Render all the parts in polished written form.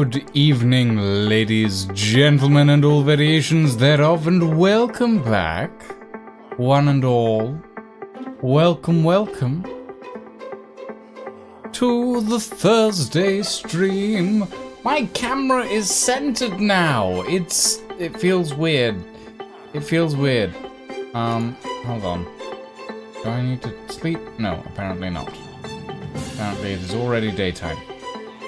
Good evening, ladies, gentlemen, and all variations thereof, and welcome back, one and all. Welcome, welcome to the Thursday stream. My camera is centered now. It feels weird. It feels weird. Hold on. Do I need to sleep? No, apparently not. Apparently it is already daytime.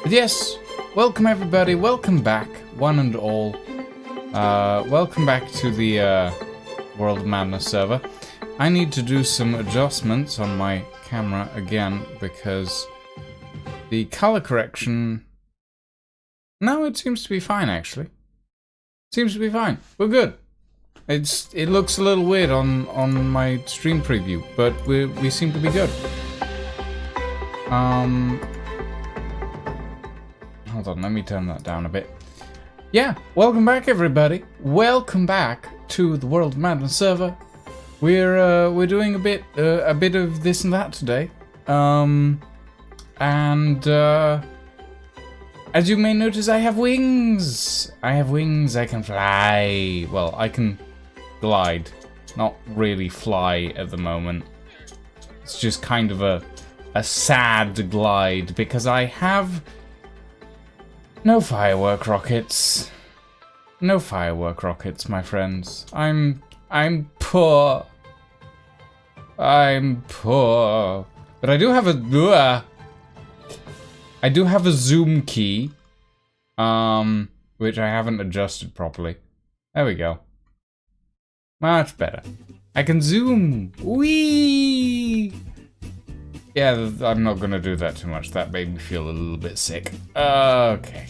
But yes, welcome everybody, welcome back, one and all. Welcome back to the World of Madness server. I need to do some adjustments on my camera again because the color correction... No, it seems to be fine actually. Seems to be fine. We're good. It looks a little weird on my stream preview, but we seem to be good. Hold on, let me turn that down a bit. Yeah, welcome back everybody. Welcome back to the World of Madness server. We're doing a bit of this and that today. As you may notice, I have wings. I can fly. Well, I can glide. Not really fly at the moment. It's just kind of a sad glide because I have no firework rockets. No firework rockets, my friends. I'm poor. I'm poor. But I do have a zoom key. Which I haven't adjusted properly. There we go. Much better. I can zoom. Whee! Yeah, I'm not gonna do that too much. That made me feel a little bit sick. Okay.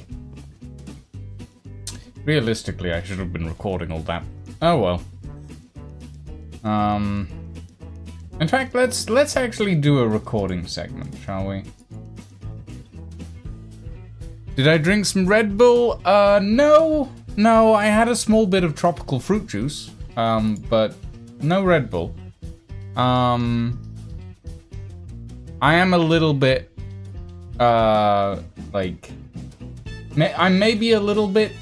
Realistically, I should have been recording all that. Oh well. In fact, let's actually do a recording segment, shall we? Did I drink some Red Bull? No, I had a small bit of tropical fruit juice, but no Red Bull. I am a little bit, like, I may be a little bit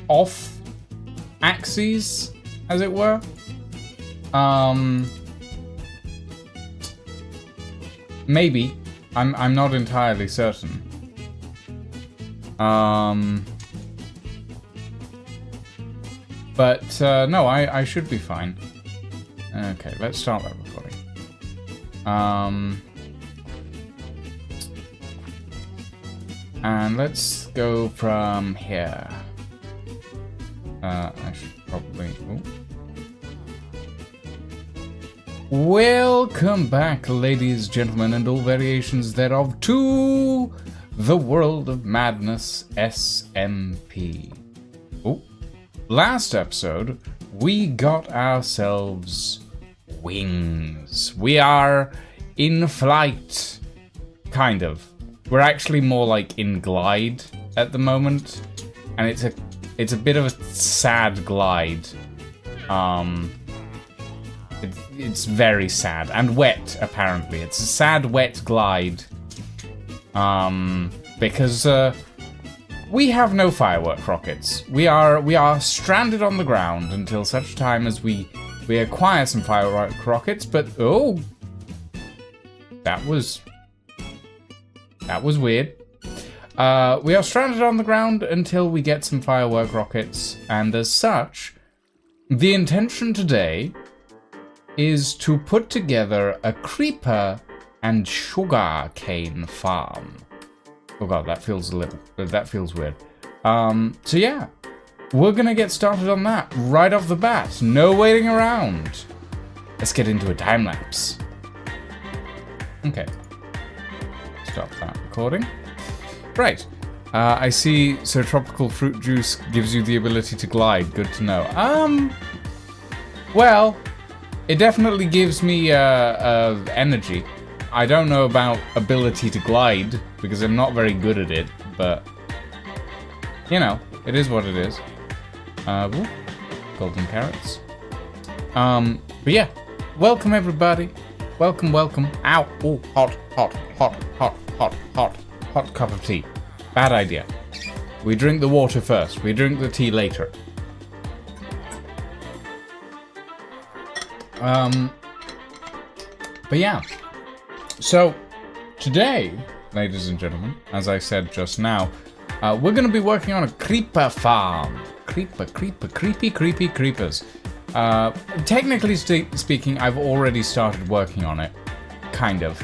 off axes, as it were. Maybe. I'm not entirely certain. But, no, I should be fine. Okay, let's start that recording. And let's go from here. I should probably... Ooh. Welcome back, ladies, gentlemen, and all variations thereof, to the World of Madness SMP. Oh, last episode, we got ourselves wings. We are in flight, kind of. We're actually more like in glide at the moment, and it's a bit of a sad glide. It's very sad and wet. Apparently, it's a sad wet glide. Because we have no firework rockets. We are stranded on the ground until such time as we acquire some firework rockets. But oh, that was weird. We are stranded on the ground until we get some firework rockets, and as such, the intention today is to put together a creeper and sugar cane farm. Oh god, that feels weird. So yeah, we're gonna get started on that right off the bat. No waiting around. Let's get into a time lapse. Okay. Stop that recording. Right. I see. So tropical fruit juice gives you the ability to glide. Good to know. Well, it definitely gives me energy. I don't know about ability to glide because I'm not very good at it, but you know, it is what it is. Ooh, golden carrots. But yeah, welcome everybody. Welcome. Ow! Oh, hot cup of tea. Bad idea. We drink the water first. We drink the tea later. But yeah. So, today, ladies and gentlemen, as I said just now, we're going to be working on a creeper farm. Creepy creepers. Technically speaking, I've already started working on it. Kind of.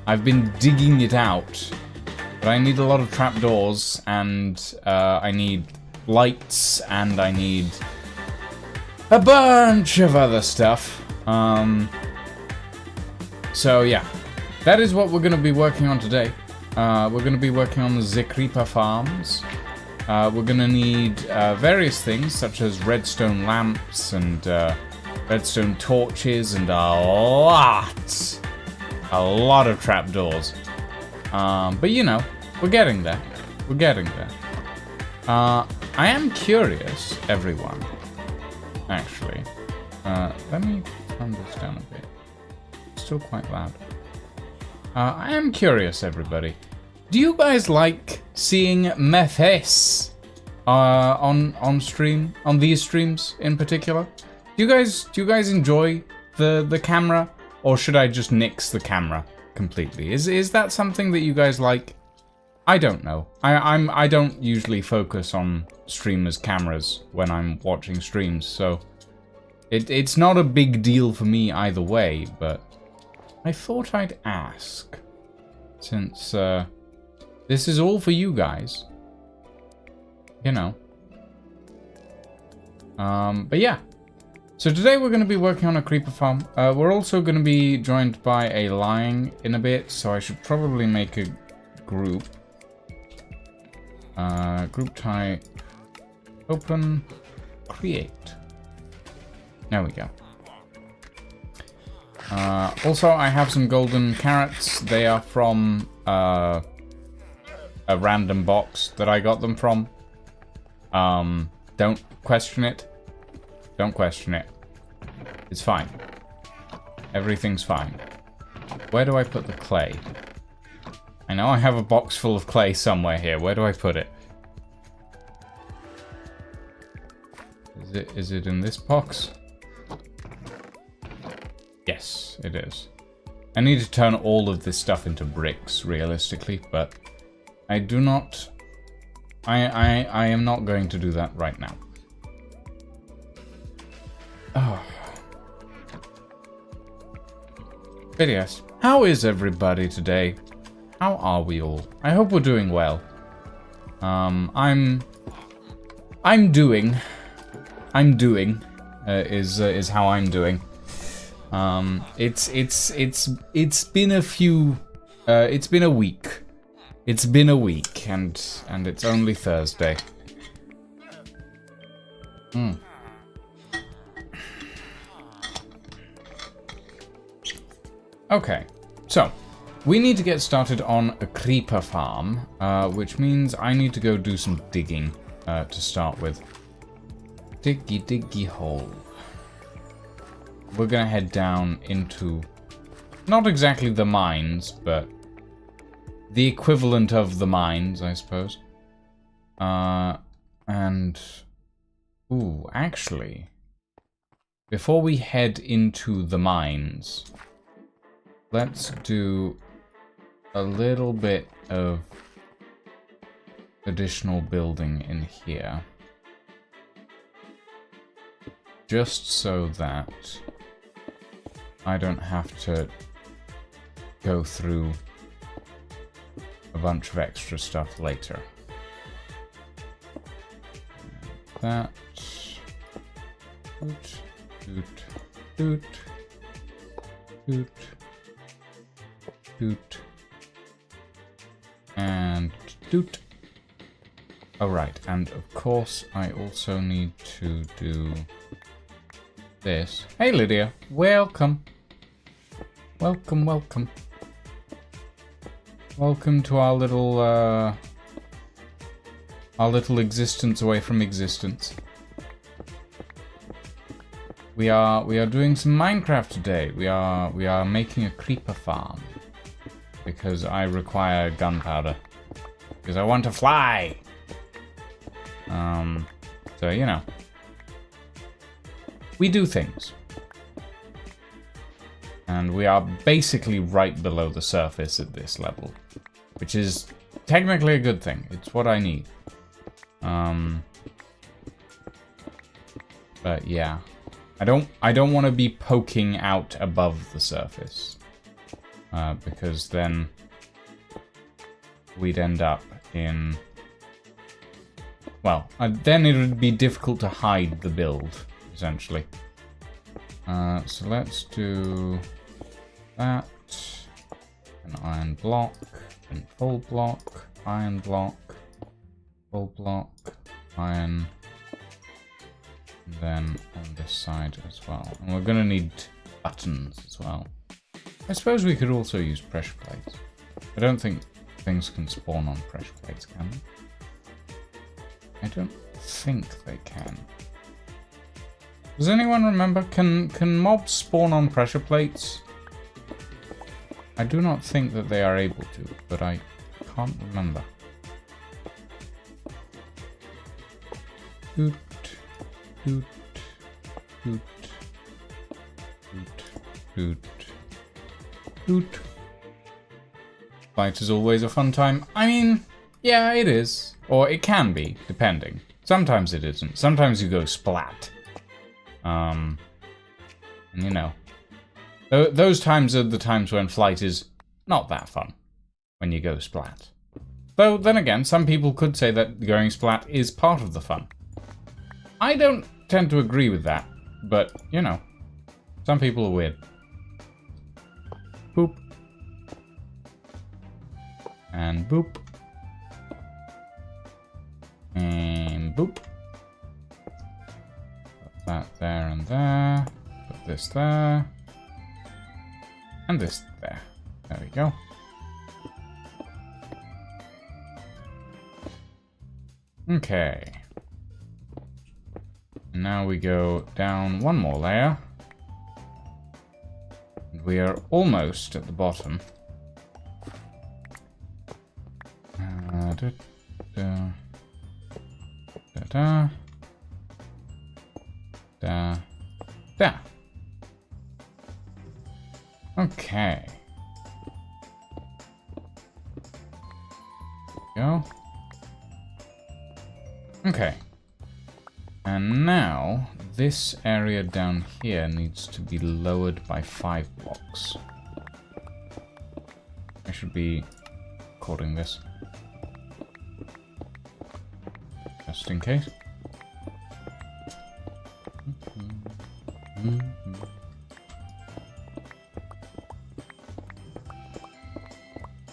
I've been digging it out. But I need a lot of trapdoors, and I need lights, and I need a bunch of other stuff. So yeah, that is what we're going to be working on today. We're going to be working on the creeper farms. We're going to need various things, such as redstone lamps and redstone torches, and a lot of trapdoors. But you know, we're getting there. We're getting there. I am curious, everyone. Actually, let me turn this down a bit. It's still quite loud. I am curious, everybody. Do you guys like seeing Methes on stream, on these streams in particular? Do you guys enjoy the camera, or should I just nix the camera completely? Is that something that you guys like? I don't know. I don't usually focus on streamers' cameras when I'm watching streams, so it's not a big deal for me either way, but I thought I'd ask, since this is all for you guys, you know. But yeah, so today we're going to be working on a creeper farm. We're also going to be joined by a lion in a bit, so I should probably make a group. Group type, open, create. There we go. Also, I have some golden carrots. They are from a random box that I got them from. Don't question it. Don't question it. It's fine. Everything's fine. Where do I put the clay? I know I have a box full of clay somewhere here. Where do I put it? Is it in this box? Yes, it is. I need to turn all of this stuff into bricks, realistically, but I do not... I am not going to do that right now. Oh. But yes, how is everybody today? How are we all? I hope we're doing well. I'm doing is how I'm doing. It's been a few. It's been a week. It's been a week, and it's only Thursday. Okay, so we need to get started on a creeper farm, which means I need to go do some digging to start with. Diggy hole. We're gonna head down into, not exactly the mines, but the equivalent of the mines, I suppose. Ooh, actually, before we head into the mines, let's do a little bit of additional building in here. Just so that I don't have to go through a bunch of extra stuff later. That. Doot. And doot. Oh, right, and of course I also need to do this. Hey Lydia, welcome. Welcome. Welcome to our little existence away from existence. We are doing some Minecraft today. We are making a creeper farm because I require gunpowder because I want to fly. So, you know. We do things. And we are basically right below the surface at this level. Which is technically a good thing. It's what I need. But yeah. I don't want to be poking out above the surface. Because then we'd end up in... Well, then it would be difficult to hide the build, essentially. So let's do that. An iron block, and full block, iron block, full block, iron, and then on this side as well. And we're gonna need buttons as well. I suppose we could also use pressure plates. I don't think things can spawn on pressure plates, can they? I don't think they can. Does anyone remember? Can mobs spawn on pressure plates? I do not think that they are able to, but I can't remember. Doot, doot, doot, doot, doot, doot. Fight is always a fun time. I mean, yeah, it is. Or it can be, depending. Sometimes it isn't. Sometimes you go splat. And you know. Those times are the times when flight is not that fun. When you go splat. Though, then again, some people could say that going splat is part of the fun. I don't tend to agree with that. But, you know. Some people are weird. Boop. And boop. And boop. Put that there and there. Put this there. And this there. There we go. Okay. Now we go down one more layer. And we are almost at the bottom. Da. Da. Da. Okay. Go. Okay. And now, this area down here needs to be lowered by 5 blocks. I should be recording this. Just in case.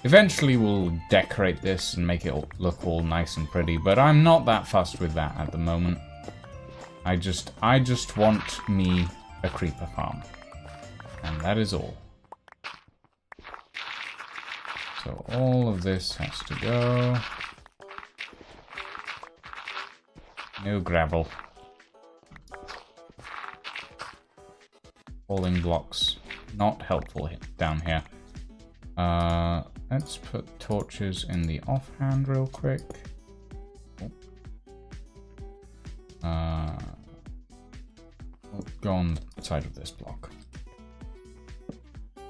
Eventually we'll decorate this and make it look all nice and pretty, but I'm not that fussed with that at the moment. I just want me a creeper farm. And that is all. So all of this has to go. No gravel. Falling blocks. Not helpful down here. Let's put torches in the offhand real quick. We'll go on the side of this block.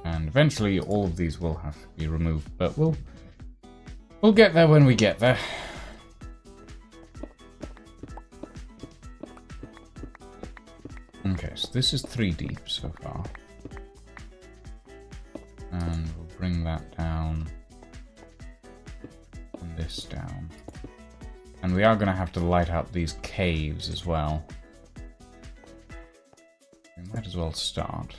And eventually all of these will have to be removed, but we'll get there when we get there. Okay, so this is 3 deep so far. And we'll bring that down. And this down. And we are going to have to light up these caves as well. We might as well start.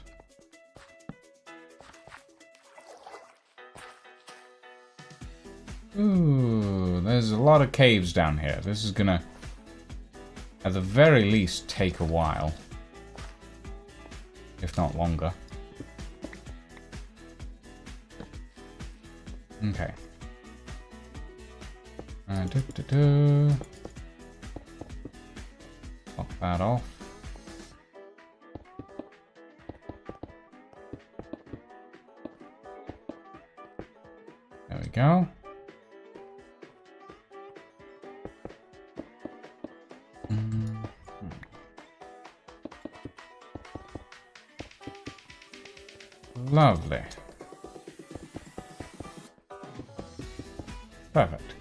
Ooh, there's a lot of caves down here. This is going to, at the very least, take a while. If not longer. Okay. Lock that off. There we go. Lovely. Perfect.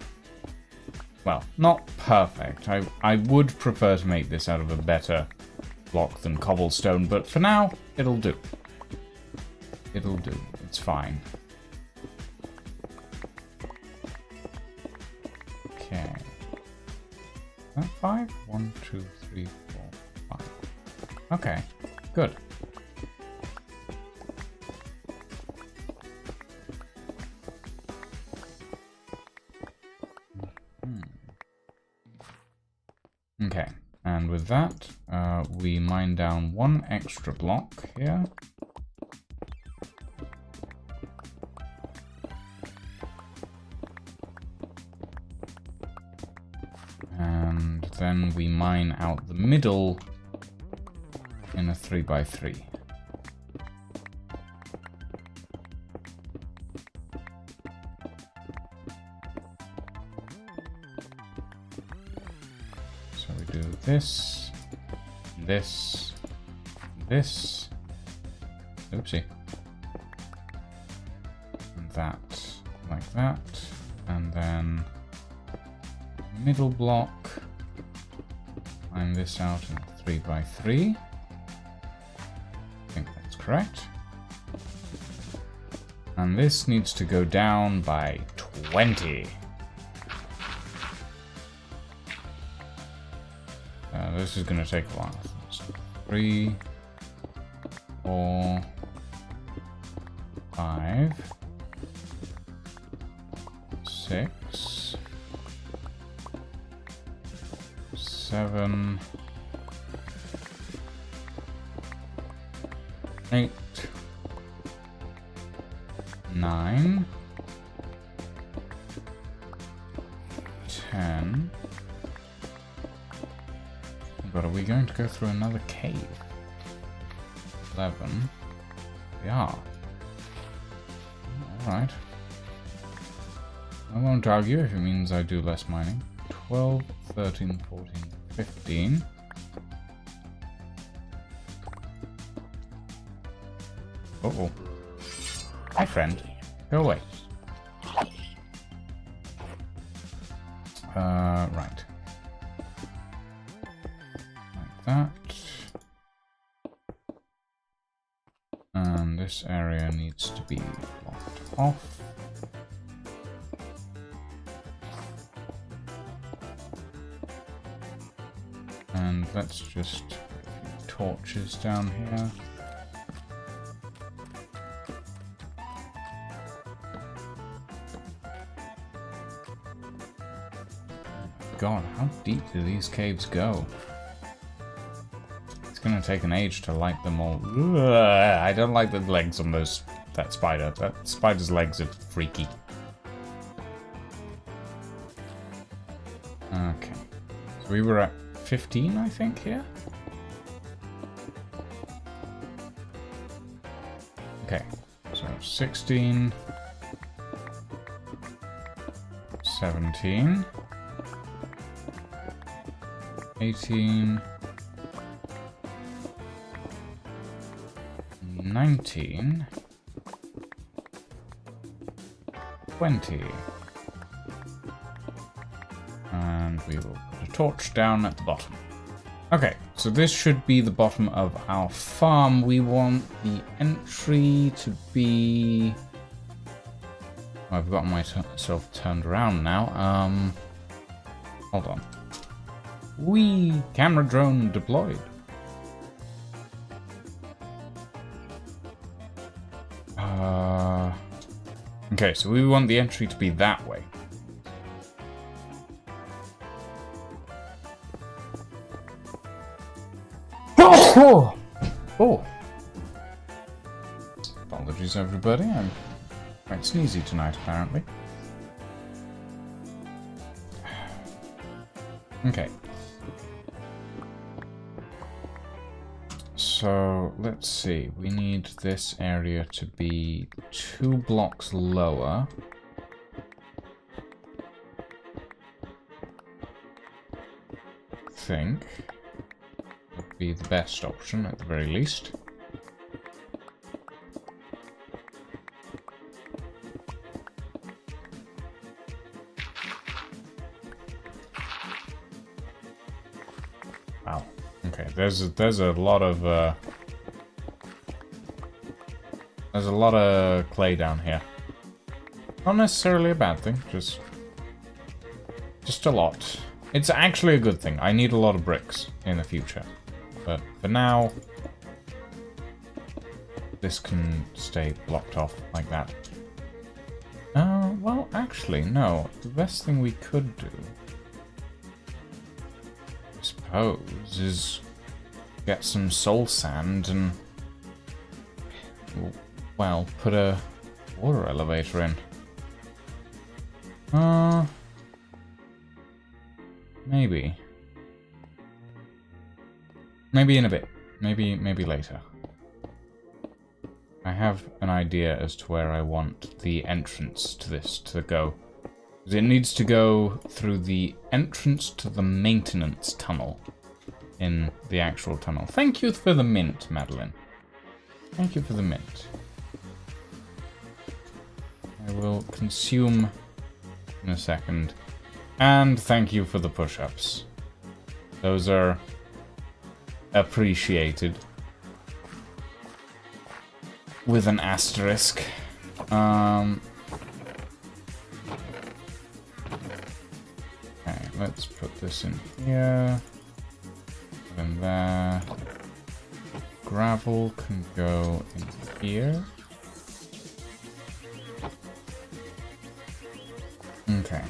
Well, not perfect. I would prefer to make this out of a better block than cobblestone, but for now, it'll do. It'll do. It's fine. Okay. Is that 5? 1, 2, 3, 4, 5. Okay, good. Okay, and with that, we mine down 1 extra block here. And then we mine out the middle in a 3x3. So we do this, this, this, oopsie, and that, like that, and then middle block, line this out in 3x3. I think that's correct. And this needs to go down by 20. This is going to take a while. So 3, 4, 5, 6, 7, 8, 9, 10. But are we going to go through another cave? 11. We are. Alright. I won't argue if it means I do less mining. 12, 13, 14, 15. Uh-oh. Hi, friend. Go away. Right. Like that. And this area needs to be blocked off. And let's just put a few torches down here. God, how deep do these caves go? It's gonna take an age to light them all. Ugh, I don't like the legs on that spider. That spider's legs are freaky. Okay. So we were at 15, I think, here? Okay. So 16. 17. 18, 19, 20, and we will put a torch down at the bottom. Okay, so this should be the bottom of our farm. We want the entry to be... I've got myself turned around now. Hold on. Whee! Camera drone deployed. Okay, so we want the entry to be that way. Oh! Oh! Apologies, everybody. I'm quite sneezy tonight, apparently. Okay. So, let's see. We need this area to be 2 blocks lower. I think would be the best option, at the very least. Okay, there's a lot of clay down here. Not necessarily a bad thing, just a lot. It's actually a good thing. I need a lot of bricks in the future. But for now, this can stay blocked off like that. Well, actually, no. The best thing we could do, I suppose, is get some soul sand and, well, put a water elevator in. Maybe. Maybe in a bit. Maybe later. I have an idea as to where I want the entrance to this to go. It needs to go through the entrance to the maintenance tunnel in the actual tunnel. Thank you for the mint, Madeline. Thank you for the mint. I will consume in a second. And thank you for the push-ups. Those are appreciated. With an asterisk. Okay, let's put this in here. Put in there. Gravel can go in here. Okay.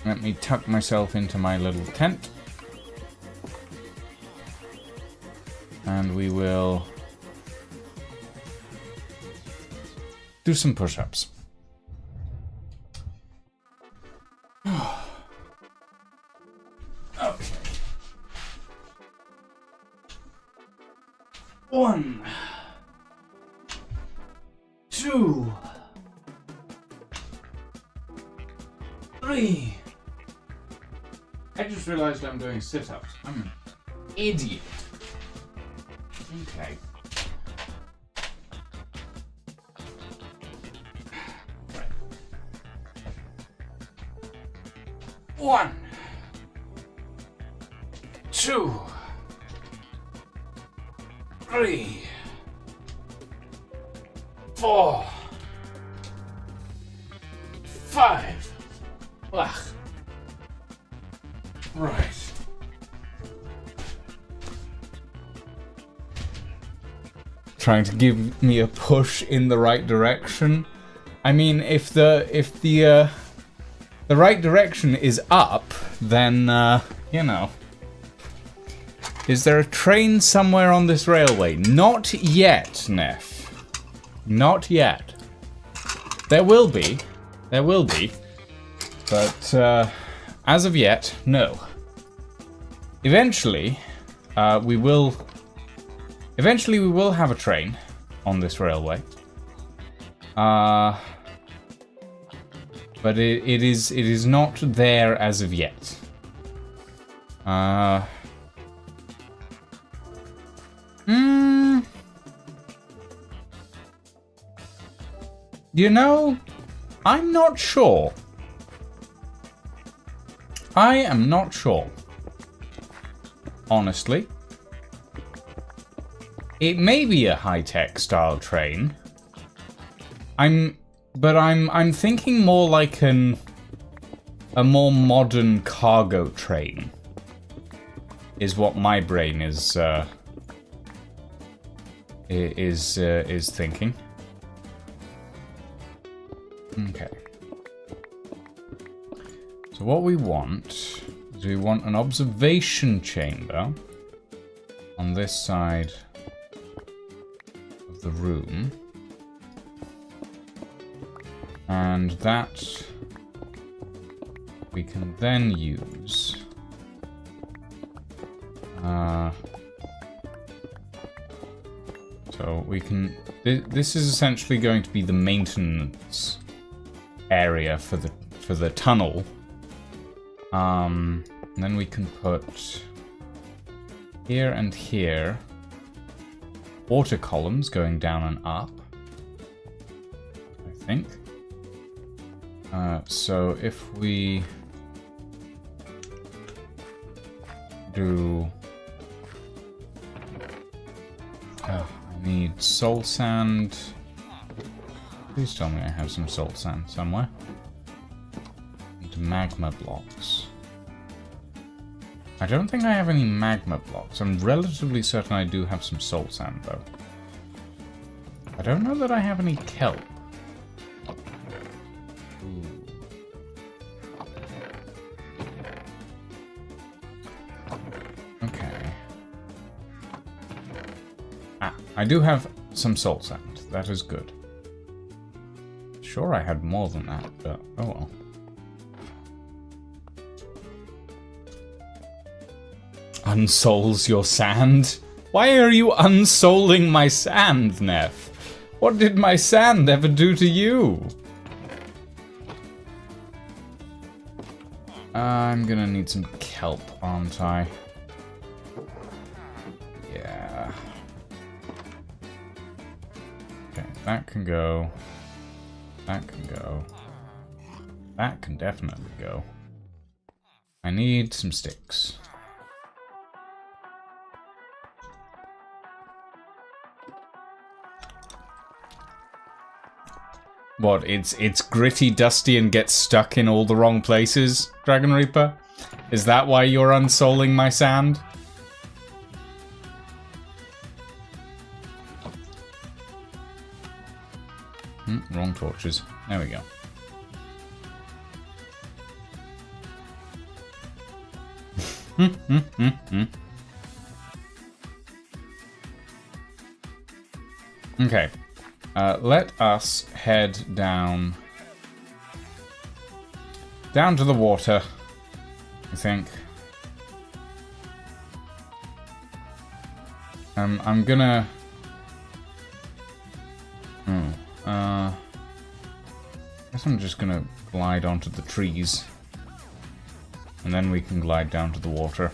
Let me tuck myself into my little tent. And we will do some push-ups. Okay. 1, 2, 3. I just realized I'm doing sit-ups. I'm an idiot. Okay. Right. 1, 2, 3, 4, 5. Ugh. Right. Trying to give me a push in the right direction. I mean, if the right direction is up, then you know. Is there a train somewhere on this railway? Not yet, Neff. Not yet. There will be. There will be. But as of yet, no. Eventually, we will have a train on this railway. But it is not there as of yet. You know, I'm not sure. I am not sure. Honestly. It may be a high-tech style train. I'm thinking more like a more modern cargo train. Is what my brain is thinking. Okay. So what we want is we want an observation chamber on this side of the room. And that we can then use so we can this is essentially going to be the maintenance area for the tunnel. And then we can put here and here water columns going down and up, I think. So if we do... I need soul sand. Please tell me I have some salt sand somewhere. Need magma blocks. I don't think I have any magma blocks. I'm relatively certain I do have some soul sand, though. I don't know that I have any kelp. Okay. Ah, I do have some soul sand. That is good. Sure, I had more than that, but oh well. Unsouls your sand? Why are you unsouling my sand, Neff? What did my sand ever do to you? I'm gonna need some kelp, aren't I? Yeah. Okay, that can go. That can go. That can definitely go. I need some sticks. What, it's gritty, dusty, and gets stuck in all the wrong places, Dragon Reaper? Is that why you're unsouling my sand? Wrong torches. There we go. Okay. Let us head down to the water, I think. I'm gonna... I guess I'm just gonna glide onto the trees. And then we can glide down to the water.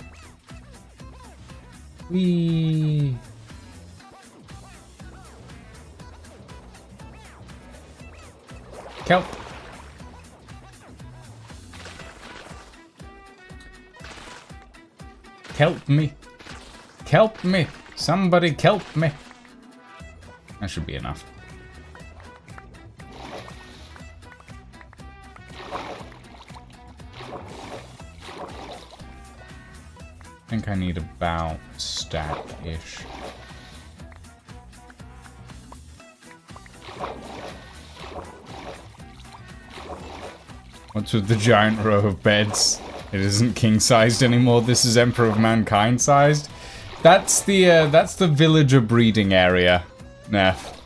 Whee! Kelp. Kelp me. Kelp me. Somebody kelp me. That should be enough. I think I need about stack-ish. What's with the giant row of beds? It isn't king-sized anymore. This is Emperor of Mankind-sized. That's the villager breeding area, Neff.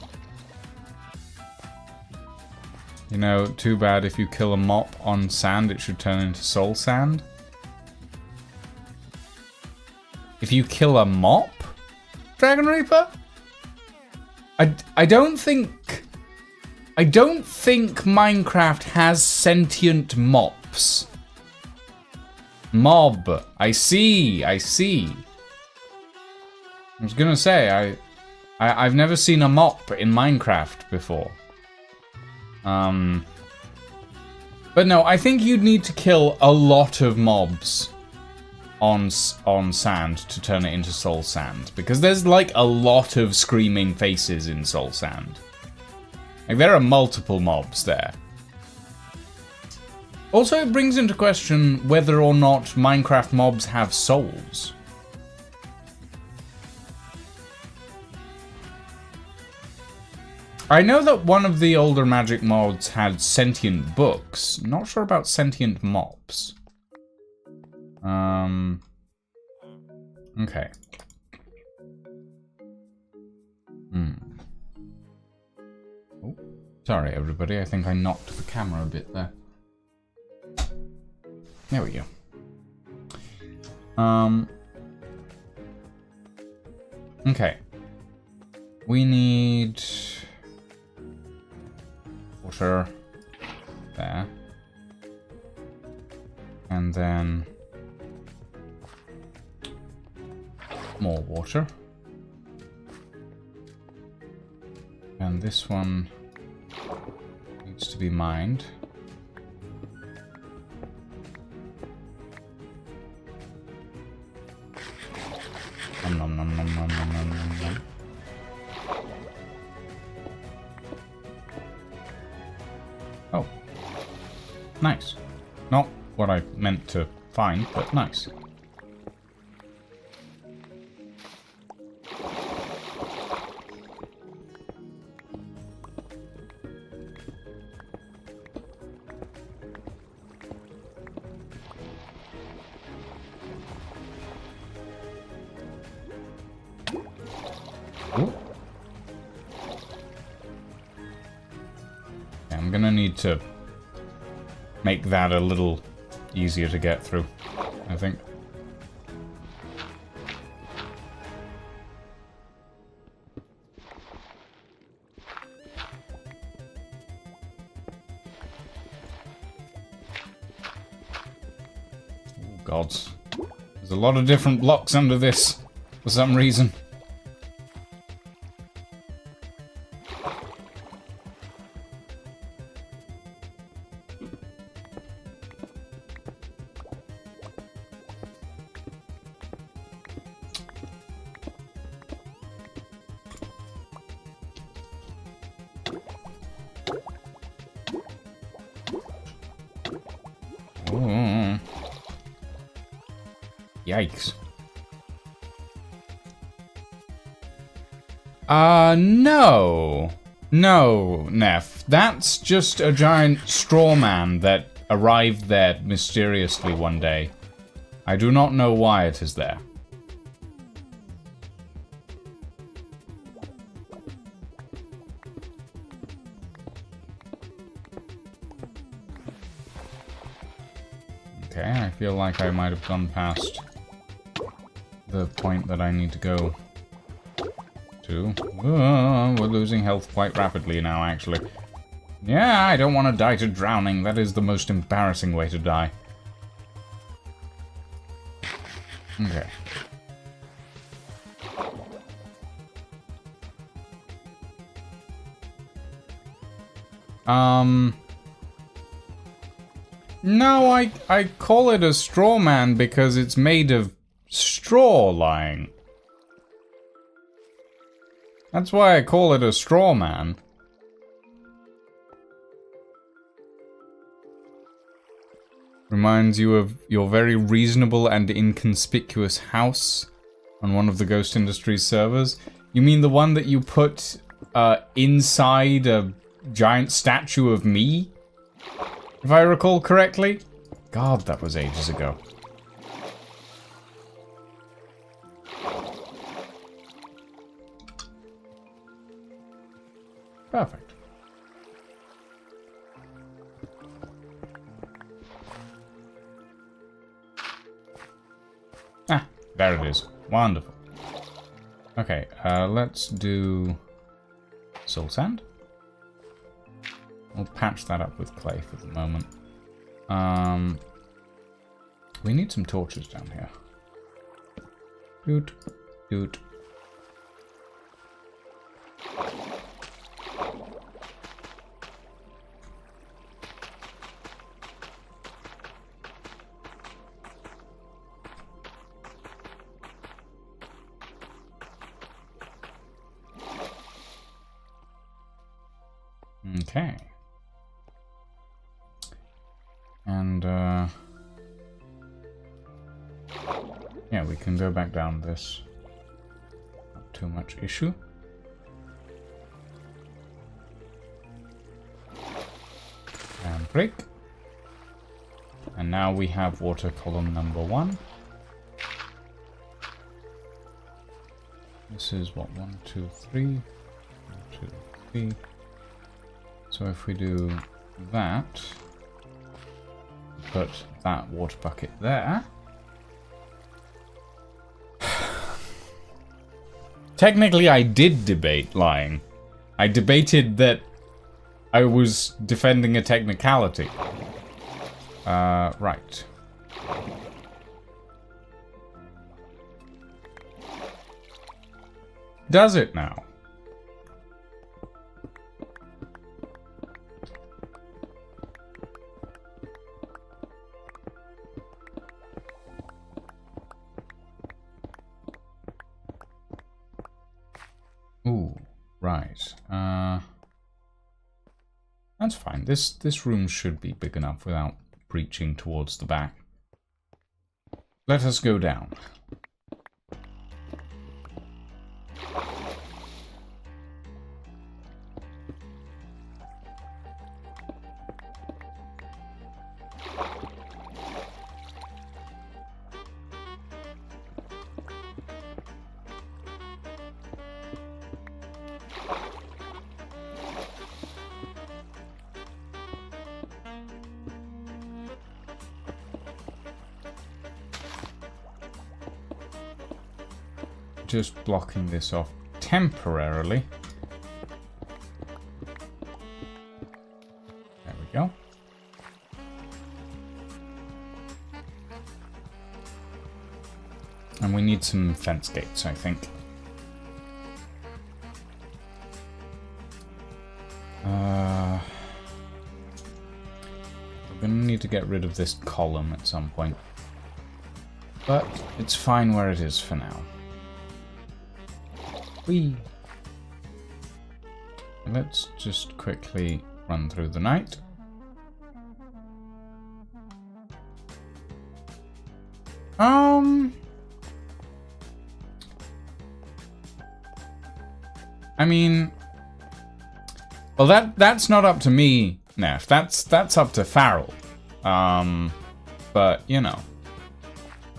You know, too bad if you kill a mop on sand, it should turn into soul sand. If you kill a mop, Dragon Reaper? I don't think Minecraft has sentient mops. Mob. I see. I was gonna say, I've never seen a mop in Minecraft before. But no, I think you'd need to kill a lot of mobs on sand to turn it into soul sand, because there's like a lot of screaming faces in soul sand. Like, there are multiple mobs there. Also, it brings into question whether or not Minecraft mobs have souls. I know that one of the older Magic mods had sentient books. Not sure about sentient mobs. Okay. Oh, sorry everybody, I think I knocked the camera a bit there. There we go. Okay. We need water there. And then more water. And this one needs to be mined. Nom, nom, nom, nom, nom, nom, nom, nom. Oh. Nice. Not what I meant to find, but nice. Ooh. Yeah, I'm gonna need to make that a little easier to get through, I think. Oh, gods. There's a lot of different blocks under this, for some reason. Ooh. Yikes. No. No, Neff. That's just a giant straw man that arrived there mysteriously one day. I do not know why it is there. Okay, I feel like I might have gone past the point that I need to go to. We're losing health quite rapidly now, actually. Yeah, I don't want to die to drowning. That is the most embarrassing way to die. Okay. No, I call it a straw man because it's made of straw lying. That's why I call it a straw man. Reminds you of your very reasonable and inconspicuous house on one of the Ghost Industries servers. You mean the one that you put inside a giant statue of me? If I recall correctly? God, that was ages ago. Perfect. Ah, there it is. Wonderful. Okay, let's do soul sand. We'll patch that up with clay for the moment. We need some torches down here. Doot, doot. Okay. And, yeah, we can go back down this. Not too much issue. And break. And now we have water column number 1. This is what, 1, 2, 3. 1, 2, 3. So if we do that, put that water bucket there. Technically, I did debate lying. I debated that I was defending a technicality. Right. Does it now? Right. That's fine. This room should be big enough without breaching towards the back. Let us go down. Just blocking this off temporarily. There we go. And we need some fence gates, I think. We're gonna need to get rid of this column at some point. But it's fine where it is for now. Whee! Let's just quickly run through the night. I mean, well, that's not up to me, Neff. That's up to Farrell. But you know,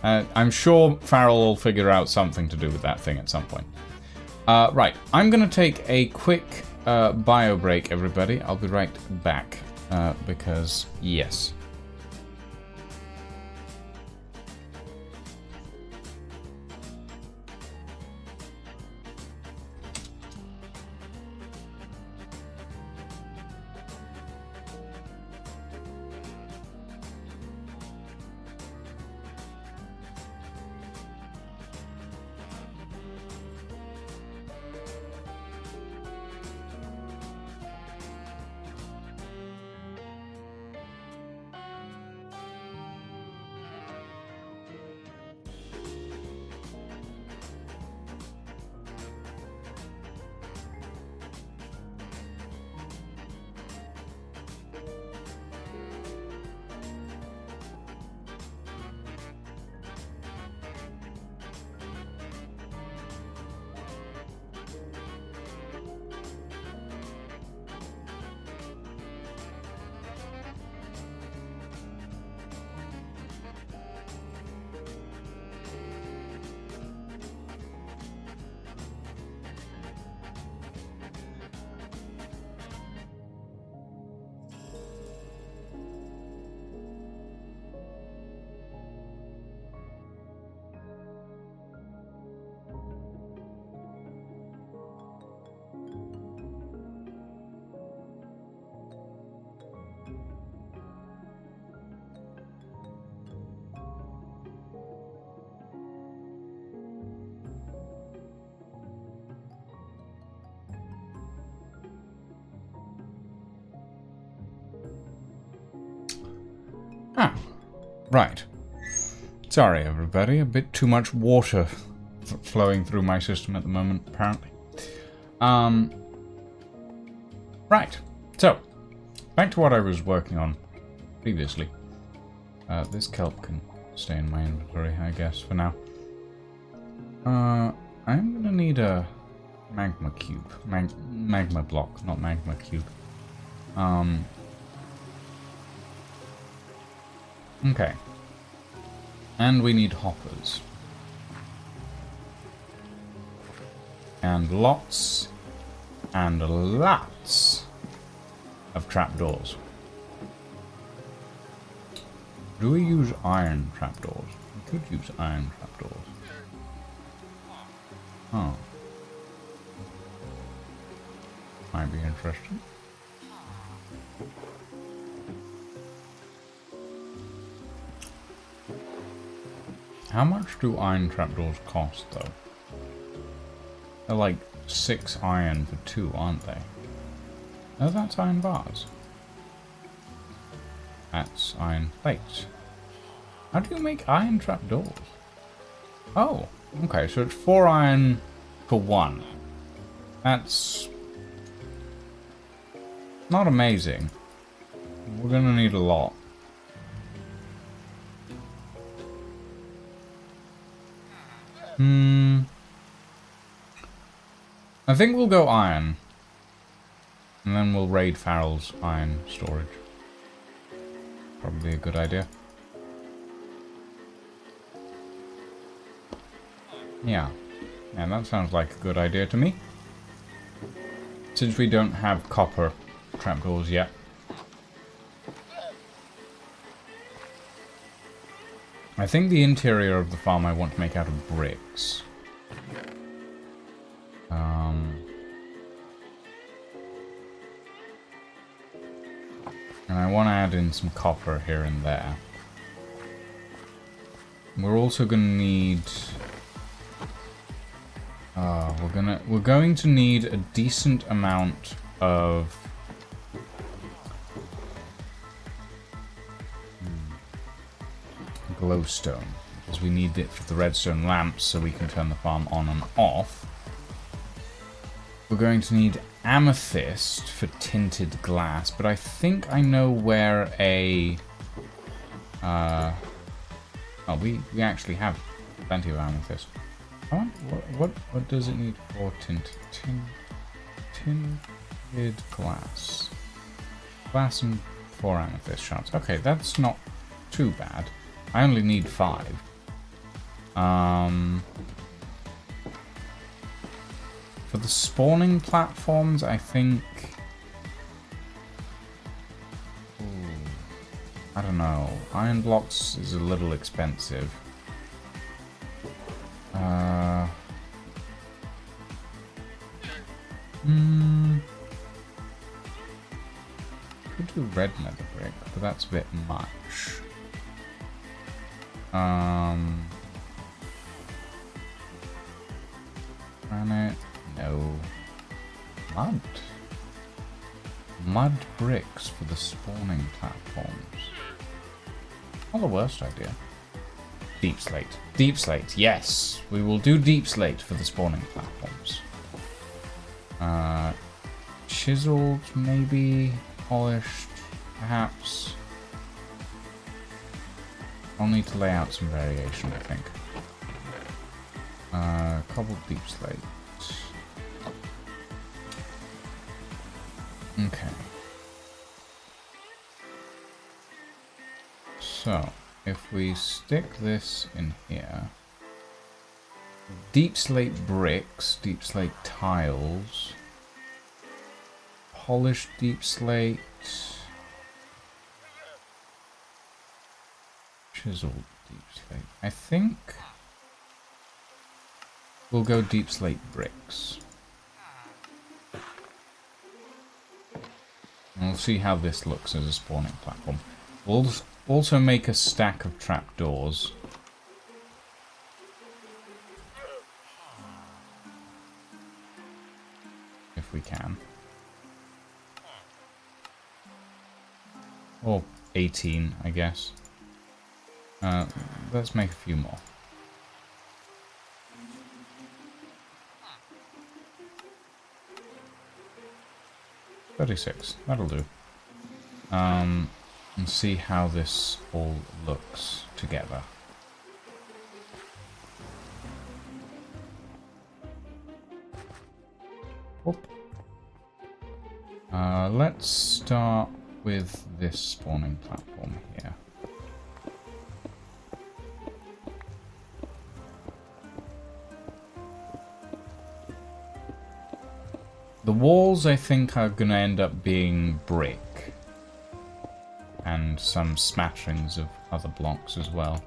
I'm sure Farrell will figure out something to do with that thing at some point. Right, I'm gonna take a quick bio break, everybody. I'll be right back, because, yes. Ah, right. Sorry, everybody. A bit too much water flowing through my system at the moment, apparently. Right. So, back to what I was working on previously. This kelp can stay in my inventory, I guess, for now. I'm gonna need a magma cube. Magma block, not magma cube. Okay. And we need hoppers. And lots and lots of trapdoors. Do we use iron trapdoors? We could use iron trapdoors. Oh. Might be interesting. How much do iron trapdoors cost, though? They're like 6 iron for 2, aren't they? Oh, that's iron bars. That's iron plates. How do you make iron trapdoors? Oh, okay, so it's 4 iron for 1. That's Not amazing. We're gonna need a lot. I think we'll go iron. And then we'll raid Farrell's iron storage. Probably a good idea. Yeah. Yeah, that sounds like a good idea to me. Since we don't have copper trapdoors yet. I think the interior of the farm I want to make out of bricks. And I want to add in some copper here and there. We're also going to need... we're going to need a decent amount of... glowstone. Because we need it for the redstone lamps so we can turn the farm on and off. We're going to need amethyst for tinted glass, but I think I know where a... oh, we actually have plenty of amethyst. What does it need for tinted glass? Glass and 4 amethyst shards. Okay, that's not too bad. I only need 5. For the spawning platforms, I think... Ooh, I don't know. Iron blocks is a little expensive. Could do red nether brick, but that's a bit much. Granite, no. Mud. Mud bricks for the spawning platforms. Not the worst idea. Deep slate. Deep slate, yes. We will do deep slate for the spawning platforms. Chiseled, maybe. Polished, perhaps. I'll need to lay out some variation, I think. Cobbled deep slate. Okay. So, if we stick this in here... Deep slate bricks, deep slate tiles... Polished deep slate... Chiseled deep slate. I think we'll go deep slate bricks. And we'll see how this looks as a spawning platform. We'll also make a stack of trapdoors. If we can. Or 18, I guess. Let's make a few more. 36, that'll do. And see how this all looks together. Whoop. Let's start with this spawning platform here. The walls, I think, are going to end up being brick. And some smatterings of other blocks as well.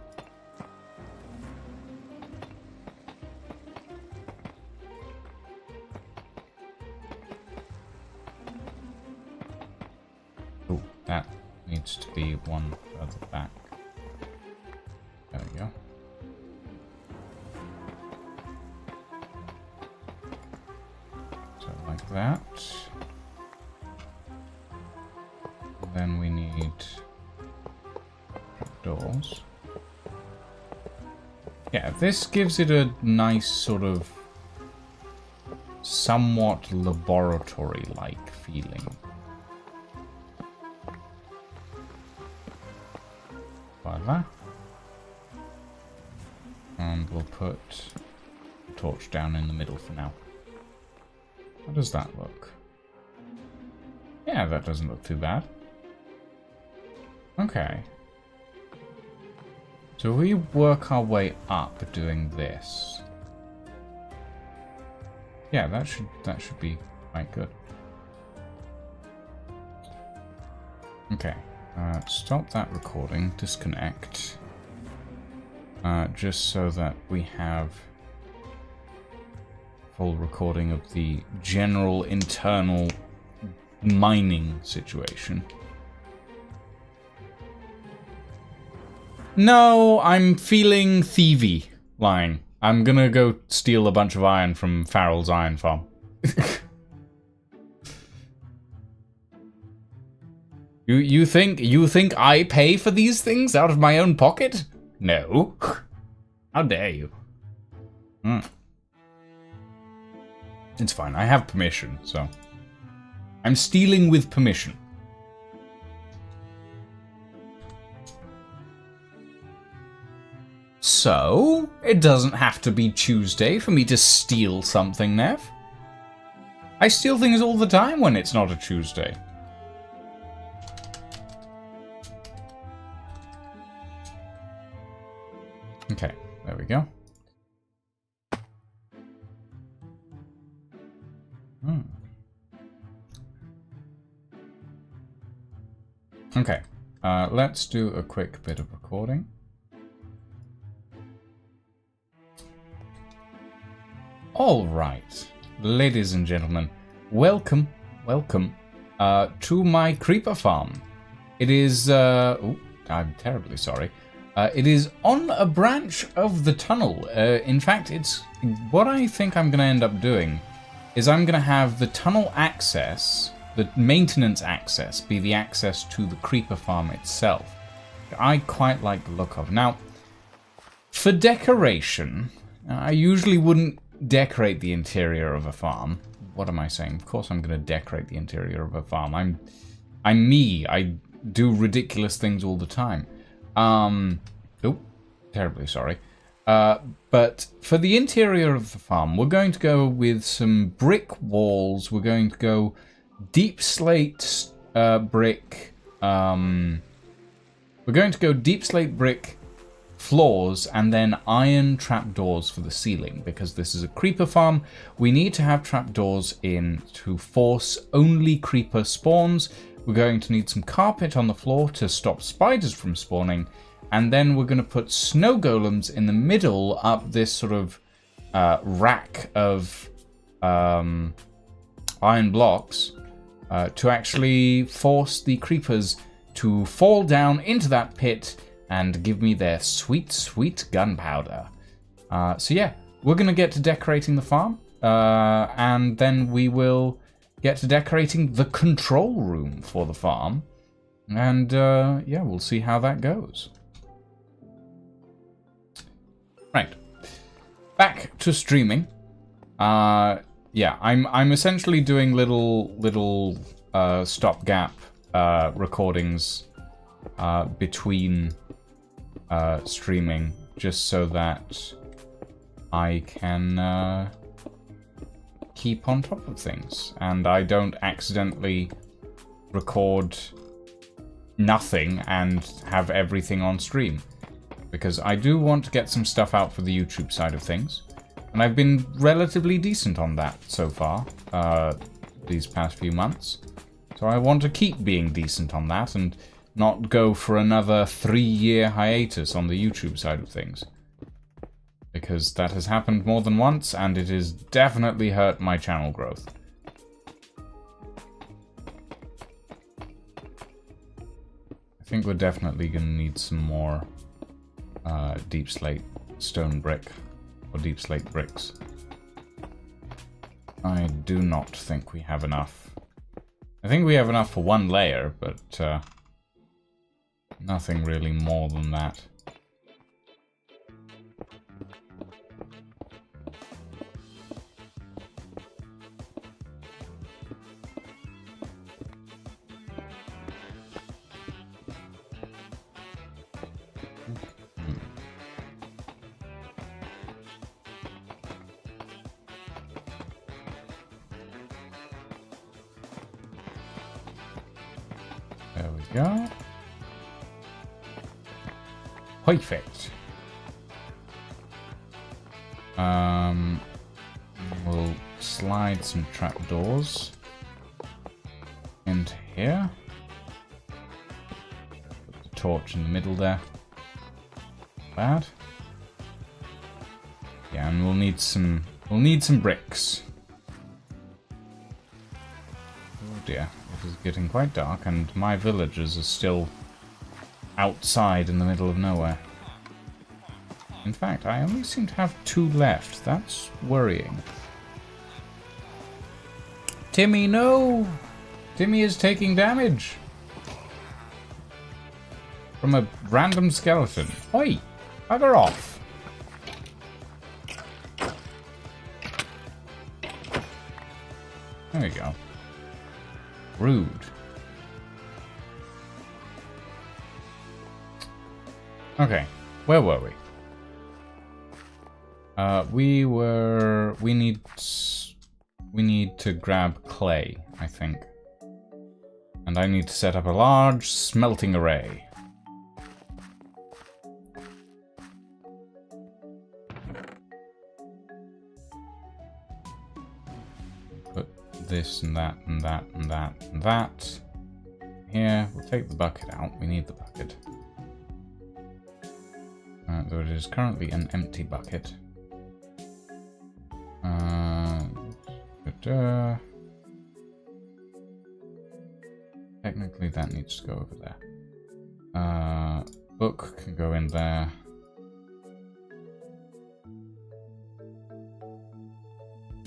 Oh, that needs to be one further back. There we go. Like that. Then we need doors. Yeah, this gives it a nice sort of somewhat laboratory-like feeling. Voila. And we'll put the torch down in the middle for now. How does that look? Yeah, that doesn't look too bad. Okay. So we work our way up doing this. Yeah, that should be quite good. Okay. Stop that recording. Disconnect. Just so that we have full recording of the general internal mining situation. No, I'm feeling thievy lying. I'm gonna go steal a bunch of iron from Farrell's iron farm. You think I pay for these things out of my own pocket? No. How dare you? It's fine. I have permission, so I'm stealing with permission. So, it doesn't have to be Tuesday for me to steal something, Nev. I steal things all the time when it's not a Tuesday. Okay, there we go. Okay, let's do a quick bit of recording. All right, ladies and gentlemen, welcome to my creeper farm. It is, oh, I'm terribly sorry. It is on a branch of the tunnel. In fact, it's what I think I'm going to end up doing is I'm going to have the tunnel access, the maintenance access, be the access to the creeper farm itself. I quite like the look of. Now, for decoration, I usually wouldn't decorate the interior of a farm. What am I saying? Of course I'm going to decorate the interior of a farm. I'm me. I do ridiculous things all the time. Oh, terribly sorry. But for the interior of the farm, we're going to go with some brick walls. We're going to go deep slate brick. We're going to go deep slate brick floors and then iron trapdoors for the ceiling, because this is a creeper farm. We need to have trapdoors in to force only creeper spawns. We're going to need some carpet on the floor to stop spiders from spawning, and then we're going to put snow golems in the middle up this sort of rack of iron blocks to actually force the creepers to fall down into that pit and give me their sweet, sweet gunpowder. So yeah, we're going to get to decorating the farm, and then we will get to decorating the control room for the farm. And yeah, we'll see how that goes. Right. Back to streaming. Yeah, I'm essentially doing little stopgap recordings between streaming, just so that I can keep on top of things and I don't accidentally record nothing and have everything on stream, because I do want to get some stuff out for the YouTube side of things, and I've been relatively decent on that so far these past few months, so I want to keep being decent on that and not go for another 3-year hiatus on the YouTube side of things, because that has happened more than once and it has definitely hurt my channel growth. I think we're definitely going to need some more deep slate stone brick, or deep slate bricks. I do not think we have enough. I think we have enough for one layer, but nothing really more than that. There we go. Perfect. We'll slide some trapdoors into here. Put the torch in the middle there. Bad. Yeah, and we'll need some bricks. Oh dear, it is getting quite dark, and my villagers are still outside in the middle of nowhere. In fact, I only seem to have 2 left. That's worrying. Timmy, no! Timmy is taking damage from a random skeleton. Oi! Bugger off! There we go. Rude. Okay, where were we? We need to grab clay, I think. And I need to set up a large smelting array. Put this and that and that and that and that. Here, we'll take the bucket out. We need the bucket. Though it is currently an empty bucket. Technically that needs to go over there. Book can go in there.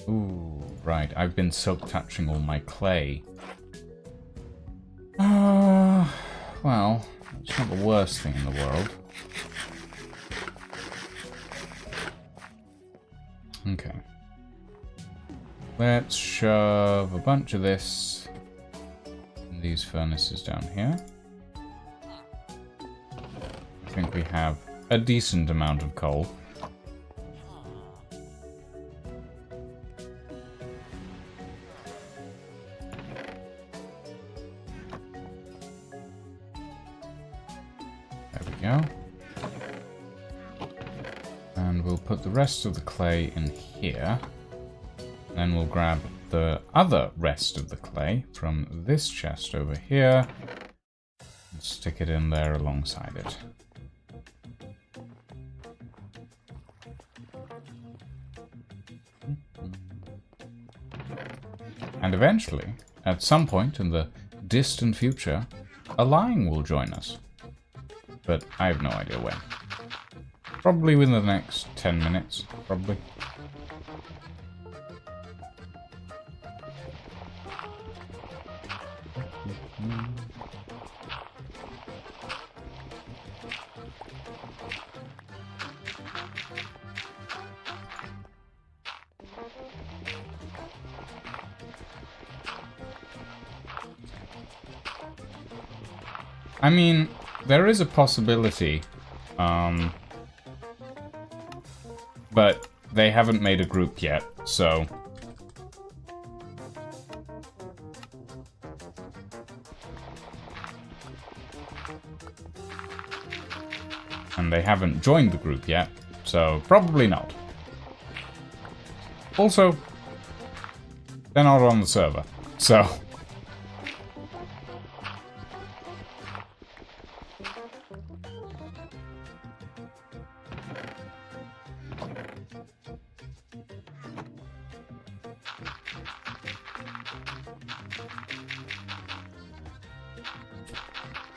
Ooh, right. I've been silk touching all my clay. Well, it's not the worst thing in the world. Okay. Let's shove a bunch of this in these furnaces down here. I think we have a decent amount of coal. There we go. And we'll put the rest of the clay in here. Then we'll grab the other rest of the clay from this chest over here and stick it in there alongside it. And eventually, at some point in the distant future, a lion will join us. But I have no idea when. Probably within the next 10 minutes, probably. I mean, there is a possibility, but they haven't made a group yet, so... And they haven't joined the group yet, so probably not. Also, they're not on the server, so...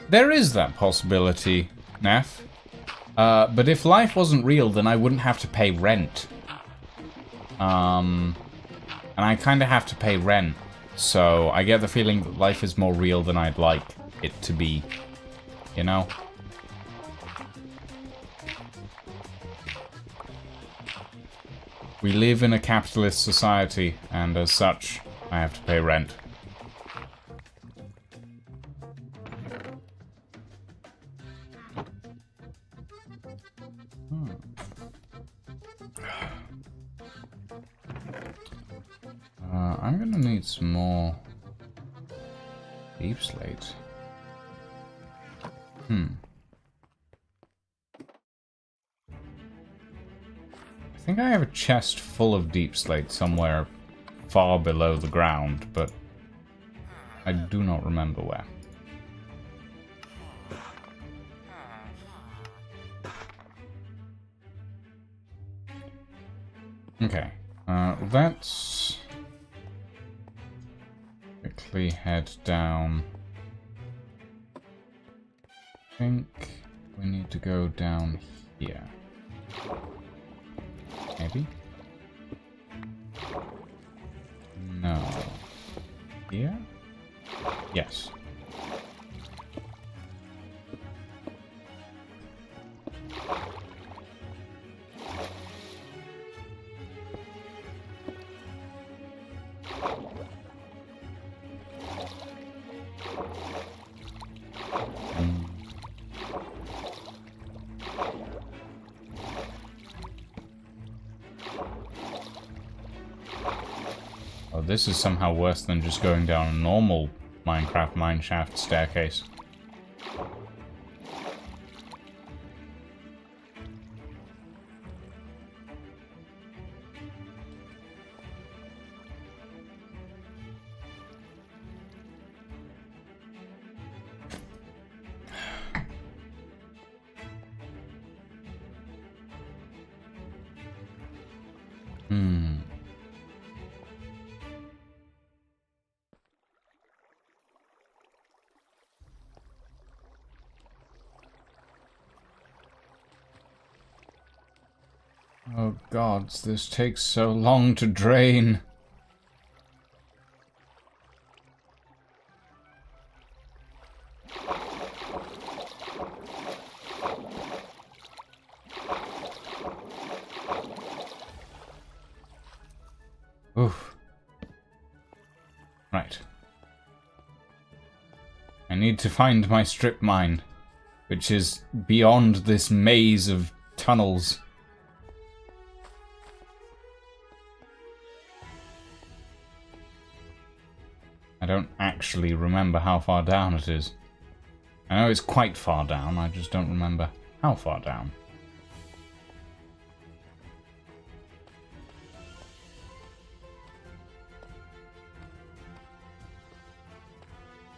There is that possibility, Neff. But if life wasn't real, then I wouldn't have to pay rent. And I kind of have to pay rent. So I get the feeling that life is more real than I'd like it to be. You know? We live in a capitalist society, and as such, I have to pay rent. I'm gonna need some more deep slate. I think I have a chest full of deep slate somewhere far below the ground, but I do not remember where. Okay, let's quickly head down. I think we need to go down here. Maybe? No. Here? Yes. Oh, this is somehow worse than just going down a normal Minecraft mineshaft staircase. Oh gods, this takes so long to drain. Oof. Right. I need to find my strip mine, which is beyond this maze of tunnels. I don't actually remember how far down it is. I know it's quite far down, I just don't remember how far down.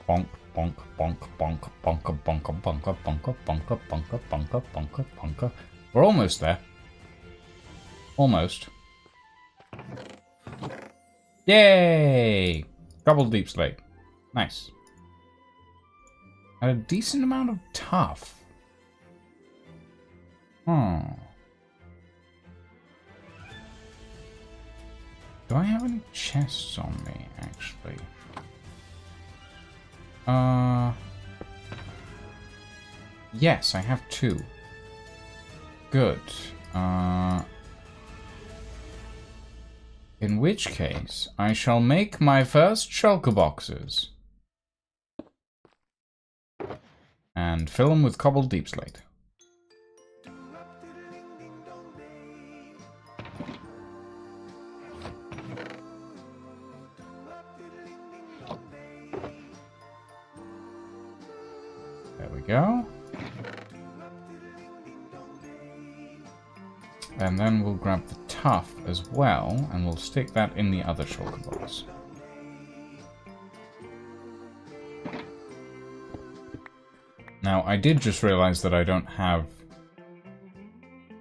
Bonk, bonk, bonk, bonk, bonka, bonka, bonka, bonka, bonka, bonka, bonka, bonka, bonka. We're almost there. Almost. Yay! Double deep slate. Nice. And a decent amount of tough. Hmm. Do I have any chests on me, actually? Yes, I have 2. Good. In which case, I shall make my first shulker boxes. And fill them with cobbled deep slate. There we go. And then we'll grab the tuff as well, and we'll stick that in the other shulker box. Now, I did just realize that I don't have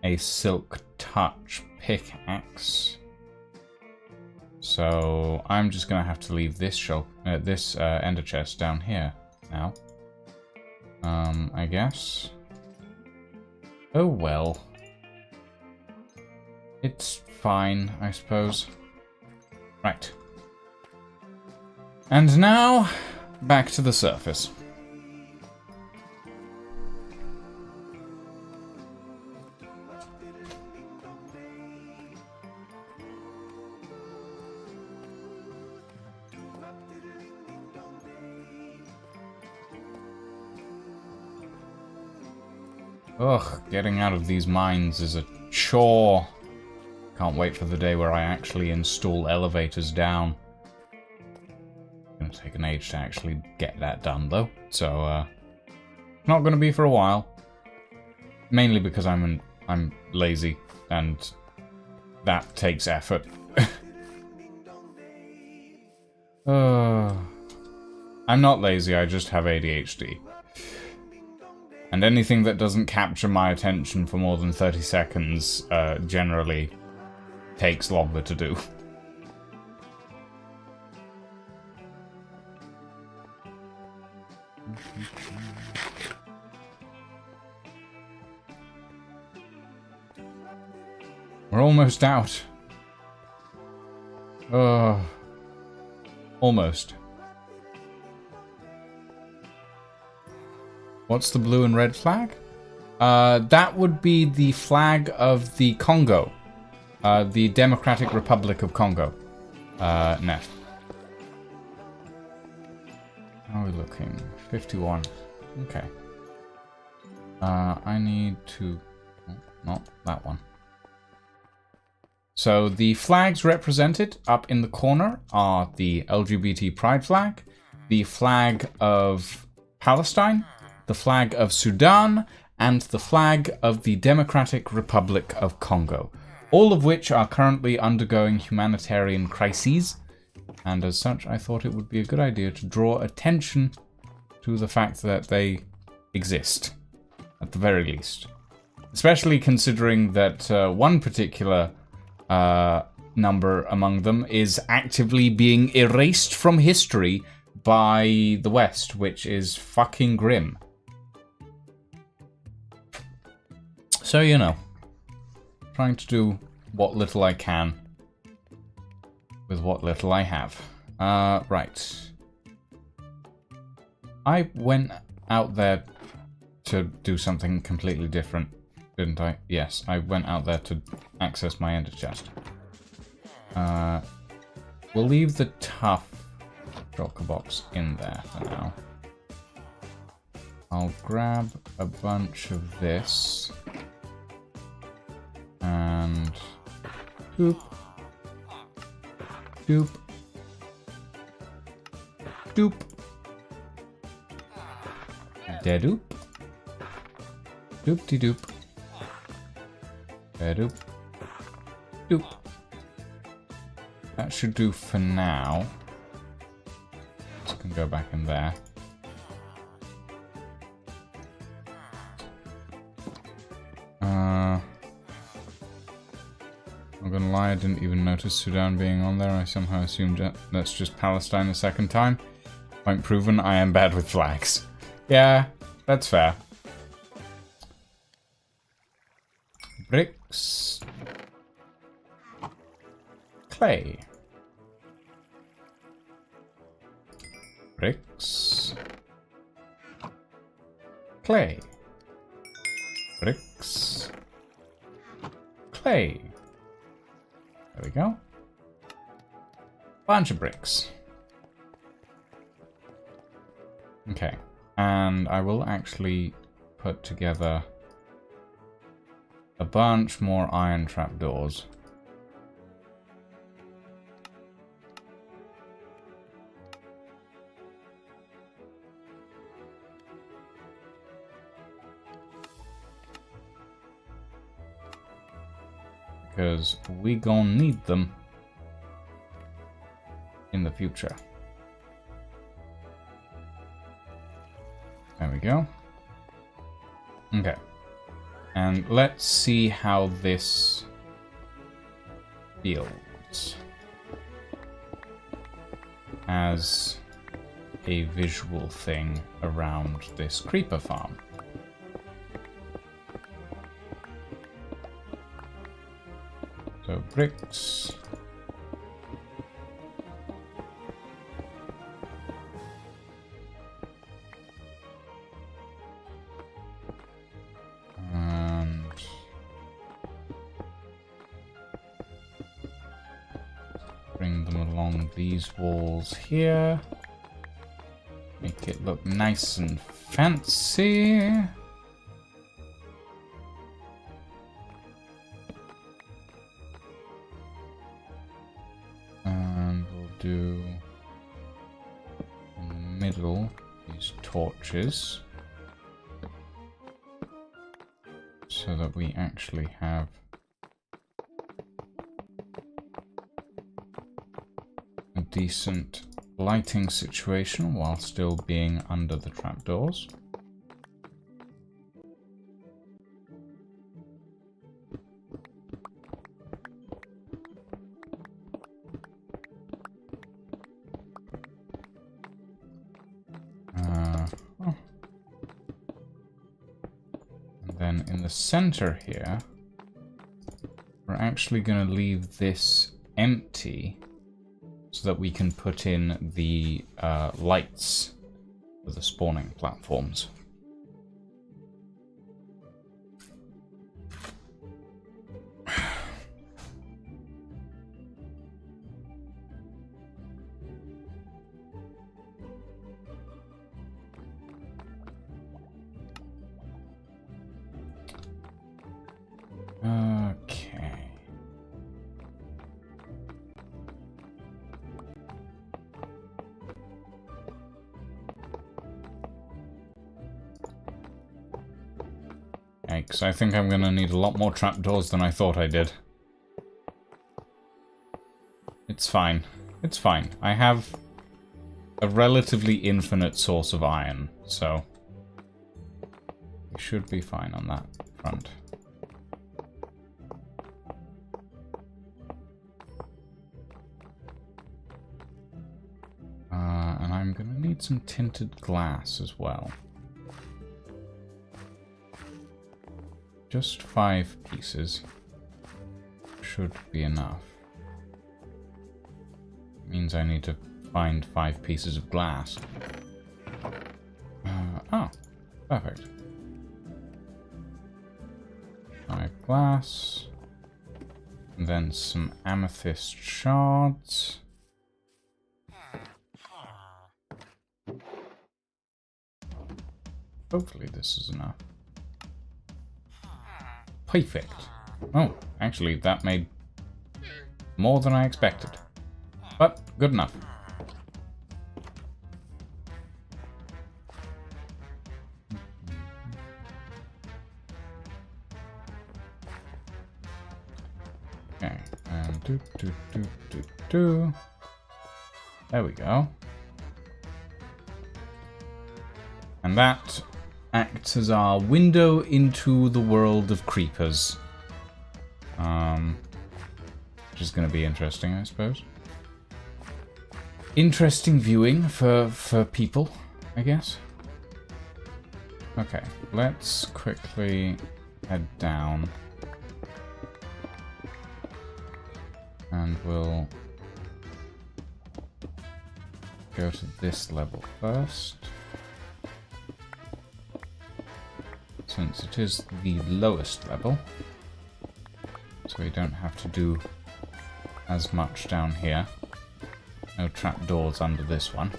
a silk touch pickaxe. So I'm just going to have to leave this ender chest down here now. I guess. Oh well. It's fine, I suppose. Right. And now, back to the surface. Ugh, getting out of these mines is a chore. Can't wait for the day where I actually install elevators down. It's gonna take an age to actually get that done, though. So, Not going to be for a while. Mainly because I'm lazy, and that takes effort. I'm not lazy, I just have ADHD. And anything that doesn't capture my attention for more than 30 seconds generally takes longer to do. We're almost out. Almost. What's the blue and red flag? That would be the flag of the Congo. The Democratic Republic of Congo. Net. How are we looking? 51. Okay. I need to... Oh, not that one. So the flags represented up in the corner are the LGBT pride flag, the flag of Palestine, the flag of Sudan, and the flag of the Democratic Republic of Congo, all of which are currently undergoing humanitarian crises, and as such I thought it would be a good idea to draw attention to the fact that they exist, at the very least. Especially considering that one particular number among them is actively being erased from history by the West, which is fucking grim. So, you know, trying to do what little I can with what little I have. Right. I went out there to do something completely different, didn't I? Yes, I went out there to access my ender chest. We'll leave the tough shulker box in there for now. I'll grab a bunch of this. And... doop. Doop. Doop. Deadoop. Doop-de-doop. Doop. Doop. That should do for now. This can go back in there. I'm gonna lie, I didn't even notice Sudan being on there. I somehow assumed that's just Palestine the second time. Point proven, I am bad with flags. Yeah, that's fair. Bricks. Clay. Bricks. Clay. Bricks. Clay. There we go. Bunch of bricks. Okay. And I will actually put together a bunch more iron trapdoors. Because we gonna need them in the future. There we go. Okay. And let's see how this feels as a visual thing around this creeper farm. So bricks. And bring them along these walls here. Make it look nice and fancy. Do in the middle these torches. so that we actually have a decent lighting situation while still being under the trapdoors. Then in the center here, we're actually going to leave this empty so that we can put in the lights for the spawning platforms. Okay. Because I think I'm going to need a lot more trapdoors than I thought I did. It's fine. It's fine. I have a relatively infinite source of iron, so we should be fine on that front. And I'm going to need some tinted glass as well. Just 5 pieces should be enough. Means I need to find 5 pieces of glass. Oh, perfect. 5 glass. And then some amethyst shards. Hopefully this is enough. Perfect. Oh, actually, that made more than I expected. But, good enough. Okay, and do. There we go. And that acts as our window into the world of creepers. Which is going to be interesting, I suppose. Interesting viewing for people, I guess. Okay, let's quickly head down. And we'll go to this level first. Since it is the lowest level, so we don't have to do as much down here. No trapdoors under this one.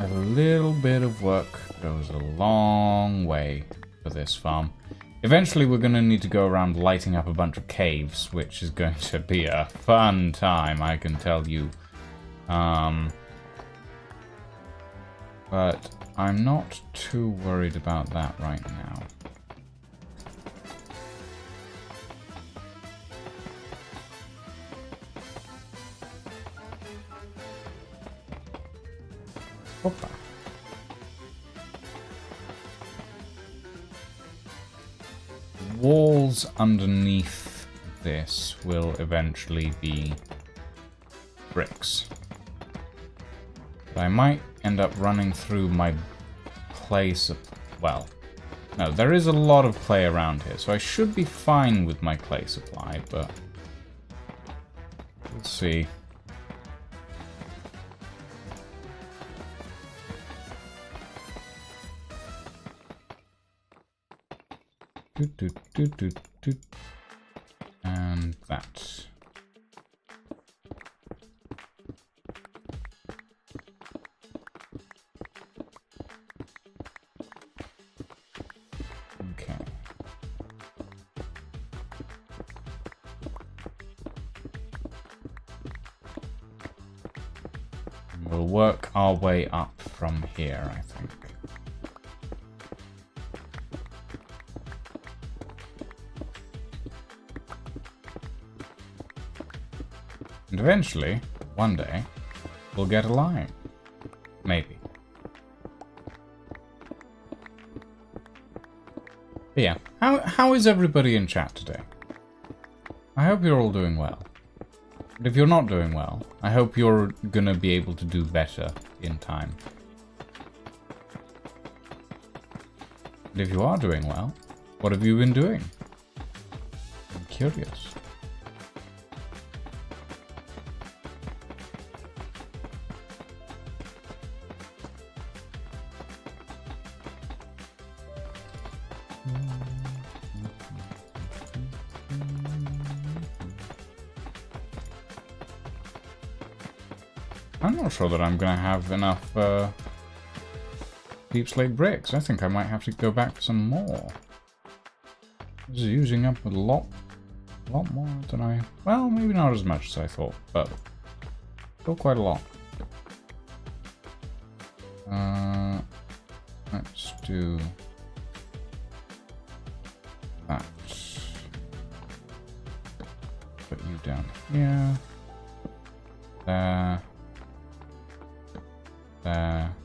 A little bit of work goes a long way for this farm. Eventually we're going to need to go around lighting up a bunch of caves, which is going to be a fun time, I can tell you. But I'm not too worried about that right now. Hoppa. Walls underneath this will eventually be bricks. But I might end up running through my place. Well, no, there is a lot of clay around here, so I should be fine with my clay supply, but we'll see. And that. work our way up from here, I think. And eventually, one day, we'll get a line. Maybe. But yeah, how is everybody in chat today? I hope you're all doing well. But if you're not doing well, I hope you're gonna be able to do better in time. And if you are doing well, what have you been doing? I'm curious. I'm not sure that I'm going to have enough deep slate bricks. I think I might have to go back for some more. This is using up a lot more than I... Well, maybe not as much as I thought, but still quite a lot. Let's do that. Put you down here. There. There.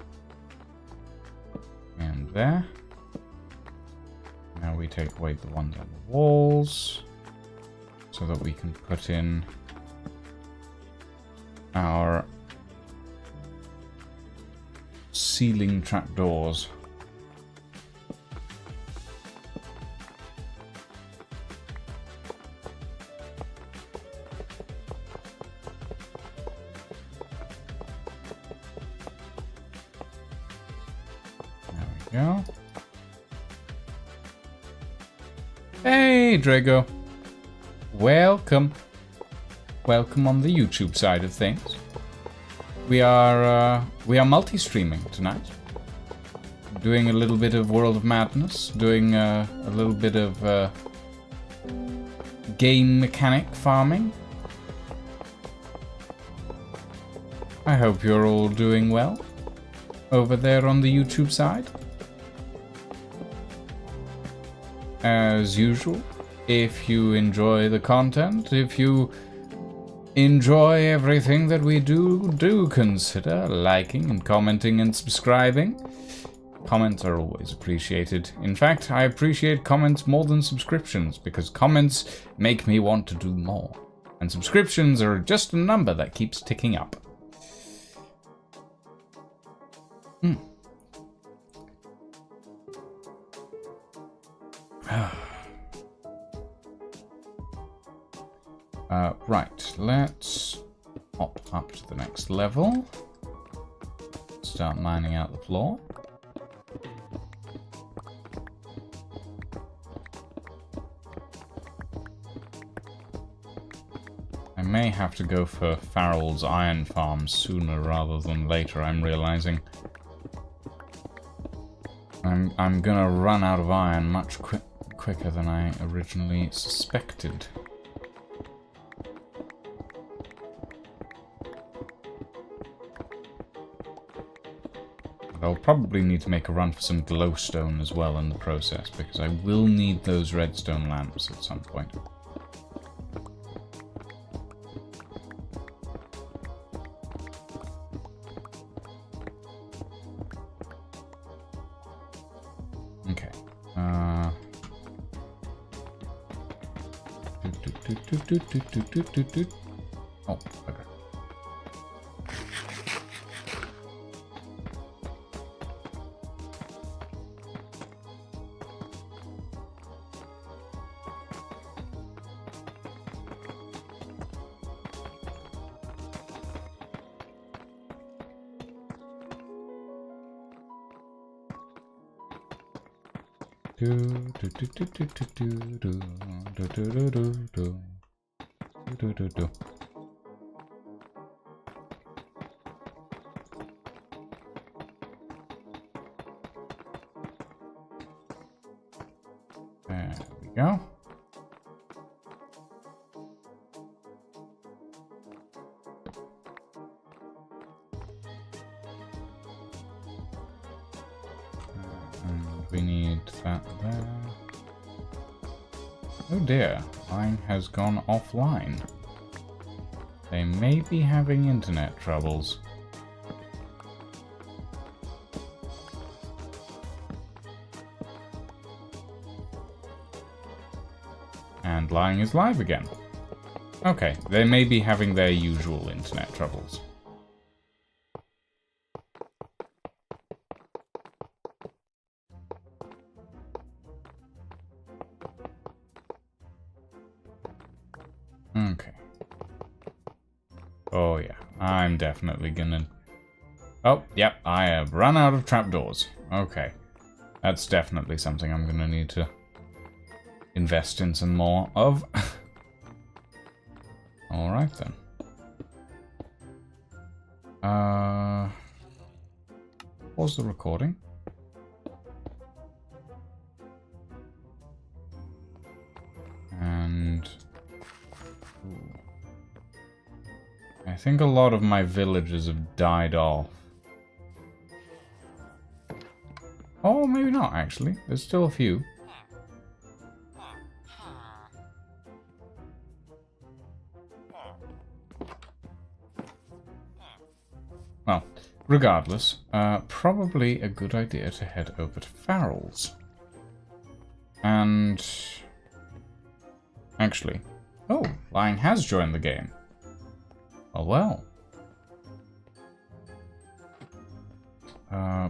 And there. Now we take away the ones on the walls so that we can put in our ceiling trapdoors. Go. Hey, Drago. Welcome. Welcome on the YouTube side of things. We are multi-streaming tonight. Doing a little bit of World of Madness. Doing a little bit of game mechanic farming. I hope you're all doing well over there on the YouTube side. As usual, if you enjoy the content, if you enjoy everything that we do consider liking and commenting and subscribing. Comments are always appreciated. In fact, I appreciate comments more than subscriptions, because comments make me want to do more. And subscriptions are just a number that keeps ticking up. Right, let's hop up to the next level. Start mining out the floor. I may have to go for Farrell's iron farm sooner rather than later, I'm realizing. I'm gonna run out of iron much quicker than I originally suspected. I'll probably need to make a run for some glowstone as well in the process, because I will need those redstone lamps at some point. Okay. Oh, okay. There we go. We need that there. Oh dear, line has gone offline. They may be having internet troubles. And line is live again. Okay, they may be having their usual internet troubles. Okay. Oh yeah, I'm definitely gonna... Oh, yep, I have run out of trapdoors. Okay. That's definitely something I'm gonna need to invest in some more of. Alright then. Pause the recording. And... Ooh. I think a lot of my villages have died off. Oh, maybe not, actually. There's still a few. Well, regardless, probably a good idea to head over to Farrell's. And... Actually... Oh, Lion has joined the game. Oh well.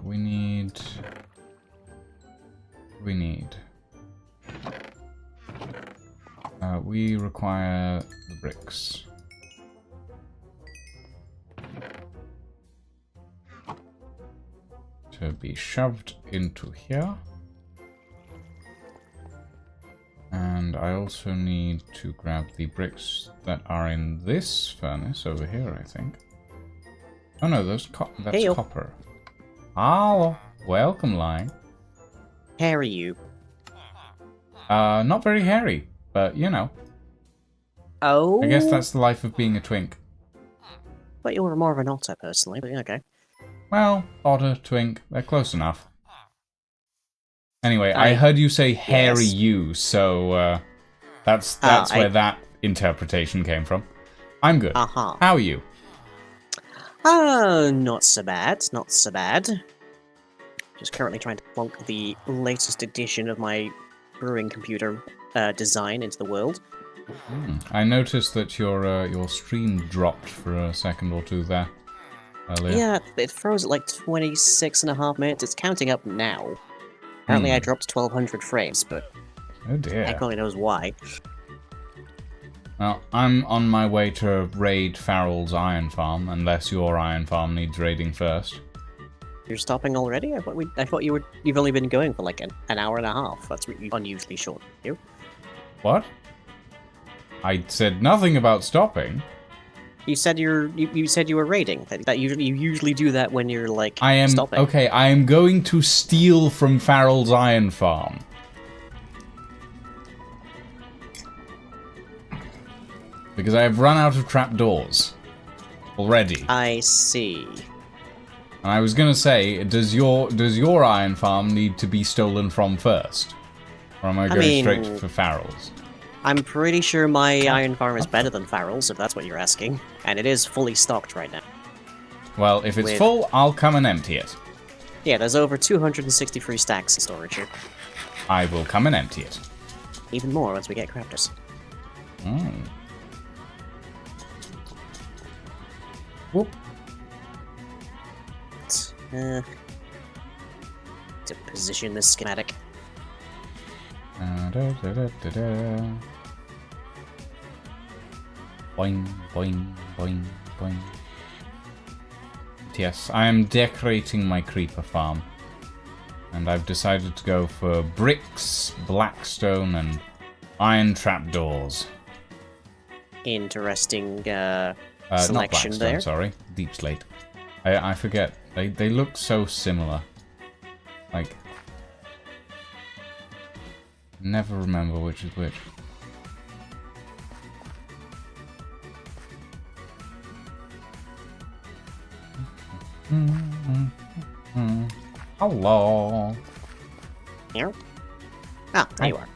We need... we require the bricks. To be shoved into here. And I also need to grab the bricks that are in this furnace over here, I think. Oh no, that's copper. Hello. Welcome, Lion. How are you? Not very hairy, but you know. Oh? I guess that's the life of being a twink. But you were more of an otter, personally, but yeah, okay. Well, otter, twink, they're close enough. Anyway, I heard you say hairy you, so that's where that interpretation came from. I'm good. Uh-huh. How are you? Not so bad, not so bad. Just currently trying to plonk the latest edition of my brewing computer design into the world. I noticed that your stream dropped for a second or two there earlier. Yeah, it froze at like 26.5 minutes. It's counting up now. Apparently I dropped 1200 frames, but oh dear. heck only knows why. Well, I'm on my way to raid Farrell's iron farm, unless your iron farm needs raiding first. You're stopping already? I thought you've only been going for like an hour and a half. That's unusually short for you. What? I said nothing about stopping. You said you said you were raiding. That you usually do that when you're like stopping. Okay, I am going to steal from Farrell's iron farm. Because I have run out of trapdoors already. I see. And I was gonna say, does your iron farm need to be stolen from first? Or am I going straight for Farrell's? I'm pretty sure my iron farm is better than Farrell's, if that's what you're asking. And it is fully stocked right now. Well, if it's full, I'll come and empty it. Yeah, there's over 263 stacks in storage here. I will come and empty it. Even more once we get crafters. Whoop. To position this schematic. Boing, boing, boing, boing. Yes, I am decorating my creeper farm. And I've decided to go for bricks, blackstone, and iron trapdoors. Interesting not selection blackstone, there. Sorry, deep slate. I forget. They look so similar. Like, never remember which is which. Hello. Here? Ah, there you are.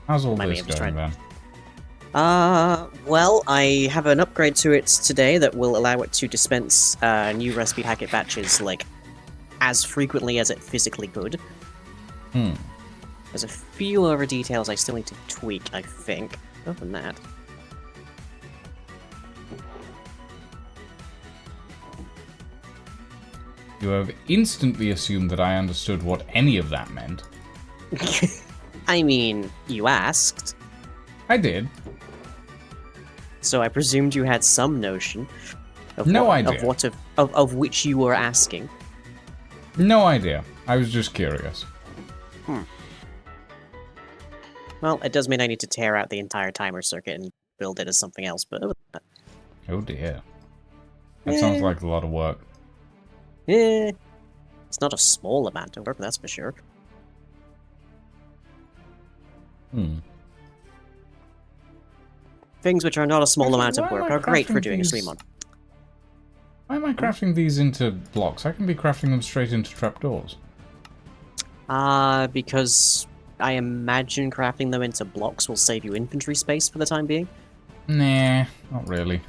How's all Might be this able to going, try- then? Well, I have an upgrade to it today that will allow it to dispense new recipe packet batches, like, as frequently as it physically could. There's a few other details I still need to tweak, I think. Other than that. You have instantly assumed that I understood what any of that meant. I mean, you asked. I did. So I presumed you had some notion of No what, idea. of which you were asking. No idea. I was just curious. Well, it does mean I need to tear out the entire timer circuit and build it as something else, but Oh dear. That sounds like a lot of work. it's not a small amount of work, that's for sure. Things which are not a small amount of work are great for doing a stream on. Why am I crafting these into blocks? I can be crafting them straight into trapdoors. Because I imagine crafting them into blocks will save you inventory space for the time being. Nah, not really.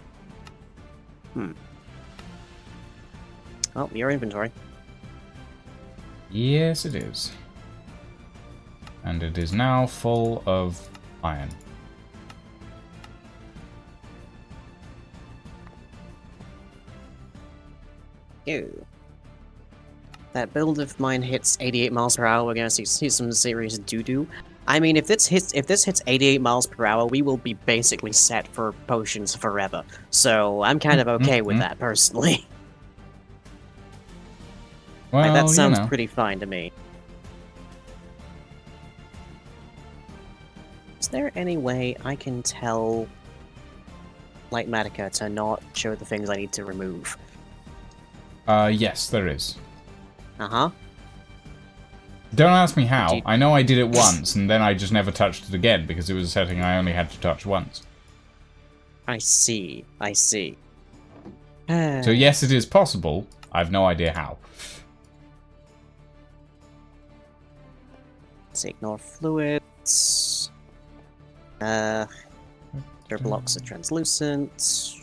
Well, your inventory. Yes, it is. And it is now full of iron. Ew. That build of mine hits 88 miles per hour, we're gonna see some serious doo-doo. I mean, if this hits 88 miles per hour, we will be basically set for potions forever. So I'm kind of okay with that, personally. Well, Like, that sounds you know. pretty fine to me. Is there any way I can tell Lightmatica to not show the things I need to remove? Yes, there is. Uh-huh. Don't ask me how. Did you- I know I did it once, and then I just never touched it again, because it was a setting I only had to touch once. I see. I see. So yes, it is possible. I've no idea how. Let's ignore fluids. Their blocks are translucent.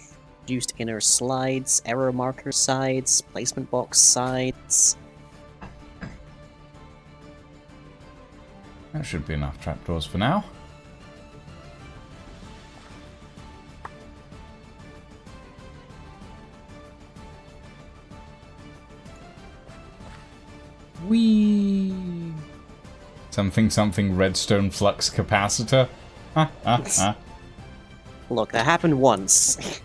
Reduced inner slides, error marker sides, placement box sides. That should be enough trapdoors for now. Whee! Something redstone flux capacitor. Look, that happened once.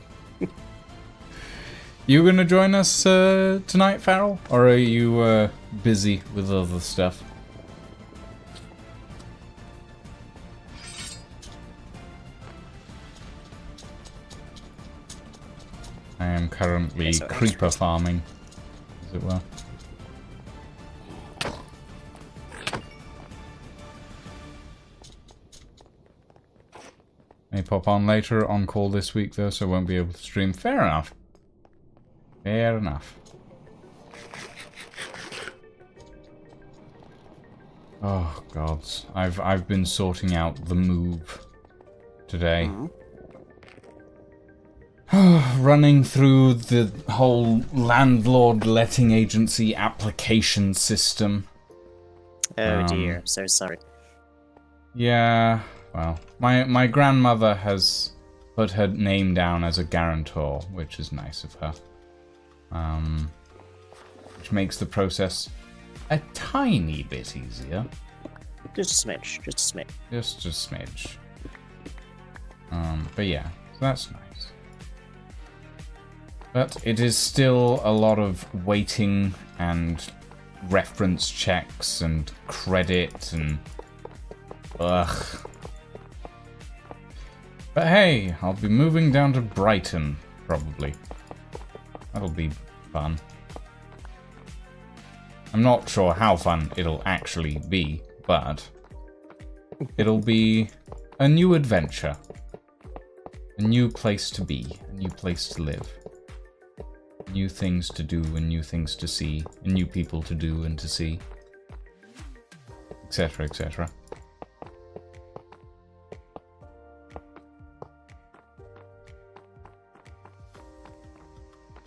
You gonna join us tonight, Farrell? Or are you busy with other stuff? I am currently creeper farming, as it were. May pop on later, on call this week though, so I won't be able to stream. Fair enough. Fair enough. Oh gods, I've been sorting out the move today. Running through the whole landlord letting agency application system. Oh dear, so sorry. Yeah, well, my grandmother has put her name down as a guarantor, which is nice of her. Which makes the process a tiny bit easier. Just a smidge, just a smidge. Just a smidge. But yeah, so that's nice. But it is still a lot of waiting and reference checks and credit and... ugh. But hey, I'll be moving down to Brighton, probably. That'll be fun. I'm not sure how fun it'll actually be, but it'll be a new adventure. A new place to be, a new place to live. New things to do and new things to see, and new people to do and to see. etc., etc.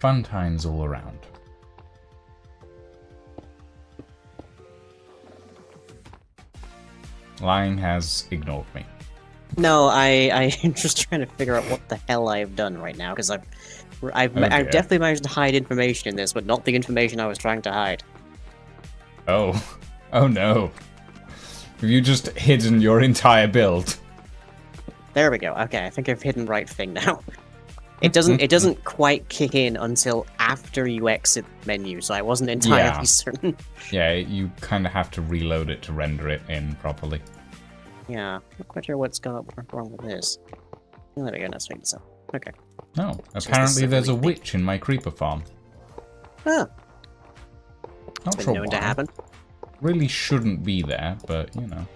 Fun times all around. Lying has ignored me. No, I'm just trying to figure out what the hell I've done right now, because I've definitely managed to hide information in this, but not the information I was trying to hide. Oh. Oh no. Have you just hidden your entire build? There we go. Okay, I think I've hidden right thing now. It doesn't quite kick in until after you exit the menu, so I wasn't entirely certain. Yeah, you kind of have to reload it to render it in properly. Yeah, not quite sure what's wrong with this. Oh, there we go, let's figure this out. Okay. No, apparently there's a witch in my creeper farm. Ah. Not Been sure known why. to happen. Really shouldn't be there, but you know.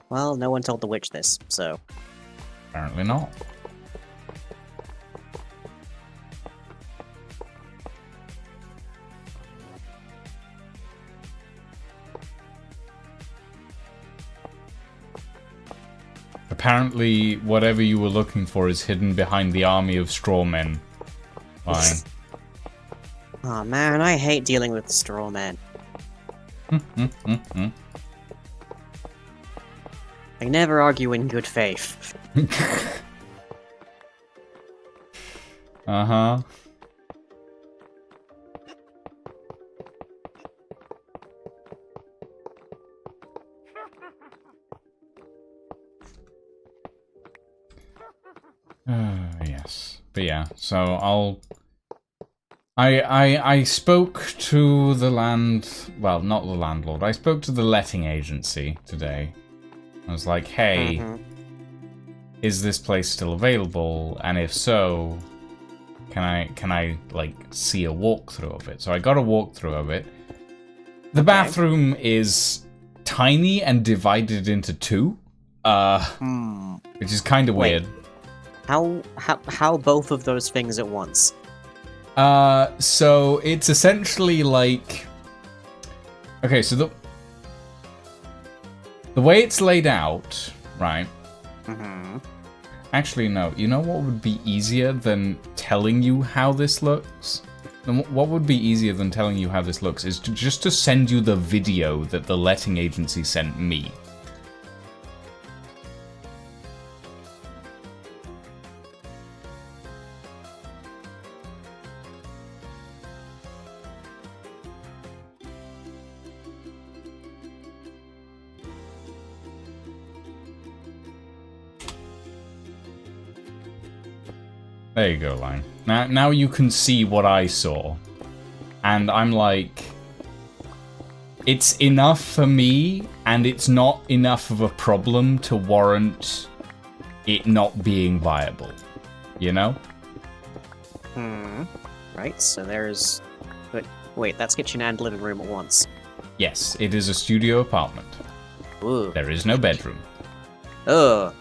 Well, no one told the witch this, so... Apparently not. Apparently, whatever you were looking for is hidden behind the army of straw men. Fine. Oh man, I hate dealing with the straw men. I never argue in good faith. Uh-huh. Yes. But yeah, so I spoke to the well, not the landlord. I spoke to the letting agency today. I was like, hey, is this place still available? And if so, can I like see a walkthrough of it? So I got a walkthrough of it. The bathroom is tiny and divided into two. Which is kind of weird. How both of those things at once? So it's essentially like... Okay, so the way it's laid out, right? Actually, no. You know what would be easier than telling you how this looks? What would be easier than telling you how this looks is just to send you the video that the letting agency sent me. There you go, Line. Now you can see what I saw. And I'm like... It's enough for me, and it's not enough of a problem to warrant it not being viable. You know? Right, so there's... But wait, that's kitchen and living room at once. Yes, it is a studio apartment. Ooh. There is no bedroom. Ugh.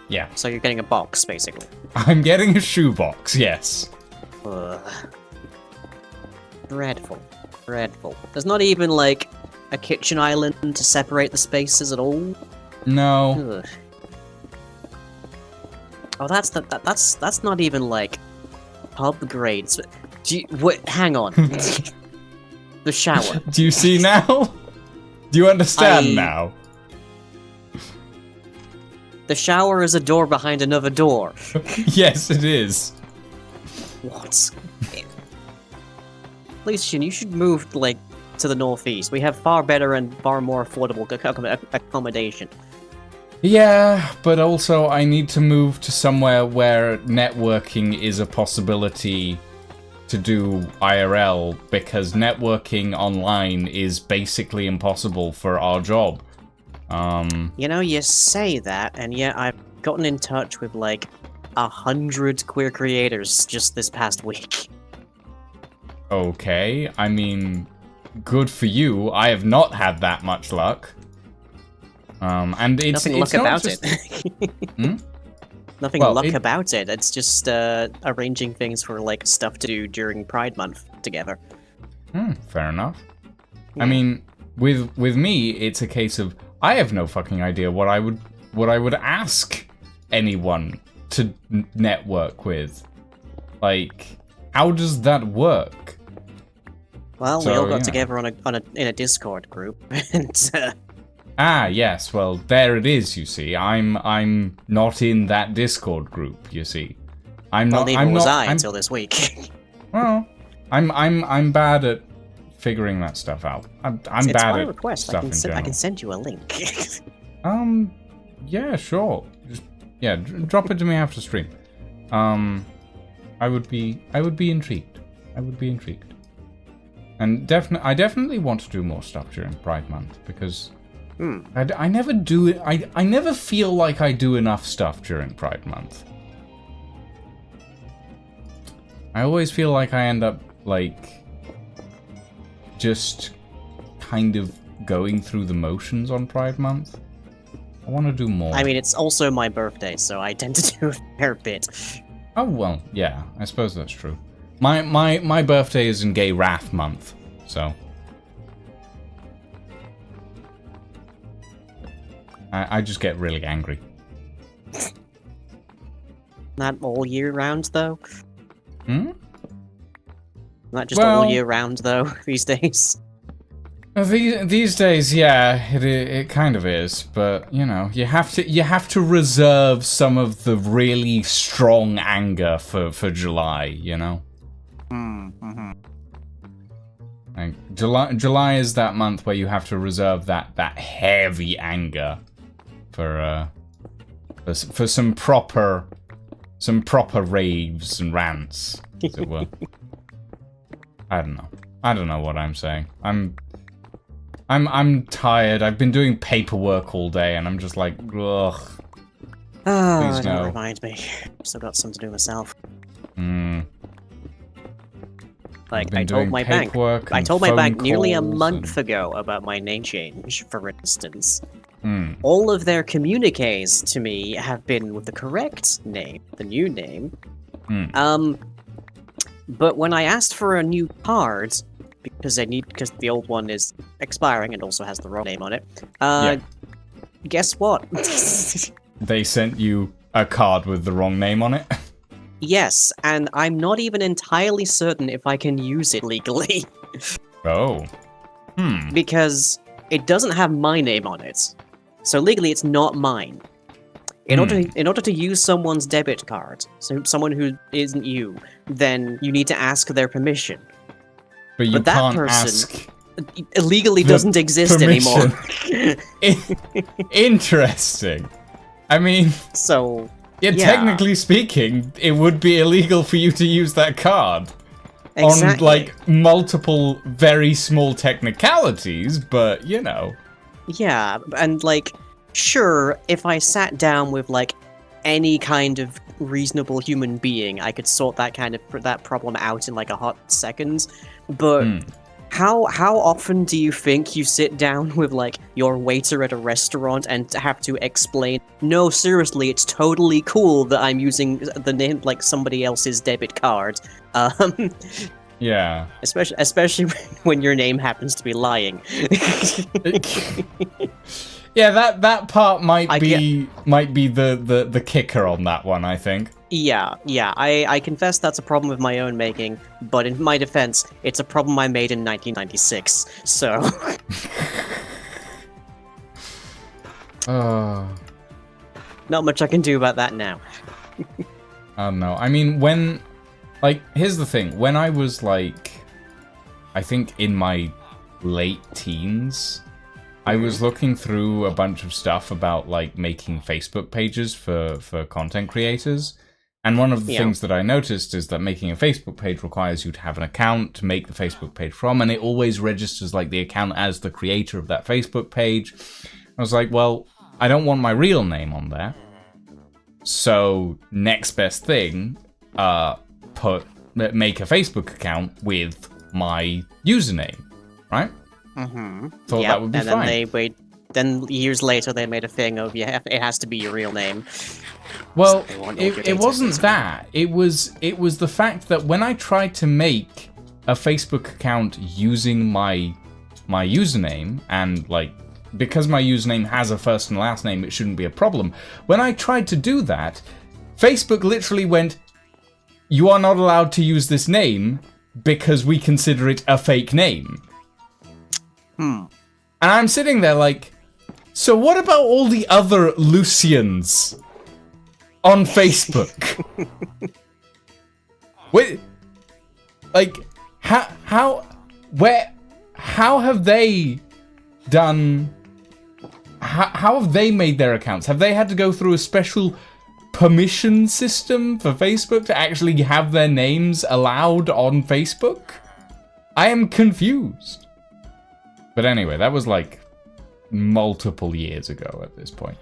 Yeah. So you're getting a box, basically. I'm getting a shoebox, yes. Ugh. Dreadful. Dreadful. There's not even, like, a kitchen island to separate the spaces at all? No. Ugh. Oh, that's not even, like, pub grades. Wait, hang on. The shower. Do you see now? Do you understand now? The shower is a door behind another door. Yes, it is. What? Lucian, you should move, like, to the northeast. We have far better and far more affordable accommodation. Yeah, but also I need to move to somewhere where networking is a possibility to do IRL, because networking online is basically impossible for our job. You know, you say that, and yet I've gotten in touch with, like, 100 queer creators just this past week. Okay, I mean, good for you. I have not had that much luck. And it's Nothing luck about just... it. Nothing luck about it. It's just arranging things for, like, stuff to do during Pride Month together. Fair enough. Yeah. I mean, with me, it's a case of I have no fucking idea what I would ask anyone to network with. Like, how does that work? Well, we all got together in a Discord group, and Ah, yes. Well, there it is. You see, I'm not in that Discord group. You see, neither was I until this week. Well, I'm bad at figuring that stuff out. I'm bad at request. stuff in general. I can send you a link. Yeah, sure. Just, drop it to me after stream. I would be intrigued. I would be intrigued. And I definitely want to do more stuff during Pride Month because I never do it. I never feel like I do enough stuff during Pride Month. I always feel like I end up like just kind of going through the motions on Pride Month. I want to do more. I mean, it's also my birthday, so I tend to do a fair bit. Oh well, yeah, I suppose that's true. My birthday is in Gay Wrath Month, so I just get really angry. Not all year round, though. Not just Well, all year round, though. These days. These days, yeah, it kind of is, but you know, you have to reserve some of the really strong anger for July, you know. Like July is that month where you have to reserve that heavy anger for some proper raves and rants, as it were. I don't know what I'm saying. I'm tired. I've been doing paperwork all day, and I'm just like, ugh. Oh, don't remind me. Still got some to do myself. Like, I told my bank nearly a month ago about my name change, for instance. All of their communiques to me have been with the correct name, the new name. But when I asked for a new card, because the old one is expiring and also has the wrong name on it, guess what? They sent you a card with the wrong name on it? Yes, and I'm not even entirely certain if I can use it legally. Oh. Because it doesn't have my name on it. So legally it's not mine. In order to use someone's debit card, so someone who isn't you, then you need to ask their permission. But that can't person ask legally doesn't exist anymore. Interesting. I mean, so yeah, technically speaking, it would be illegal for you to use that card. On like multiple very small technicalities, but you know. Yeah, and like, sure, if I sat down with like any kind of reasonable human being, I could sort that problem out in like a hot second. But how often do you think you sit down with like your waiter at a restaurant and have to explain, no, seriously, it's totally cool that I'm using the name like somebody else's debit card. Yeah. Especially when your name happens to be lying. Yeah, that part might be the kicker on that one, I think. Yeah, I confess that's a problem of my own making, but in my defense, it's a problem I made in 1996, so... Not much I can do about that now. I don't know. I mean, like, here's the thing. When I was, like, I think in my late teens, I was looking through a bunch of stuff about, like, making Facebook pages for content creators. And one of the things that I noticed is that making a Facebook page requires you to have an account to make the Facebook page from, and it always registers, like, the account as the creator of that Facebook page. I was like, well, I don't want my real name on there. So, next best thing, make a Facebook account with my username, right? Thought that would be fine. Then years later they made a thing of, it has to be your real name. Well, it wasn't that. It was the fact that when I tried to make a Facebook account using my my username, and, like, because my username has a first and last name, it shouldn't be a problem. When I tried to do that, Facebook literally went, "You are not allowed to use this name because we consider it a fake name." And I'm sitting there like, so what about all the other Lucians on Facebook? Wait, like, how have they done? How have they made their accounts? Have they had to go through a special permission system for Facebook to actually have their names allowed on Facebook? I am confused. But anyway, that was like multiple years ago at this point.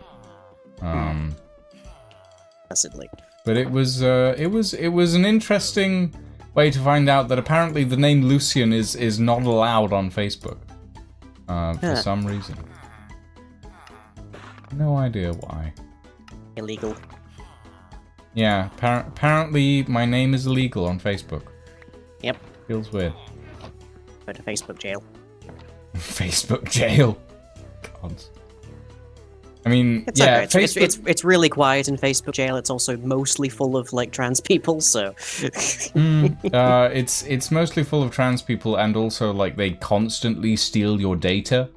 Possibly. But it was an interesting way to find out that apparently the name Lucian is not allowed on Facebook for some reason. No idea why. Illegal. Yeah, apparently my name is illegal on Facebook. Yep. Feels weird. Go to Facebook jail. Facebook jail. God. I mean, It's yeah, okay. It's really quiet in Facebook jail. It's also mostly full of like trans people, so. It's mostly full of trans people, and also like they constantly steal your data.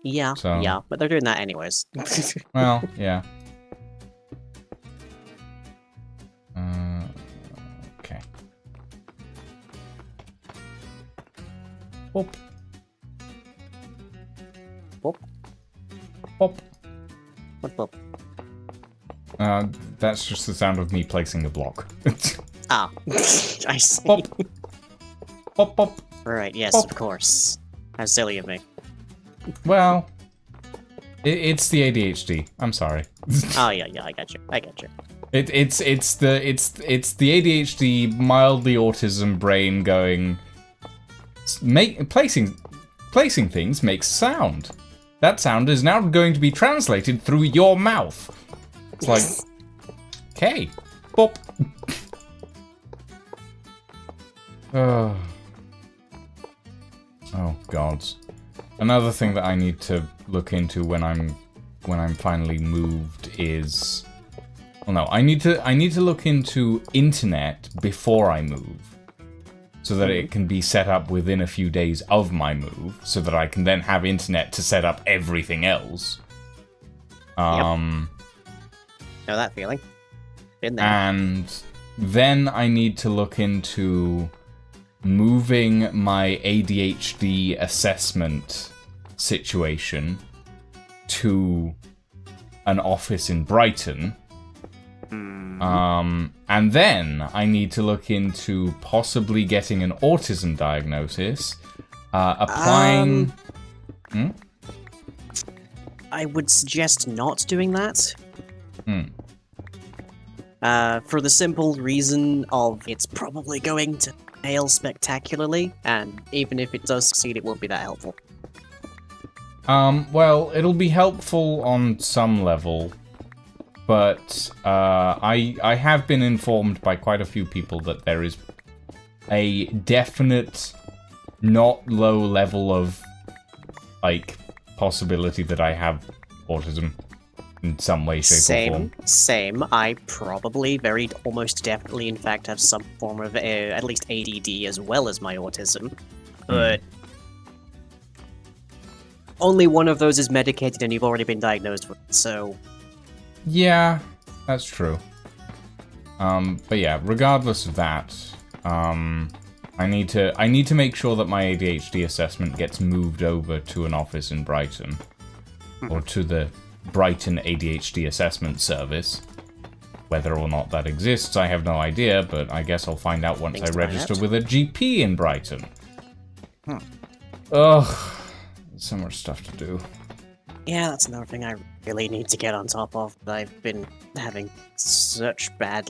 Yeah, So- yeah, but they're doing that anyways. Well, yeah. Okay. Pop. Pop. Pop. What? That's just the sound of me placing a block. Ah, I see. Pop. Pop, pop. Right, yes, Pop. of course. How silly of me. Well, it's the ADHD. I'm sorry. Oh yeah, I got you. It's the ADHD, mildly autism brain going. Placing things makes sound. That sound is now going to be translated through your mouth. It's like, okay, pop. Oh gods. Another thing that I need to look into when I'm finally moved is, well, no, I need to look into internet before I move, so that it can be set up within a few days of my move, so that I can then have internet to set up everything else. Know that feeling. Been there. And then I need to look into moving my ADHD assessment situation to an office in Brighton. And then I need to look into possibly getting an autism diagnosis, applying... I would suggest not doing that. For the simple reason of it's probably going to fail spectacularly, and even if it does succeed, it won't be that helpful. Well, it'll be helpful on some level, but I have been informed by quite a few people that there is a definite, not low level of, like, possibility that I have autism in some way, shape, or form. Same. I probably, almost definitely, in fact, have some form of at least ADD as well as my autism, but only one of those is medicated, and you've already been diagnosed with it, so. Yeah, that's true. But yeah, regardless of that, I need to make sure that my ADHD assessment gets moved over to an office in Brighton, or to the Brighton ADHD Assessment Service. Whether or not that exists, I have no idea, but I guess I'll find out once I register with a GP in Brighton. Ugh, so much stuff to do. Yeah, that's another thing I really need to get on top of. I've been having such bad,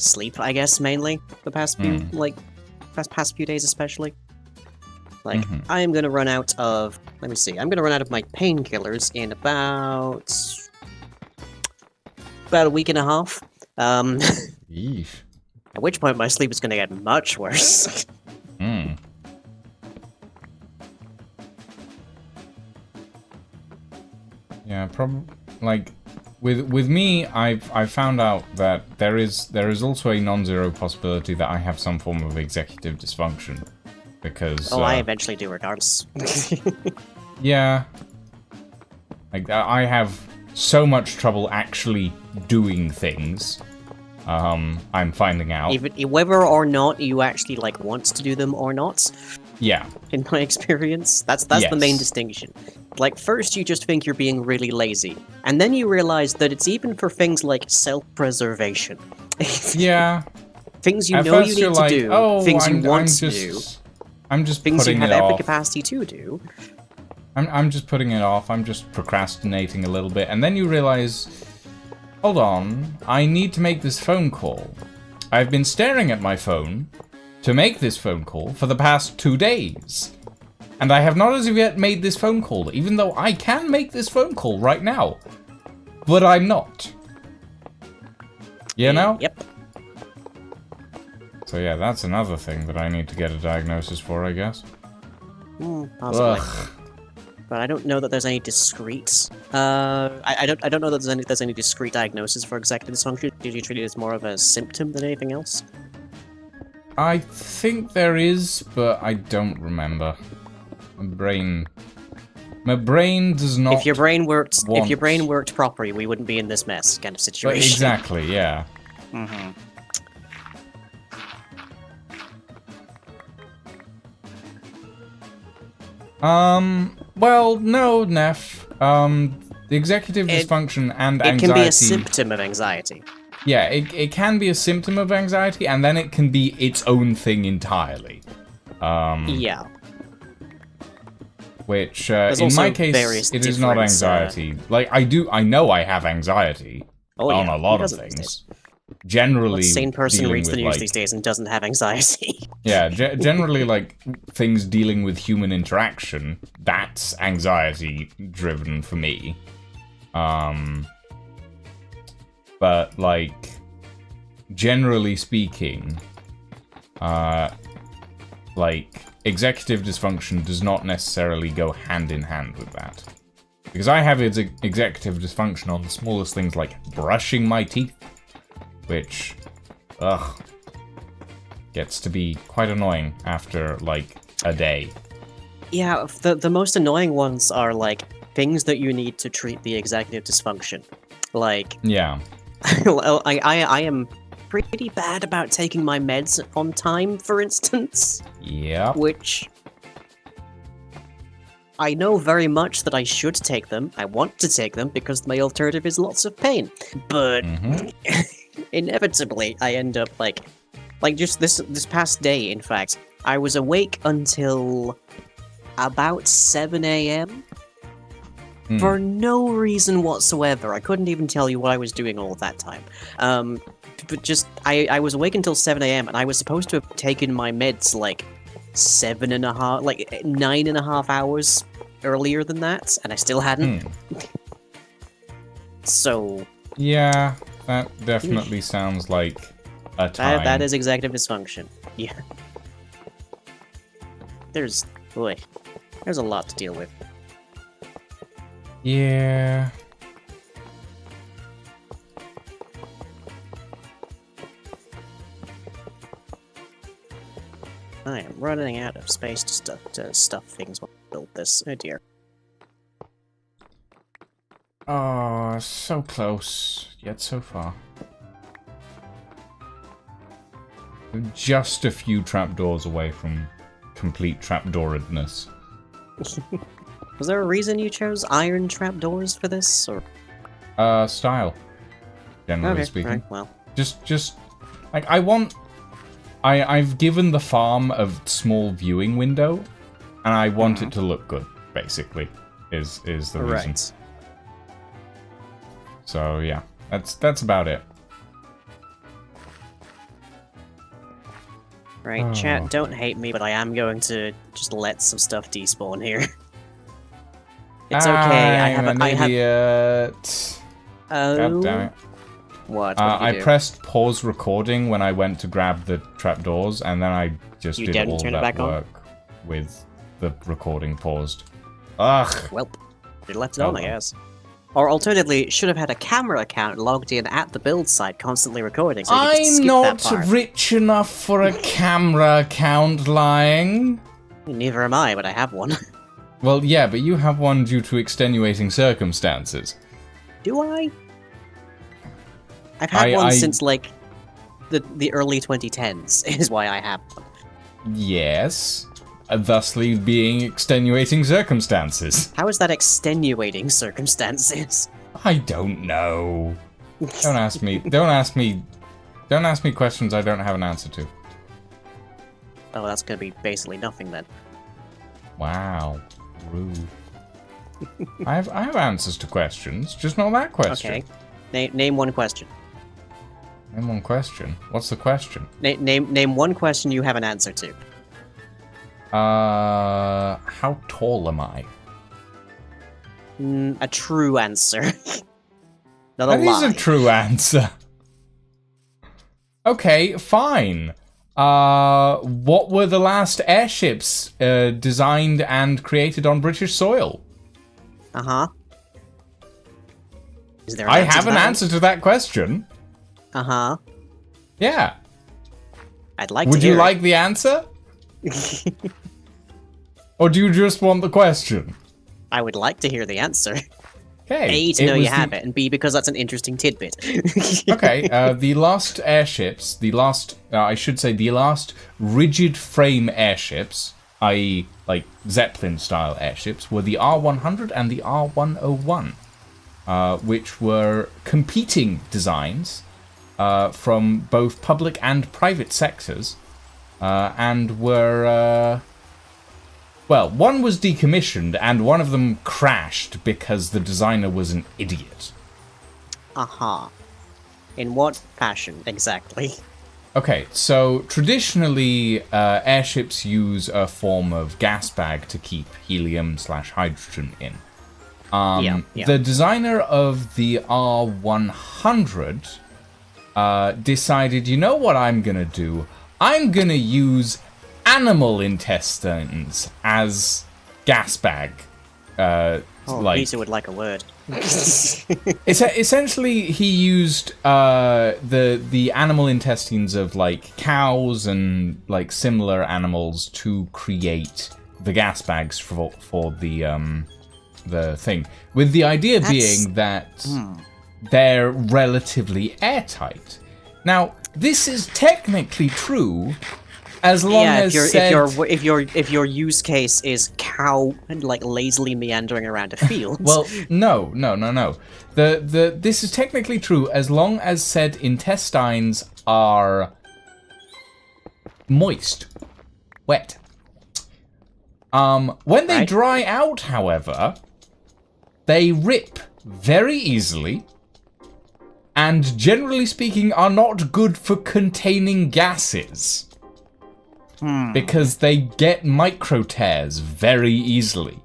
sleep, I guess, mainly, the past few, past few days especially. I am gonna run out of, let me see, I'm gonna run out of my painkillers in about a week and a half. Yeesh. At which point my sleep is gonna get much worse. Yeah, probably like with me, I've found out that there is also a non-zero possibility that I have some form of executive dysfunction because. Oh, I eventually do, regardless. Yeah. Like I have so much trouble actually doing things. I'm finding out. Even whether or not you actually like want to do them or not. Yeah. In my experience, that's the main distinction. Like, first you just think you're being really lazy, and then you realize that it's even for things like self-preservation. Yeah. Things you At know first you need to do, oh, things you want to do, I'm just things you putting have it every off. capacity to do. I'm just putting it off. I'm just procrastinating a little bit, and then you realize, hold on, I need to make this phone call. I've been staring at my phone to make this phone call for the past 2 days. And I have not as of yet made this phone call, even though I can make this phone call right now. But I'm not. You know? Yep. So yeah, that's another thing that I need to get a diagnosis for, I guess. Possibly. Ugh. But I don't know that there's any discrete. I don't know that there's any discrete diagnosis for executive dysfunction. Did you treat it as more of a symptom than anything else? I think there is, but I don't remember. My brain does not. If your brain worked properly, we wouldn't be in this mess kind of situation. Exactly, yeah. Mm-hmm. Well, no, Neff. The executive dysfunction and anxiety. It can be a symptom of anxiety. Yeah, it can be a symptom of anxiety, and then it can be its own thing entirely. Yeah. Which, in my case, it is not anxiety. Like, I know I have anxiety on a lot of things. Generally, what sane person reads the news like, these days and doesn't have anxiety? Yeah, generally, like, things dealing with human interaction, that's anxiety-driven for me. But, like, generally speaking, like, executive dysfunction does not necessarily go hand in hand with that. Because I have executive dysfunction on the smallest things like brushing my teeth, which, gets to be quite annoying after, like, a day. Yeah, the most annoying ones are, like, things that you need to treat the executive dysfunction. Like... Yeah. I am pretty bad about taking my meds on time, for instance. Yeah. Which... I know very much that I should take them. I want to take them because my alternative is lots of pain. But... inevitably, I end up, like just this past day, in fact, I was awake until about 7 AM. For no reason whatsoever. I couldn't even tell you what I was doing all that time. But just, I was awake until 7 AM, and I was supposed to have taken my meds, like, 9.5 hours earlier than that, and I still hadn't. So... Yeah, that definitely sounds like a time. That is executive dysfunction. Yeah. There's a lot to deal with. Yeah. I am running out of space to stuff things while I build this. Oh dear. Oh, so close, yet so far. Just a few trapdoors away from complete trapdooredness. Was there a reason you chose iron trapdoors for this, or? Style. Generally speaking. Right, well. Just like I've given the farm a small viewing window, and I want it to look good. Basically, is the reason. Right. So yeah, that's about it. Right, chat, don't hate me, but I am going to just let some stuff despawn here. It's okay. I'm an idiot. God damn it. What? I pressed pause recording when I went to grab the trapdoors, and then I just did all that work with the recording paused. Ugh. Well, you left it on, I guess. Or alternatively, should have had a camera account logged in at the build site, constantly recording, so you could just I'm skip not that part. rich enough for a camera account, lying. Neither am I, but I have one. Well, yeah, but you have one due to extenuating circumstances. Do I? I've had one since, like, the early 2010s, is why I have one. Yes. Thusly being extenuating circumstances. How is that extenuating circumstances? I don't know. Don't ask me. Don't ask me questions I don't have an answer to. Oh, that's gonna be basically nothing then. Wow. Rude. I have answers to questions, just not that question. Okay. Name one question. Name one question. What's the question? Name one question you have an answer to. How tall am I? A true answer. Not a That lie. is a true answer. Okay, fine. What were the last airships designed and created on British soil? Uh-huh. Is there I have an answer to that question. Uh-huh. Yeah. I'd like Would to you hear like the answer? Or do you just want the question? I would like to hear the answer. Okay. A, to know you have it, and B, because that's an interesting tidbit. Okay, the last airships, I should say the last rigid frame airships, i.e. like Zeppelin-style airships, were the R100 and the R101, which were competing designs from both public and private sectors, and were... well, one was decommissioned, and one of them crashed because the designer was an idiot. Uh-huh. In what fashion, exactly? Okay, so traditionally, airships use a form of gas bag to keep helium/hydrogen in. Yeah. The designer of the R100 decided, you know what I'm gonna do? I'm gonna use animal intestines as gas bag. Lisa would like a word. Essentially, he used the animal intestines of like cows and like similar animals to create the gas bags for the thing. With the idea being that they're relatively airtight. Now, this is technically true. As long as if your use case is cow like lazily meandering around a field. Well, no. This is technically true as long as said intestines are moist, wet. When they dry out, however, they rip very easily, and generally speaking, are not good for containing gases. Because they get micro tears very easily.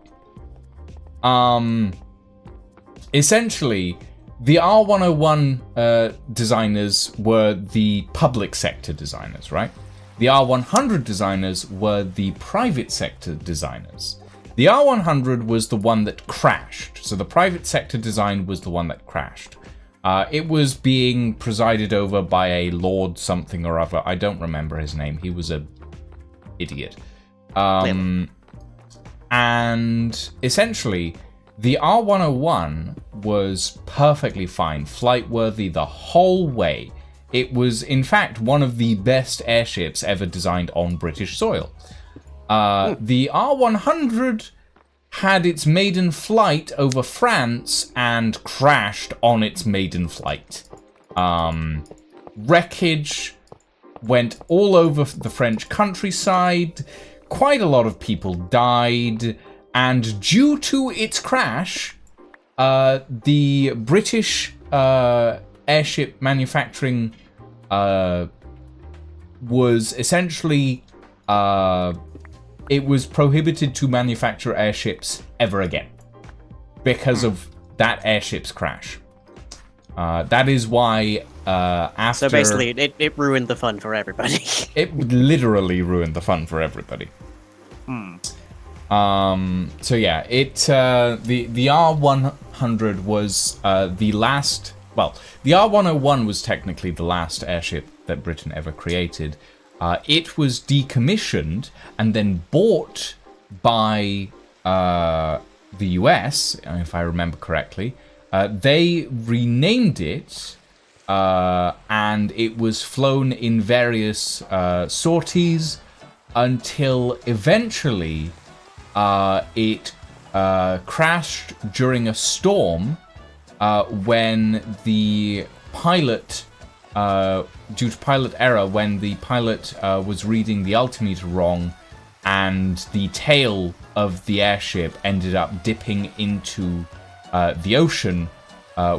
Essentially, the R101 designers were the public sector designers, right? The R100 designers were the private sector designers. The R100 was the one that crashed, so the private sector design was the one that crashed. It was being presided over by a Lord something or other. I don't remember his name. He was a idiot. And essentially, the R101 was perfectly fine, flight-worthy the whole way. It was, in fact, one of the best airships ever designed on British soil. The R100 had its maiden flight over France and crashed on its maiden flight. Wreckage went all over the French countryside. Quite a lot of people died. And due to its crash, the British airship manufacturing was essentially... it was prohibited to manufacture airships ever again because of that airship's crash. That is why after... So basically, it ruined the fun for everybody. It literally ruined the fun for everybody. So yeah, the R100 was the last. Well, the R101 was technically the last airship that Britain ever created. It was decommissioned and then bought by the US, if I remember correctly. They renamed it, and it was flown in various sorties until eventually it crashed during a storm when the pilot, due to pilot error, when the pilot was reading the altimeter wrong, and the tail of the airship ended up dipping into the ocean,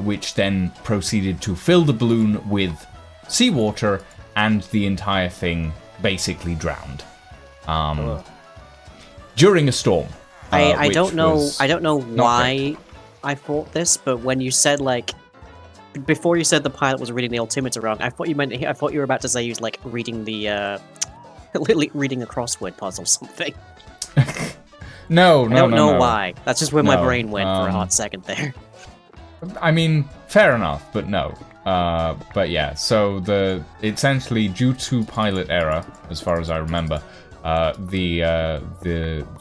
which then proceeded to fill the balloon with seawater, and the entire thing basically drowned during a storm. I don't know why I thought this, but when you said like before you said the pilot was reading the altimeter wrong, I thought you were about to say he was like reading the reading a crossword puzzle or something. No. I don't know why. That's just where my brain went for a hot second there. I mean, fair enough, but no. But yeah, so essentially due to pilot error, as far as I remember, the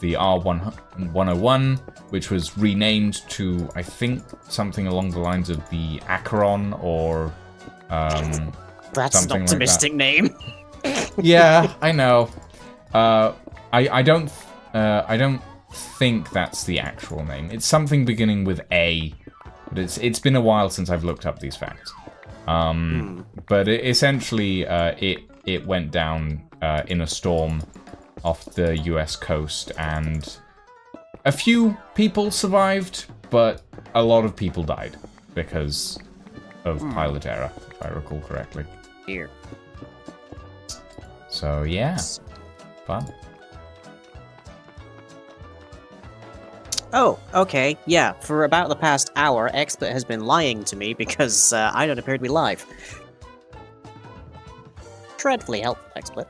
R101, which was renamed to, I think, something along the lines of the Acheron or that's an optimistic name. Yeah, I know. I don't think that's the actual name. It's something beginning with A, but it's been a while since I've looked up these facts. But essentially, it went down in a storm off the US coast, and a few people survived, but a lot of people died because of pilot error, if I recall correctly. Here. So yeah, fun. Oh, okay, yeah. For about the past hour, XSplit has been lying to me because I don't appear to be live. Dreadfully helpful, XSplit.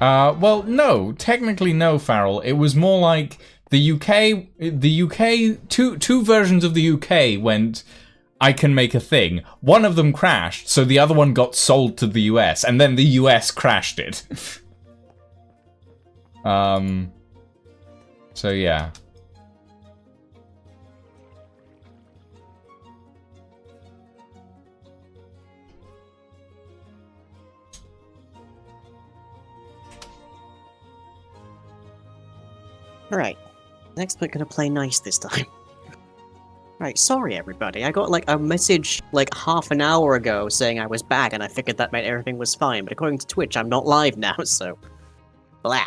Well, no, technically no, Farrell. It was more like the UK, two versions of the UK went, I can make a thing. One of them crashed, so the other one got sold to the US, and then the US crashed it. So yeah. Alright. Next we're gonna play nice this time. Right, sorry everybody. I got like a message like half an hour ago saying I was back and I figured that meant everything was fine, but according to Twitch I'm not live now, so... Blah.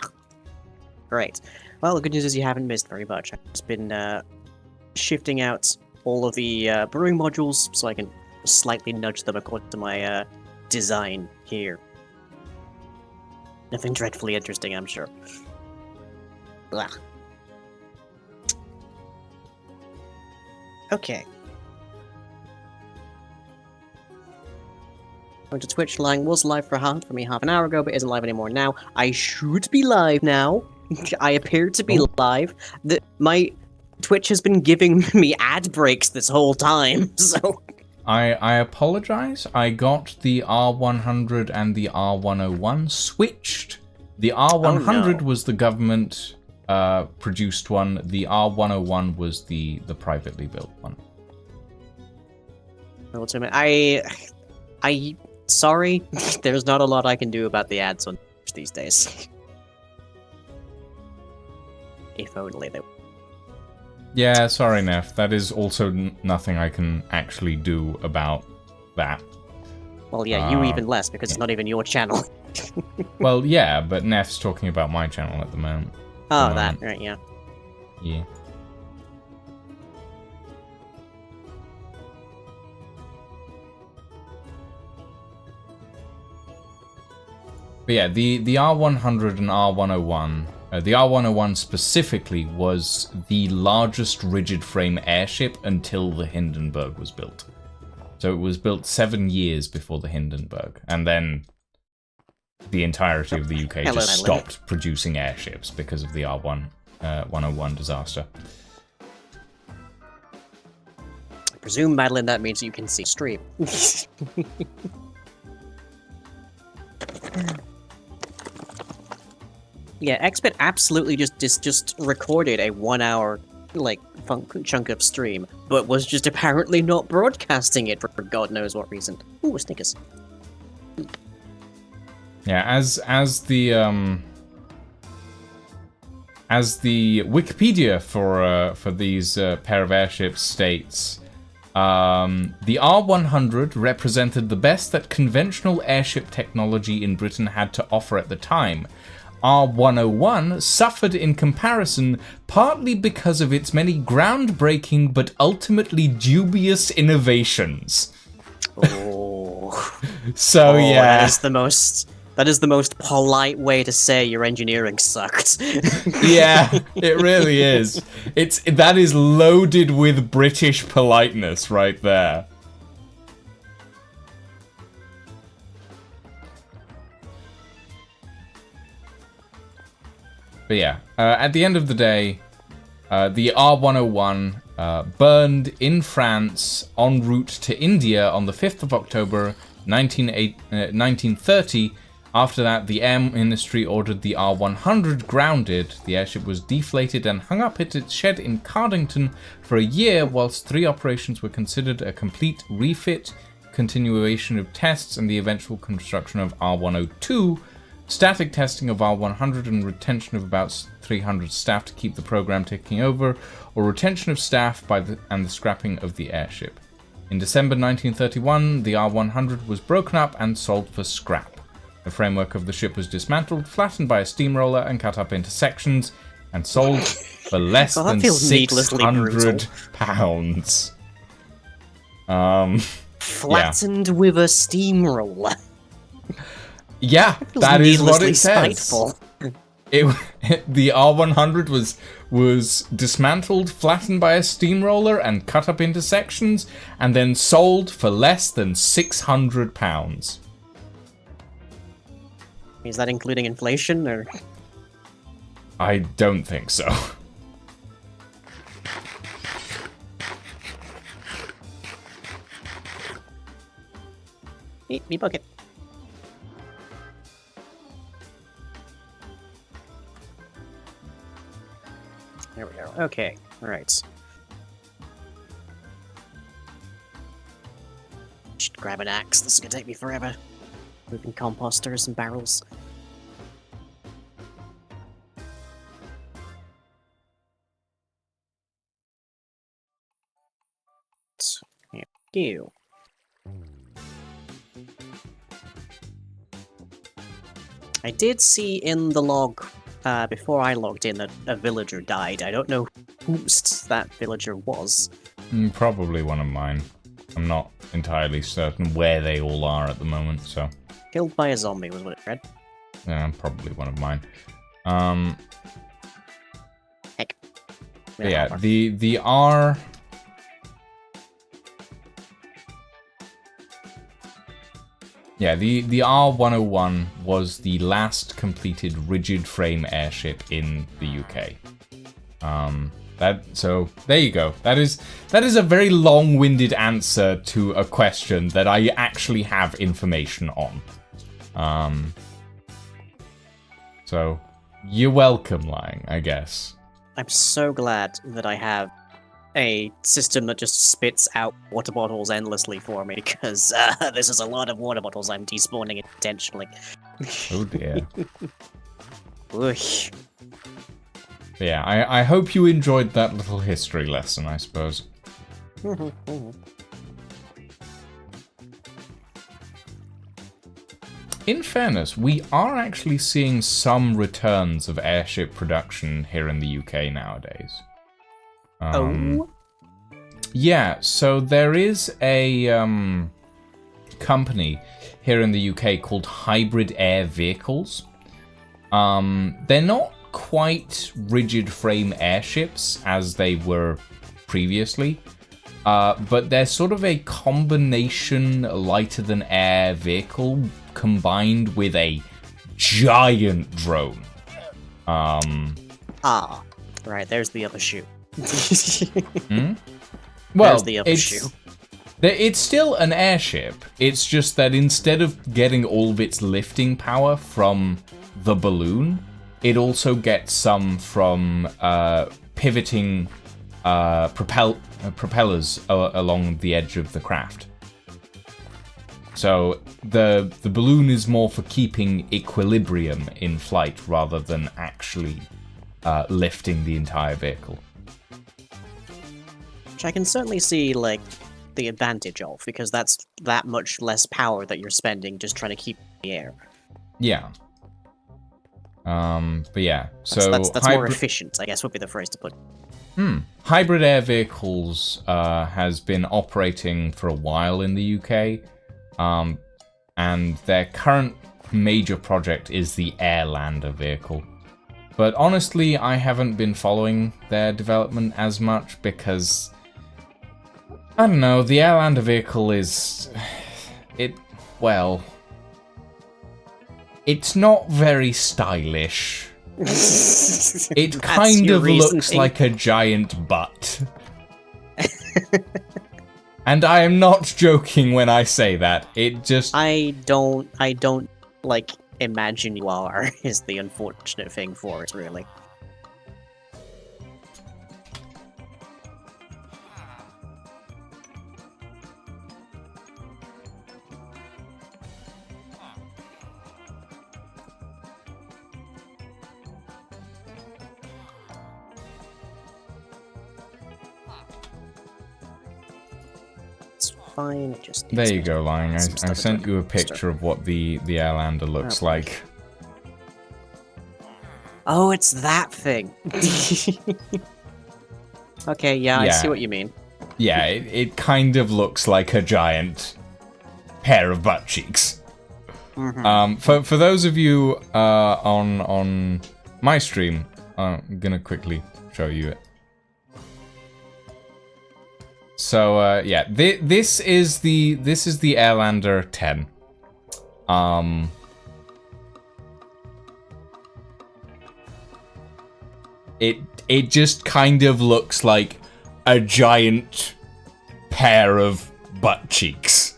Great. Well, the good news is you haven't missed very much. I've just been shifting out all of the brewing modules so I can slightly nudge them according to my design here. Nothing dreadfully interesting, I'm sure. Blah. Okay. Going to Twitch, line was live for me half an hour ago, but isn't live anymore now. I should be live now. I appear to be live. My Twitch has been giving me ad breaks this whole time, so... I apologize. I got the R100 and the R101 switched. The R100 was the government produced one. The R101 was the privately built one. Sorry, there's not a lot I can do about the ads on Twitch these days. If only they... Yeah, sorry, Neff. That is also nothing I can actually do about that. Well, yeah, you even less, because it's not even your channel. Well, yeah, but Neff's talking about my channel at the moment. Oh, that, right, yeah. Yeah. But yeah, the R100 and R101, the R101 specifically was the largest rigid frame airship until the Hindenburg was built. So it was built 7 years before the Hindenburg, and then the entirety of the UK Hello, just Natalie. stopped producing airships because of the R101 disaster. I presume, Madeline, that means you can see stream. Yeah, Xbit absolutely just recorded a 1 hour like chunk of stream, but was just apparently not broadcasting it for God knows what reason. Ooh, Snickers. Yeah, as the Wikipedia for these pair of airships states, the R100 represented the best that conventional airship technology in Britain had to offer at the time. R101 suffered in comparison, partly because of its many groundbreaking but ultimately dubious innovations. Oh. So Oh, yeah, that is the most polite way to say your engineering sucked. yeah, it really is. That is loaded with British politeness right there. But yeah, at the end of the day, the R101 burned in France en route to India on the 5th of October 1930. After that, the Air Ministry ordered the R100 grounded. The airship was deflated and hung up at its shed in Cardington for a year, whilst 3 operations were considered a complete refit, continuation of tests, and the eventual construction of R102. Static testing of R100 and retention of about 300 staff to keep the program ticking over, or retention of staff and the scrapping of the airship. In December 1931, the R100 was broken up and sold for scrap. The framework of the ship was dismantled, flattened by a steamroller, and cut up into sections, and sold for less than £600. Flattened with a steamroller. Yeah, that is what it says. Spiteful. The R100 was dismantled, flattened by a steamroller, and cut up into sections, and then sold for less than £600. Is that including inflation, or? I don't think so. Eat me bucket. There we go. Okay, alright. Should grab an axe. This is gonna take me forever. Moving composters and barrels. Thank you. I did see in the log before I logged in that a villager died. I don't know whose that villager was. Probably one of mine. I'm not entirely certain where they all are at the moment, so... Killed by a zombie was what it read. Yeah, probably one of mine. Heck. Yeah, the R... Yeah, the R101 was the last completed rigid frame airship in the UK. So there you go. That is a very long-winded answer to a question that I actually have information on. So you're welcome, Lying, I guess. I'm so glad that I have a system that just spits out water bottles endlessly for me, because this is a lot of water bottles I'm despawning intentionally. Oh dear. Whoosh. Yeah, I hope you enjoyed that little history lesson, I suppose. In fairness, we are actually seeing some returns of airship production here in the UK nowadays. Yeah, so there is a company here in the UK called Hybrid Air Vehicles. They're not quite rigid frame airships as they were previously, but they're sort of a combination lighter than air vehicle combined with a giant drone. Ah, right, there's the other shoe. Well, there's the other shoe. It's still an airship. It's just that instead of getting all of its lifting power from the balloon, it also gets some from pivoting propellers along the edge of the craft. So the balloon is more for keeping equilibrium in flight rather than actually lifting the entire vehicle. Which I can certainly see, like, the advantage of, because that's that much less power that you're spending just trying to keep in the air. Yeah. But yeah, so that's more efficient, I guess would be the phrase to put. Hybrid air vehicles has been operating for a while in the UK, and their current major project is the Airlander vehicle. But honestly, I haven't been following their development as much because, I don't know, the Airlander vehicle is... it's not very stylish. It kind of looks like a giant butt. And I am not joking when I say that. It just... I don't, like, imagine you are, is the unfortunate thing for it, really. Fine, it just there you go, Lying. I sent you a picture of what the Airlander looks like. Oh, it's that thing. Okay, yeah, I see what you mean. Yeah, it kind of looks like a giant pair of butt cheeks. For those of you on my stream, I'm gonna quickly show you it. So yeah, this is the Airlander 10. It just kind of looks like a giant pair of butt cheeks.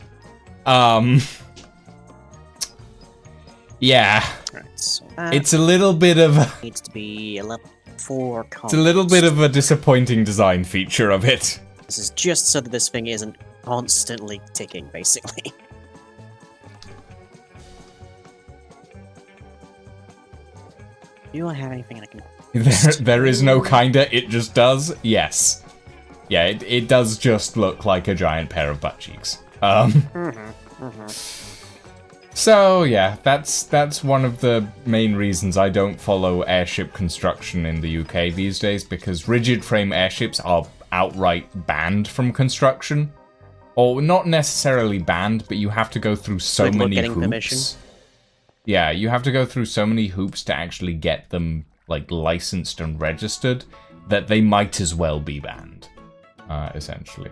Yeah. Right, so it's a little bit of needs to be a level 4 It's a little bit of a disappointing design feature of it. This is just so that this thing isn't constantly ticking, basically. Do I have anything I can... There is no kinda, it just does. Yes. Yeah, it does just look like a giant pair of butt cheeks. So yeah, that's one of the main reasons I don't follow airship construction in the UK these days, because rigid frame airships are outright banned from construction. Or not necessarily banned, but you have to go through so many hoops. Permission. Yeah, you have to go through so many hoops to actually get them like licensed and registered that they might as well be banned, essentially.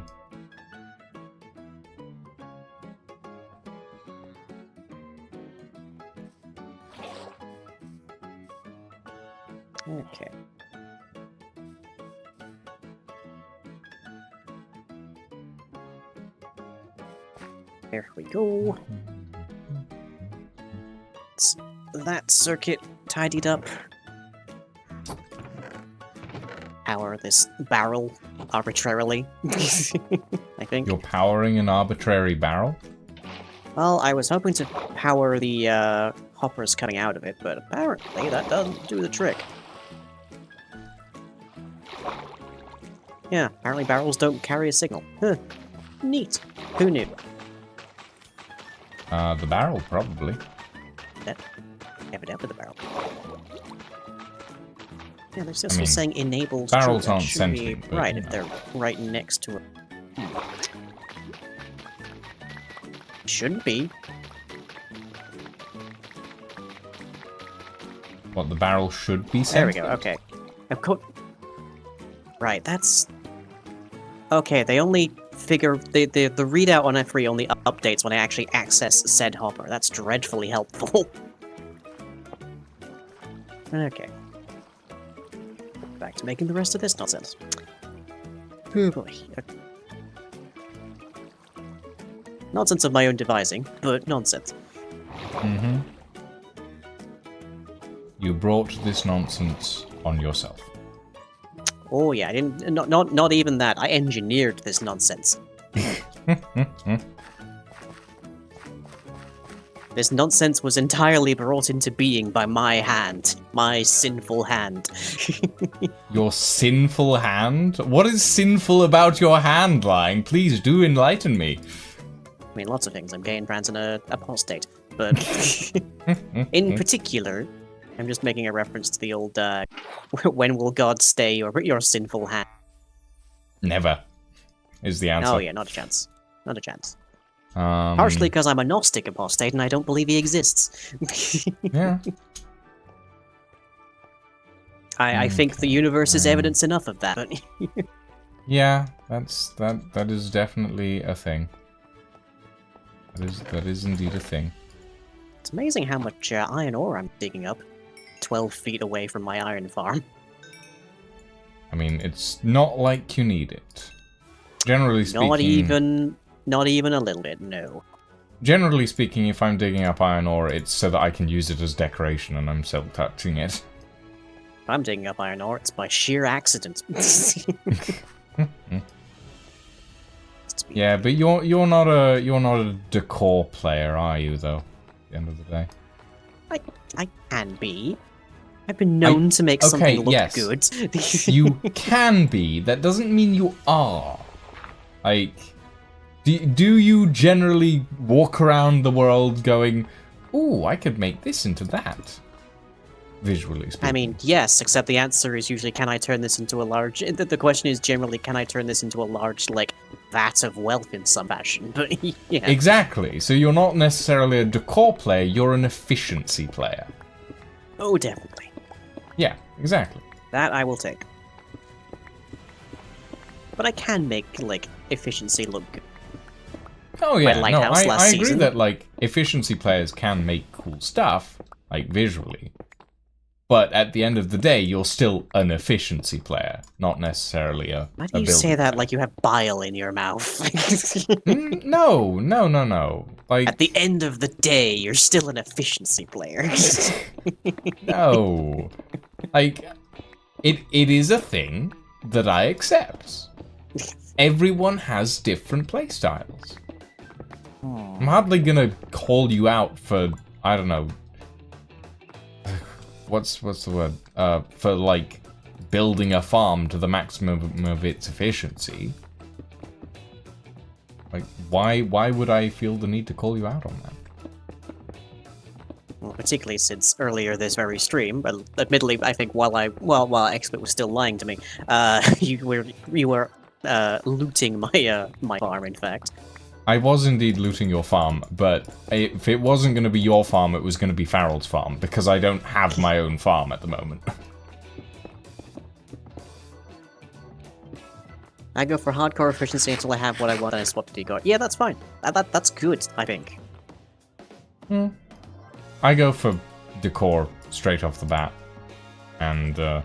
Okay. There we go. It's that circuit tidied up. Power this barrel arbitrarily. I think. You're powering an arbitrary barrel? Well, I was hoping to power the hoppers coming out of it, but apparently that doesn't do the trick. Yeah, apparently barrels don't carry a signal. Huh. Neat. Who knew? The barrel, probably. Evidently the barrel. Yeah, they're still saying enabled. Barrels aren't sentient. Right, if they're right next to it. Shouldn't be. What, the barrel should be sentient? There we go, okay. Of course. Right, that's... Okay, they only figure... The readout on F3 only updates when I actually access said hopper. That's dreadfully helpful. Okay. Back to making the rest of this nonsense. Oh boy. Okay. Nonsense of my own devising, but nonsense. Mm-hmm. You brought this nonsense on yourself. Oh yeah, I didn't. Not even that. I engineered this nonsense. This nonsense was entirely brought into being by my hand. My sinful hand. Your sinful hand? What is sinful about your hand, Lying? Please do enlighten me. I mean, lots of things. I'm gay and trans and a apostate. But in particular, I'm just making a reference to the old, when will God stay your sinful hand? Never, is the answer. Oh yeah, not a chance. Not a chance. Partially because I'm a Gnostic apostate and I don't believe he exists. Yeah. I think the universe is evidence enough of that. But yeah, that is definitely a thing. That is indeed a thing. It's amazing how much iron ore I'm digging up, 12 feet away from my iron farm. I mean, it's not like you need it. Generally speaking... Not even a little bit, no. Generally speaking, if I'm digging up iron ore, it's so that I can use it as decoration and I'm still touching it. If I'm digging up iron ore, it's by sheer accident. Yeah, but you're not a decor player, are you, though? At the end of the day. I can be. I've been known to make something look good. You can be. That doesn't mean you are. Like... Do you generally walk around the world going, ooh, I could make this into that? Visually speaking. I mean, yes, except the answer is usually, can I turn this into a large... The question is generally, can I turn this into a large, like, vat of wealth in some fashion? But, yeah. Exactly. So you're not necessarily a decor player, you're an efficiency player. Oh, definitely. Yeah, exactly. That I will take. But I can make, like, efficiency look good. Oh yeah, no, I agree season. that, like, efficiency players can make cool stuff, like, visually. But at the end of the day, you're still an efficiency player, not necessarily a Why do you say that like you have bile in your mouth? No. Like, at the end of the day, you're still an efficiency player. No. Like, it is a thing that I accept. Everyone has different playstyles. I'm hardly gonna call you out for, I don't know, what's the word? For, like, building a farm to the maximum of its efficiency. Like, why would I feel the need to call you out on that? Well, particularly since earlier this very stream, but admittedly, I think while Expert was still lying to me, you were looting my farm, in fact. I was indeed looting your farm, but if it wasn't going to be your farm, it was going to be Farrell's farm, because I don't have my own farm at the moment. I go for hardcore efficiency until I have what I want and I swap to decor. Yeah, that's fine. That's good, I think. I go for decor straight off the bat, and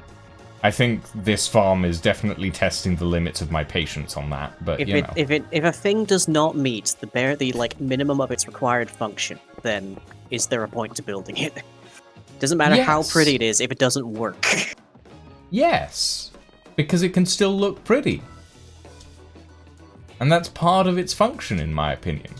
I think this farm is definitely testing the limits of my patience on that. But if a thing does not meet the like minimum of its required function, then is there a point to building it? Doesn't matter how pretty it is if it doesn't work. Yes, because it can still look pretty, and that's part of its function, in my opinion.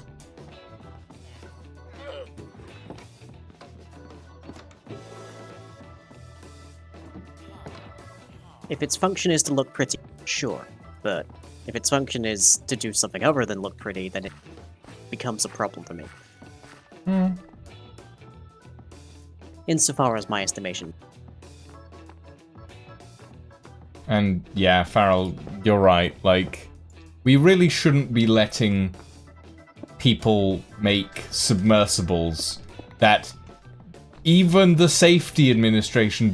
If its function is to look pretty, sure. But if its function is to do something other than look pretty, then it becomes a problem for me. Insofar as my estimation. And yeah, Farrell, you're right. Like, we really shouldn't be letting people make submersibles that even the Safety Administration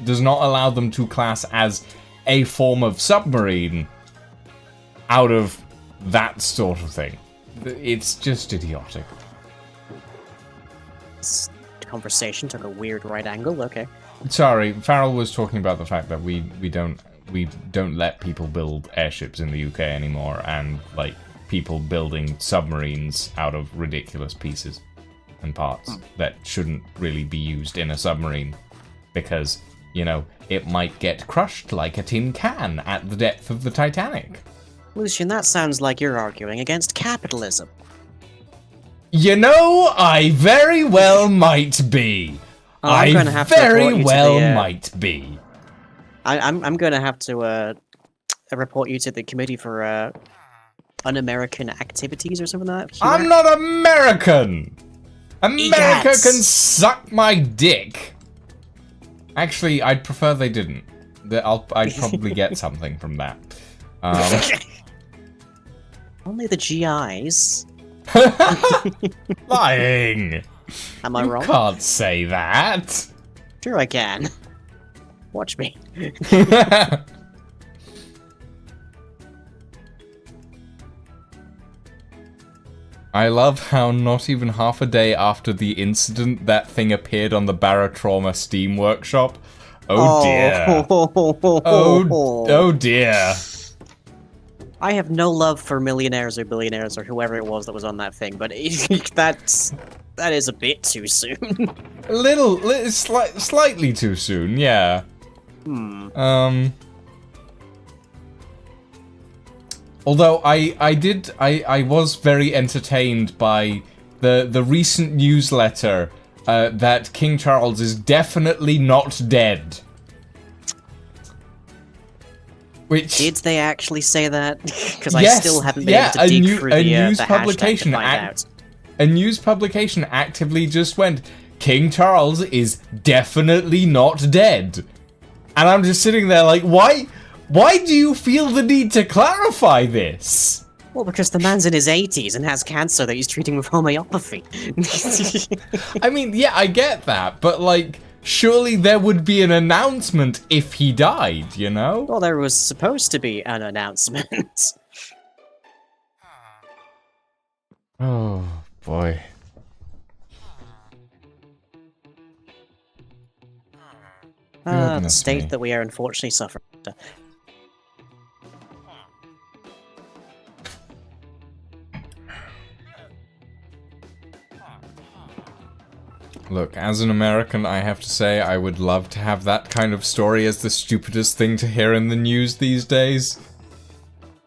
does not allow them to class as a form of submarine out of that sort of thing. It's just idiotic. This conversation took a weird right angle, okay. Sorry, Farrell was talking about the fact that we don't let people build airships in the UK anymore, and like people building submarines out of ridiculous pieces and parts that shouldn't really be used in a submarine because, you know, it might get crushed like a tin can at the depth of the Titanic. Lucian, that sounds like you're arguing against capitalism. You know, I very well might be. I very well might be. I'm going to have to report you to the Committee for Un-American Activities or something like that. I'm not American! America can suck my dick! Actually, I'd prefer they didn't. I'd probably get something from that. Only the GIs. Lying! Am I wrong? You can't say that! Sure I can. Watch me. I love how not even half a day after the incident that thing appeared on the Barotrauma Steam Workshop. Oh dear. Oh dear. I have no love for millionaires or billionaires or whoever it was that was on that thing, but that is a bit too soon. Slightly too soon, yeah. Although I was very entertained by the recent newsletter that King Charles is definitely not dead. Which, did they actually say that? Because I still haven't been able to dig through the hashtag to find out. A news publication actively just went, King Charles is definitely not dead. And I'm just sitting there like, why do you feel the need to clarify this? Well, because the man's in his 80s and has cancer that he's treating with homeopathy. I mean, yeah, I get that, but like, surely there would be an announcement if he died, you know? Well, there was supposed to be an announcement. Oh, boy. The state that we are unfortunately suffering. Look, as an American, I have to say I would love to have that kind of story as the stupidest thing to hear in the news these days.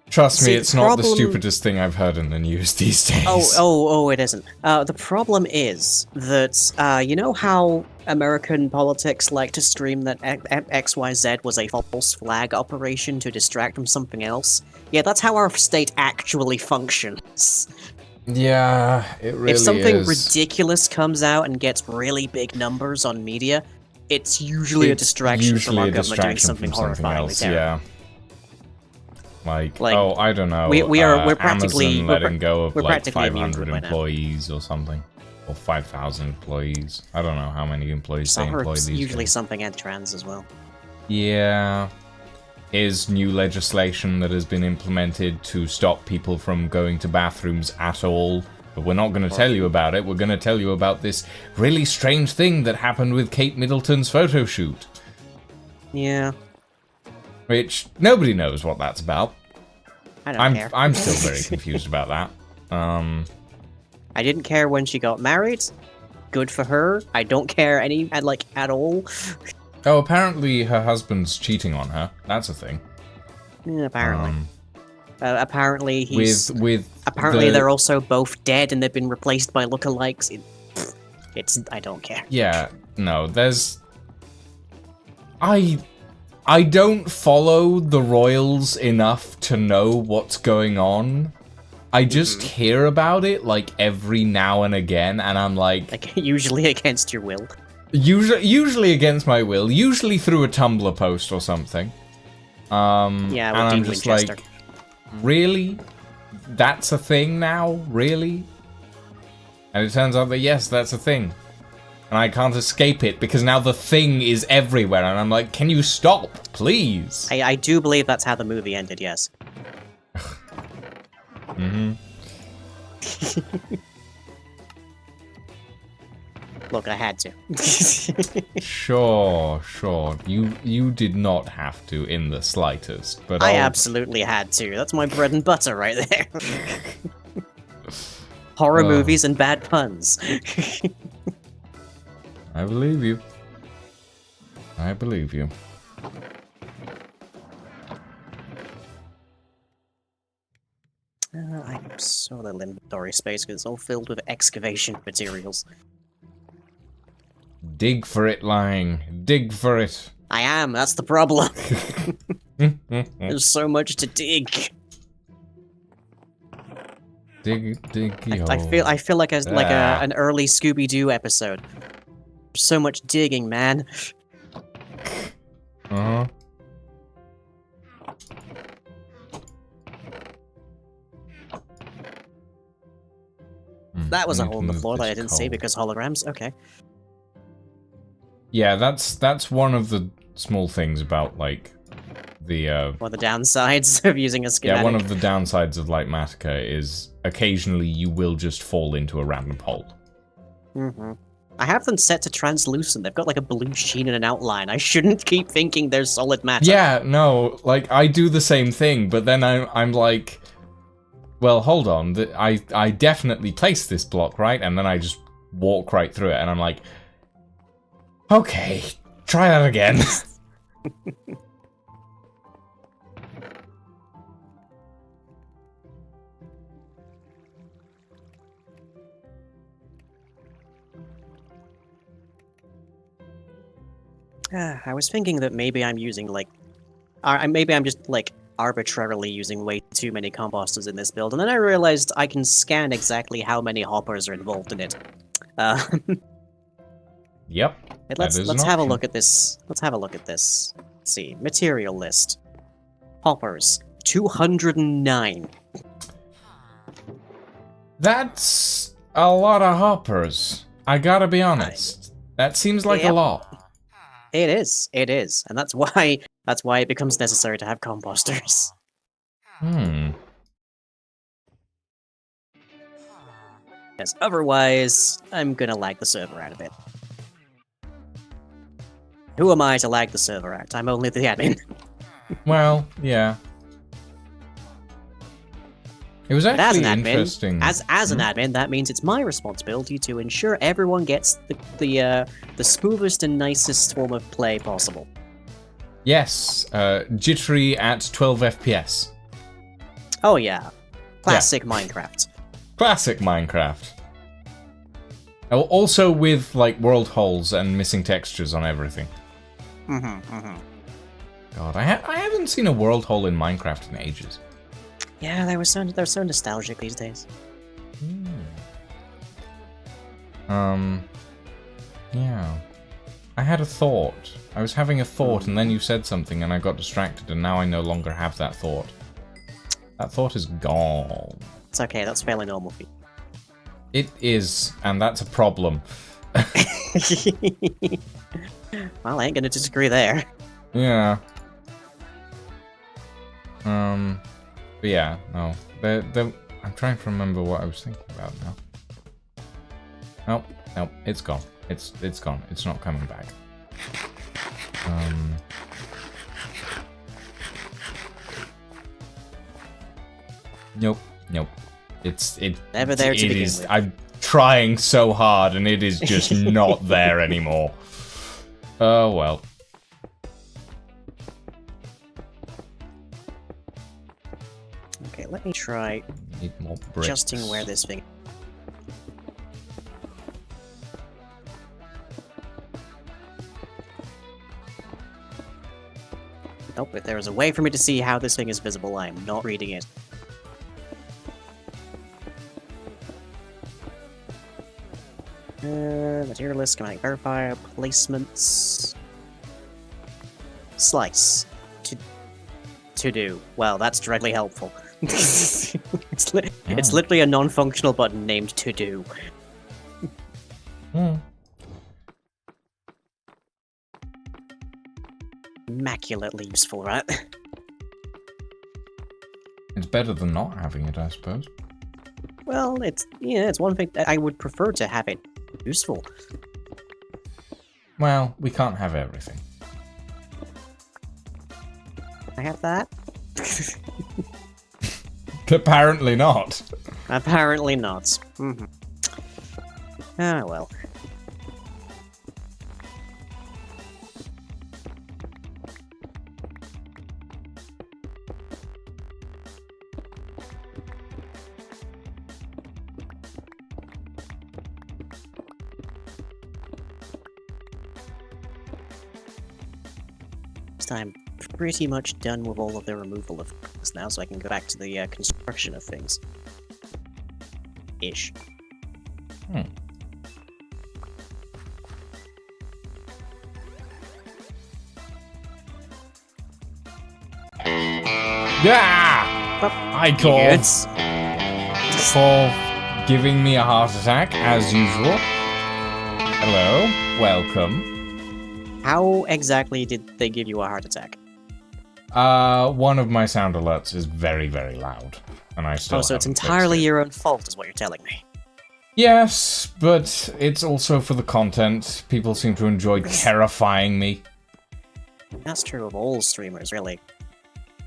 Trust me, it's not the stupidest thing I've heard in the news these days. Oh, it isn't. The problem is that, you know how American politics like to scream that XYZ was a false flag operation to distract from something else? Yeah, that's how our state actually functions. Yeah, it really is. If something ridiculous comes out and gets really big numbers on media, it's usually a distraction from our government doing something horrifyingly terrible. Yeah. Like, oh, I don't know. We're practically Amazon letting go of like 500 employees or something, or 5,000 employees. I don't know how many employees they employ these days. Usually something anti-trans as well. Yeah. Is new legislation that has been implemented to stop people from going to bathrooms at all. But we're not going to tell you about it. We're going to tell you about this really strange thing that happened with Kate Middleton's photo shoot. Yeah. Which nobody knows what that's about. I don't care. I'm still very confused about that. I didn't care when she got married. Good for her. I don't care at all. Oh, apparently her husband's cheating on her. That's a thing. Yeah, apparently. Apparently he's... Apparently they're also both dead and they've been replaced by lookalikes. I don't care. Yeah, no, there's... I don't follow the royals enough to know what's going on. I just hear about it, like, every now and again, and I'm like... Usually against your will. Usually against my will, usually through a Tumblr post or something. Yeah, and I'm just like, really? That's a thing now? Really? And it turns out that yes, that's a thing. And I can't escape it because now the thing is everywhere, and I'm like, can you stop, please? I do believe that's how the movie ended, yes. Look, I had to. Sure, sure. You did not have to in the slightest, but I absolutely had to. That's my bread and butter right there. Horror movies and bad puns. I believe you. I believe you. I have so little inventory space because it's all filled with excavation materials. Dig for it, Lying. Dig for it. I am, that's the problem. There's so much to dig. Dig, I feel like an early Scooby-Doo episode. There's so much digging, man. Uh-huh. That was a hole in the floor that I didn't see because holograms. Okay. Yeah, that's one of the small things about, like, the, One of the downsides of using a schematic. Yeah, one of the downsides of Lightmatica is occasionally you will just fall into a random hole. Mm-hmm. I have them set to translucent. They've got, like, a blue sheen and an outline. I shouldn't keep thinking they're solid matter. Yeah, no, like, I do the same thing, but then I'm like... Well, hold on, I definitely placed this block, right? And then I just walk right through it, and I'm like... Okay, try that again. I was thinking that maybe I'm using, like... maybe I'm just, like, arbitrarily using way too many composters in this build, and then I realized I can scan exactly how many hoppers are involved in it. Yep. Let's have a look at this. Let's have a look at this. Let's see. Material list. Hoppers. 209. That's a lot of hoppers. I gotta be honest. That seems like a lot. It is. It is. And that's why it becomes necessary to have composters. Because otherwise, I'm gonna lag the server out a bit. Who am I to lag the server out? I'm only the admin. Well, yeah. It was actually interesting. As an admin, that means it's my responsibility to ensure everyone gets the smoothest and nicest form of play possible. Yes, jittery at 12 FPS. Oh yeah, classic Minecraft. Classic Minecraft. Also with, like, world holes and missing textures on everything. God, I haven't seen a world hole in Minecraft in ages. Yeah, they're so nostalgic these days. Yeah. I had a thought. I was having a thought, and then you said something, and I got distracted, and now I no longer have that thought. That thought is gone. It's okay, that's fairly normal for you. It is, and that's a problem. Well, I ain't gonna disagree there. Yeah. But yeah, no. I'm trying to remember what I was thinking about now. Nope, it's gone. It's gone. It's not coming back. Nope. It's never there to begin with. I'm trying so hard, and it is just not there anymore. Oh well. Okay, let me try Need more bricks. adjusting where this thing. Nope, if there is a way for me to see how this thing is visible, I am not reading it. Material list, schematic verifier, placements. Slice. To do. Well, that's directly helpful. It's literally a non-functional button named to do. Immaculately useful, right? It's better than not having it, I suppose. Well, it's one thing that I would prefer to have it useful. Well, we can't have everything. I have that? Apparently not. Apparently not. Mm-hmm. Ah, well. I'm pretty much done with all of the removal of things now, so I can go back to the construction of things. Ish. Hmm. Yeah! I call for giving me a heart attack, as usual. Hello, welcome. How exactly did they give you a heart attack? One of my sound alerts is very, very loud, and I still. Oh, so it's entirely your own fault, is what you're telling me. Yes, but it's also for the content. People seem to enjoy terrifying me. That's true of all streamers, really.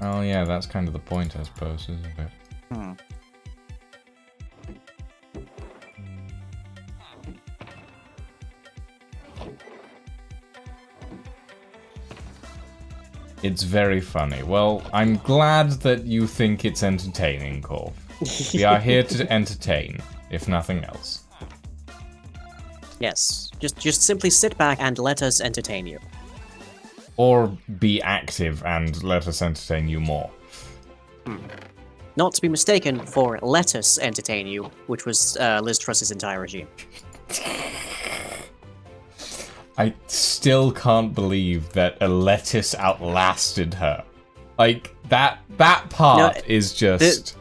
Oh yeah, that's kind of the point, I suppose, isn't it? Hmm. It's very funny. Well, I'm glad that you think it's entertaining, Corv. We are here to entertain, if nothing else. Yes. Just simply sit back and let us entertain you. Or be active and let us entertain you more. Not to be mistaken for let us entertain you, which was Liz Truss's entire regime. I still can't believe that a lettuce outlasted her. Like, that part is just...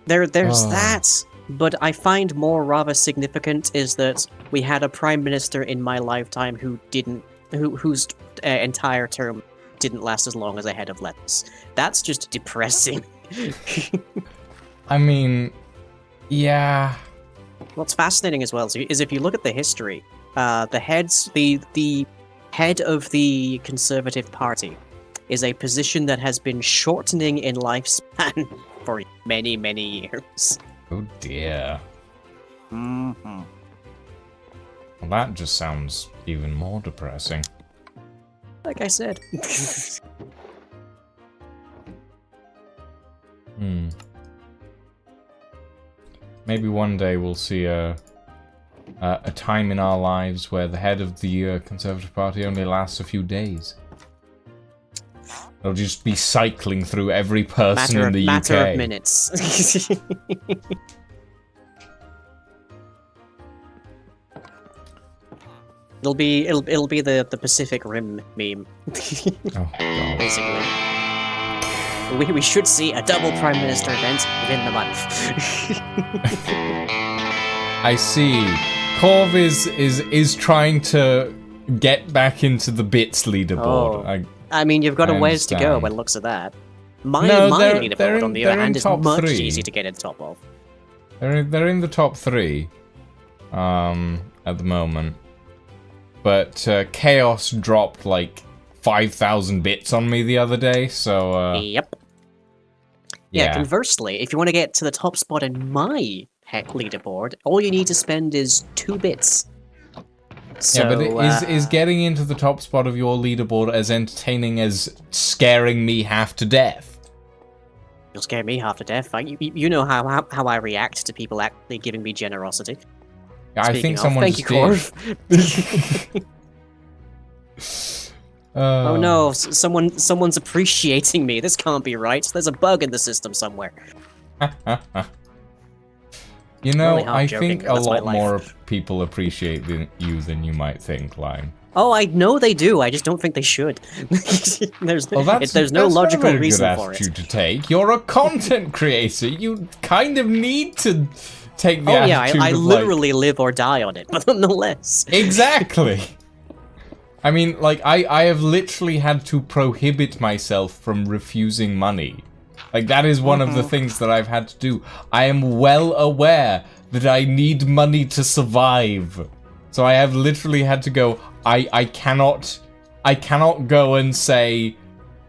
There's that, but I find more rather significant is that we had a prime minister in my lifetime whose entire term didn't last as long as a head of lettuce. That's just depressing. I mean, yeah. What's fascinating as well is if you look at the history, the head of the Conservative Party is a position that has been shortening in lifespan for many, many years. Oh dear. Mm-hmm. Well, that just sounds even more depressing. Like I said. Maybe one day we'll see a time in our lives where the head of the Conservative Party only lasts a few days. They'll just be cycling through every person in the UK. Matter of minutes. It'll be the Pacific Rim meme. Oh, God. Basically. We should see a double Prime Minister event within the month. I see. Corv is trying to get back into the bits leaderboard. Oh. I mean, you've got a ways to go by the looks of that. My leaderboard, on the other hand, is much easy to get in top of. They're in the top 3 at the moment. But Chaos dropped like 5,000 bits on me the other day, so... Yep. Yeah, conversely, if you want to get to the top spot in my leaderboard, all you need to spend is 2 bits. So, yeah, but is getting into the top spot of your leaderboard as entertaining as scaring me half to death? You'll scare me half to death. You know how I react to people actually giving me generosity. I think someone thank you, Corv. Oh no, someone's appreciating me. This can't be right. There's a bug in the system somewhere. You know, really I think a lot more people appreciate you than you might think, Lime. Oh, I know they do. I just don't think they should. there's no logical reason for it. That's not a good attitude to take. You're a content creator. You kind of need to take the attitude I literally live or die on it, but nonetheless. Exactly. I mean, like, I have literally had to prohibit myself from refusing money. Like, that is one of the things that I've had to do. I am well aware that I need money to survive. So I have literally had to go, I cannot go and say,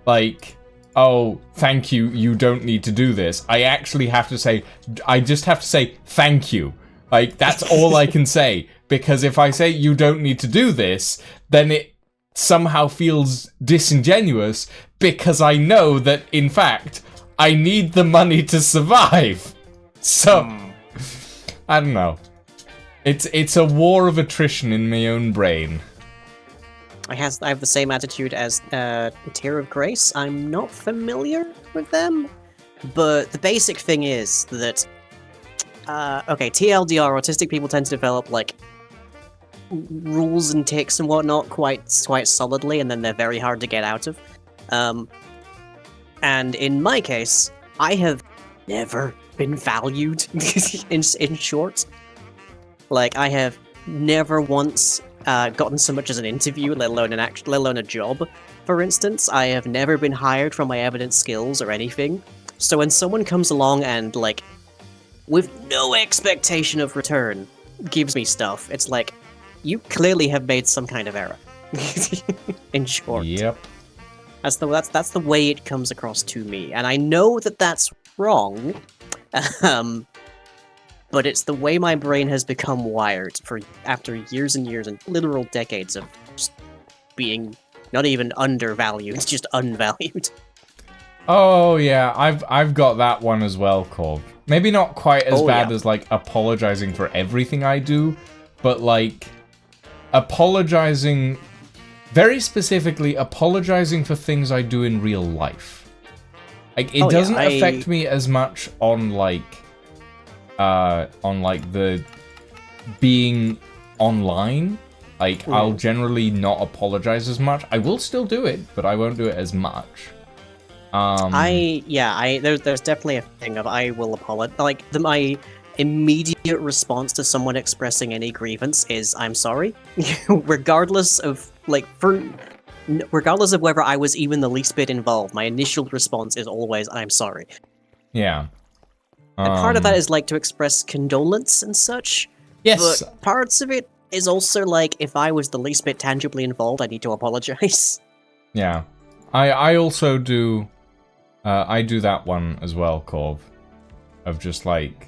like, oh, thank you, you don't need to do this. I actually have to say, I just have to say thank you. Like, that's all I can say. Because if I say you don't need to do this, then it somehow feels disingenuous, because I know that, in fact, I need the money to survive. So, I don't know. It's a war of attrition in my own brain. I have the same attitude as Tear of Grace. I'm not familiar with them, but the basic thing is that okay, TLDR, autistic people tend to develop like rules and tics and whatnot quite solidly, and then they're very hard to get out of. And in my case, I have never been valued. in short, like I have never once gotten so much as an interview, let alone a job. For instance, I have never been hired for my evidence skills or anything. So when someone comes along and, like, with no expectation of return, gives me stuff, it's like, you clearly have made some kind of error. In short. Yep. That's the way it comes across to me, and I know that that's wrong. But it's the way my brain has become wired after years and years and literal decades of just being not even undervalued, it's just unvalued. Oh yeah, I've got that one as well, Corv. Maybe not quite as bad as like apologizing for everything I do, but like apologizing, very specifically apologizing for things I do in real life. Like it doesn't affect me as much on like the being online. Like I'll generally not apologize as much. I will still do it, but I won't do it as much. There's definitely a thing of I will apologize. Like my immediate response to someone expressing any grievance is I'm sorry, regardless of whether I was even the least bit involved. My initial response is always I'm sorry. Yeah. And part of that is like to express condolence and such. Yes. But parts of it is also like if I was the least bit tangibly involved, I need to apologize. Yeah. I also do. I do that one as well, Corv. Of just like,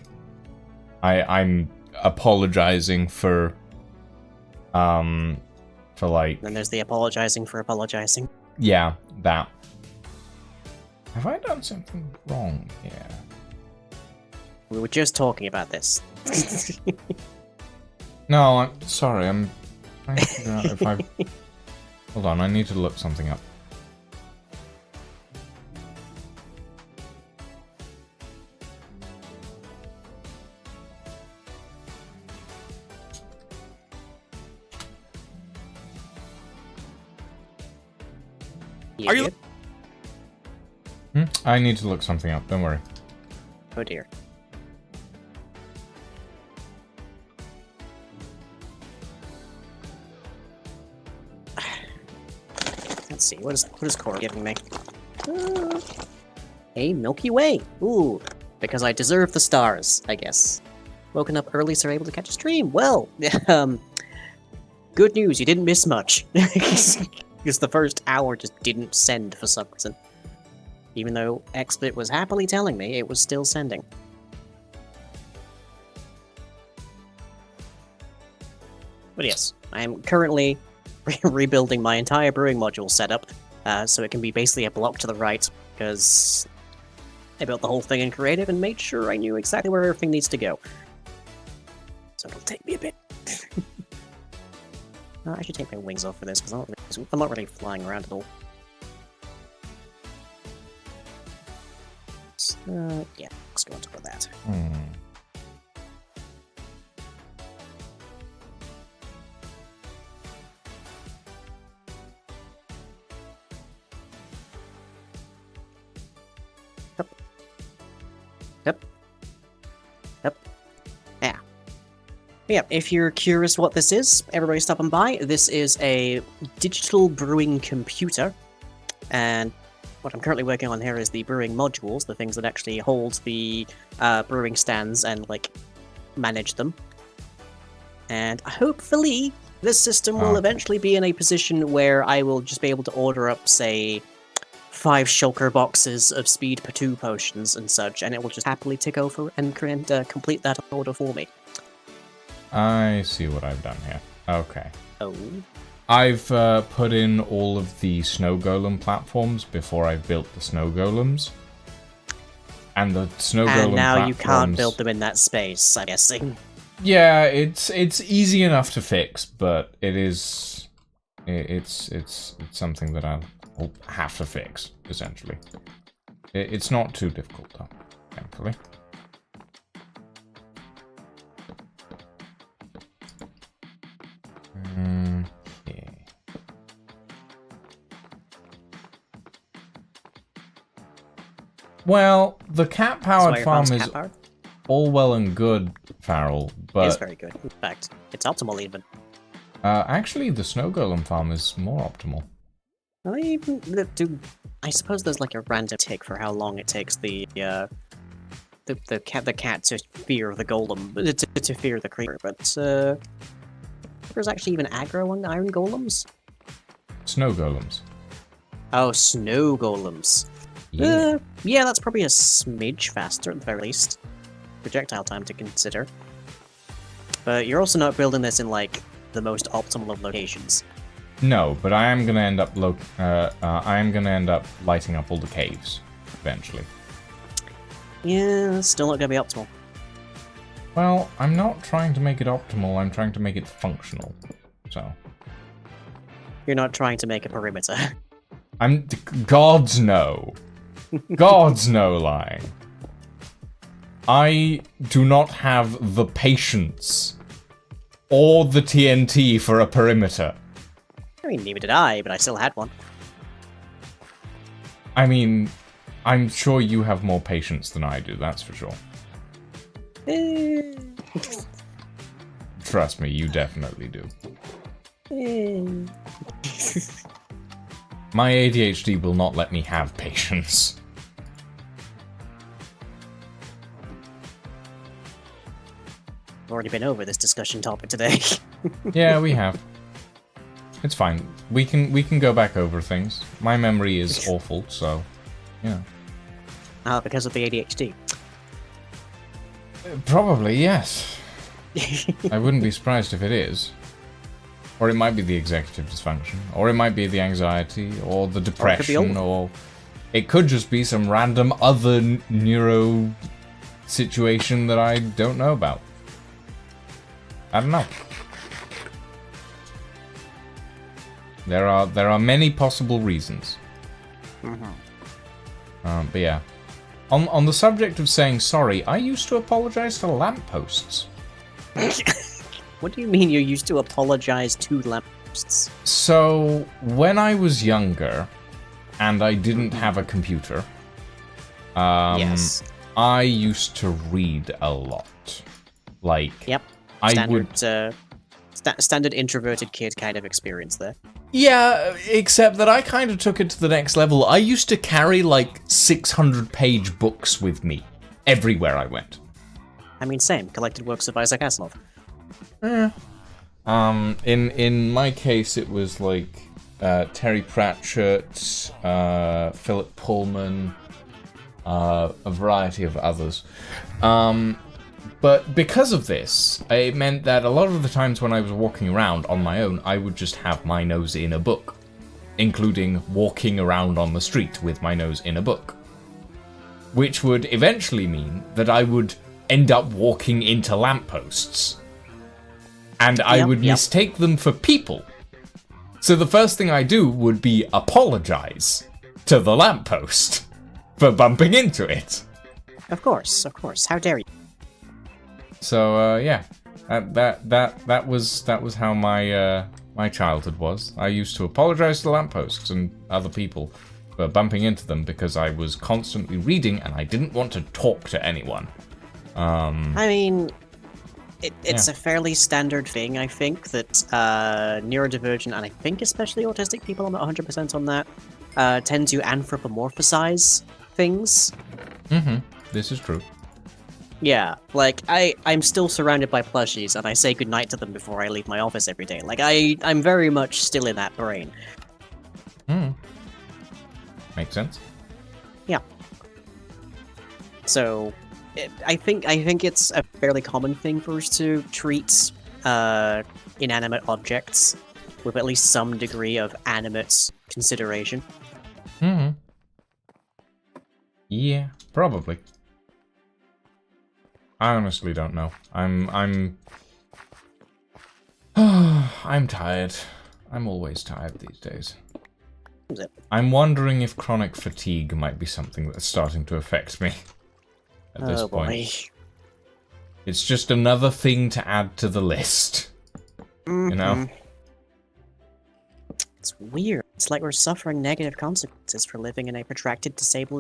I'm apologizing for like. Then there's the apologizing for apologizing. Yeah, that. Have I done something wrong here? We were just talking about this. No, I'm sorry. I'm trying to figure out if I've. Hold on, I need to look something up. Are you? I need to look something up. Don't worry. Oh dear. Let's see. What is Cora giving me? A Milky Way. Ooh, because I deserve the stars, I guess. Woken up early, so able to catch a stream. Well, good news. You didn't miss much. Because the first hour just didn't send for some reason. Even though XSplit was happily telling me it was still sending. But yes, I am currently rebuilding my entire brewing module setup, so it can be basically a block to the right, because I built the whole thing in creative and made sure I knew exactly where everything needs to go. So it'll take me a bit. I should take my wings off for this, because I'm not really flying around at all. Yeah, let's go on top of that. Yep. Yeah. Yeah, if you're curious what this is, everybody stopping by, this is a digital brewing computer, and what I'm currently working on here is the brewing modules, the things that actually hold the brewing stands and, like, manage them. And hopefully, This system will eventually be in a position where I will just be able to order up, say, 5 shulker boxes of speed per 2 potions and such, and it will just happily tick over and complete that order for me. I see what I've done here. Okay. Oh. I've put in all of the snow golem platforms before I've built the snow golems. And the snow golem And now you platforms... can't build them in that space, I'm guessing. Yeah, it's easy enough to fix, but it's something that I'll have to fix, essentially. It's not too difficult, though, thankfully. Yeah. Well, the cat-powered farm is all well and good, Farrell, but... It's very good. In fact, it's optimal, even. Actually, the snow golem farm is more optimal. I suppose there's like a random tick for how long it takes the cat to fear the golem, to fear the creeper, but there's actually even aggro on iron golems? Snow golems. Oh, snow golems. Yeah. Yeah, that's probably a smidge faster at the very least. Projectile time to consider. But you're also not building this in, like, the most optimal of locations. No, but I am gonna end up lighting up all the caves eventually. Yeah, still not gonna be optimal. Well, I'm not trying to make it optimal. I'm trying to make it functional. So. You're not trying to make a perimeter. Gods no. Gods no lying. I do not have the patience or the TNT for a perimeter. I mean, neither did I, but I still had one. I mean, I'm sure you have more patience than I do, that's for sure. Trust me, you definitely do. My ADHD will not let me have patience. We've already been over this discussion topic today. Yeah, we have. It's fine. We can go back over things. My memory is awful, so yeah. Ah, because of the ADHD. Probably, yes. I wouldn't be surprised if it is. Or it might be the executive dysfunction, or it might be the anxiety, or the depression, or it could just be some random other neuro situation that I don't know about. I don't know. There are many possible reasons. But yeah. On the subject of saying sorry, I used to apologize to lampposts. What do you mean you used to apologize to lampposts? So, when I was younger, and I didn't have a computer, yes. I used to read a lot. Like, yep. Standard introverted kid kind of experience there. Yeah, except that I kind of took it to the next level. I used to carry, like, 600-page books with me everywhere I went. I mean, same. Collected works of Isaac Asimov. In my case, it was, like, Terry Pratchett, Philip Pullman, a variety of others. But because of this, it meant that a lot of the times when I was walking around on my own, I would just have my nose in a book, including walking around on the street with my nose in a book. Which would eventually mean that I would end up walking into lampposts. And I would mistake them for people. So the first thing I do would be apologize to the lamppost for bumping into it. Of course. How dare you? So yeah, that was how my childhood was. I used to apologize to lampposts and other people for bumping into them because I was constantly reading and I didn't want to talk to anyone. I mean, it's a fairly standard thing, I think, that neurodivergent and I think especially autistic people, I'm not 100% on that, tend to anthropomorphize things. This is true. Yeah, like, I'm still surrounded by plushies, and I say goodnight to them before I leave my office every day. Like, I'm very much still in that brain. Hmm. Makes sense. Yeah. So, I think it's a fairly common thing for us to treat inanimate objects with at least some degree of animate consideration. Hmm. Yeah, probably. I honestly don't know. I'm tired. I'm always tired these days. Is it? I'm wondering if chronic fatigue might be something that's starting to affect me at this Oh boy. point. It's just another thing to add to the list. You know? It's weird. It's like we're suffering negative consequences for living in a protracted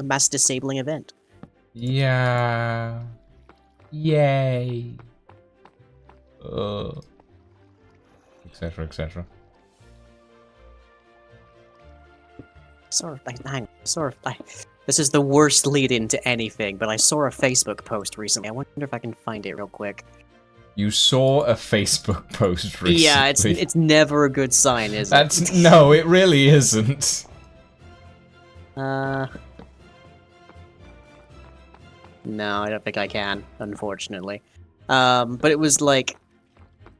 mass disabling event. Yeah. Yay. Etc. etc. This is the worst lead-in to anything, but I saw a Facebook post recently. I wonder if I can find it real quick. You saw a Facebook post recently. Yeah, it's never a good sign, is it? No, it really isn't. No, I don't think I can, unfortunately. But it was like,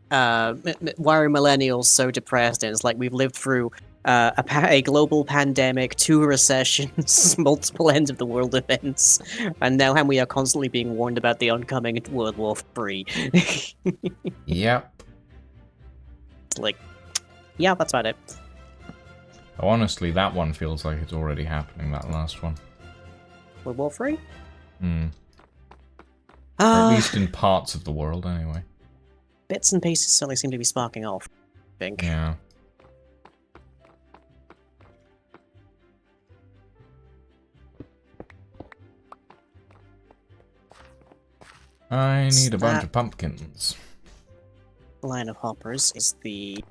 why are millennials so depressed? And it's like we've lived through a global pandemic, 2 recessions, multiple end of the world events, and now we are constantly being warned about the oncoming World War III. Yep. Like, yeah, that's about it. Honestly, that one feels like it's already happening, that last one. World War III? Hmm. Or at least in parts of the world, anyway. Bits and pieces certainly seem to be sparking off, I think. Yeah. I need a bunch of pumpkins. Line of hoppers is the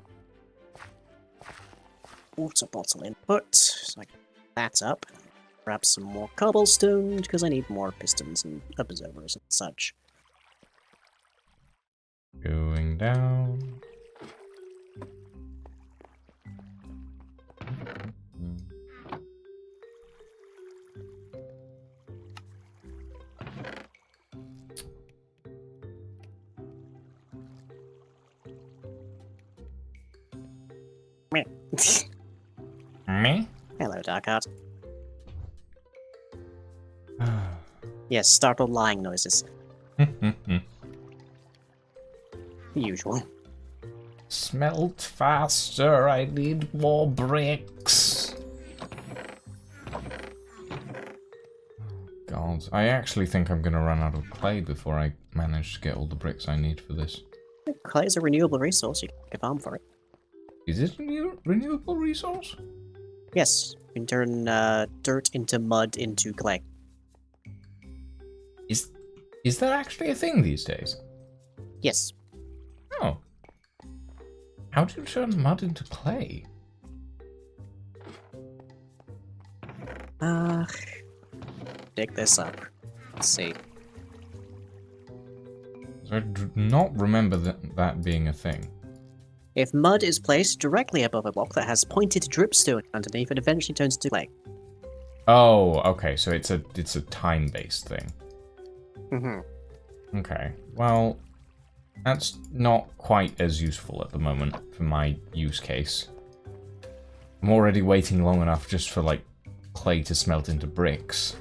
water bottle input, so I can pick that up. Grab some more cobblestone, because I need more pistons and observers and such. Going down. Me? Hello, Darkheart. Yes, startled lying noises. Usual. Smelt faster, I need more bricks. God, I actually think I'm gonna run out of clay before I manage to get all the bricks I need for this. Clay is a renewable resource, you can farm for it. Is it a renewable resource? Yes, you can turn dirt into mud into clay. Is that actually a thing these days? Yes. Oh. How do you turn mud into clay? Dig this up. Let's see. I do not remember that being a thing. If mud is placed directly above a block that has pointed dripstone underneath, it eventually turns to clay. Oh, okay, so it's a time-based thing. Mm-hmm. Okay, well, that's not quite as useful at the moment for my use case. I'm already waiting long enough just for, like, clay to smelt into bricks.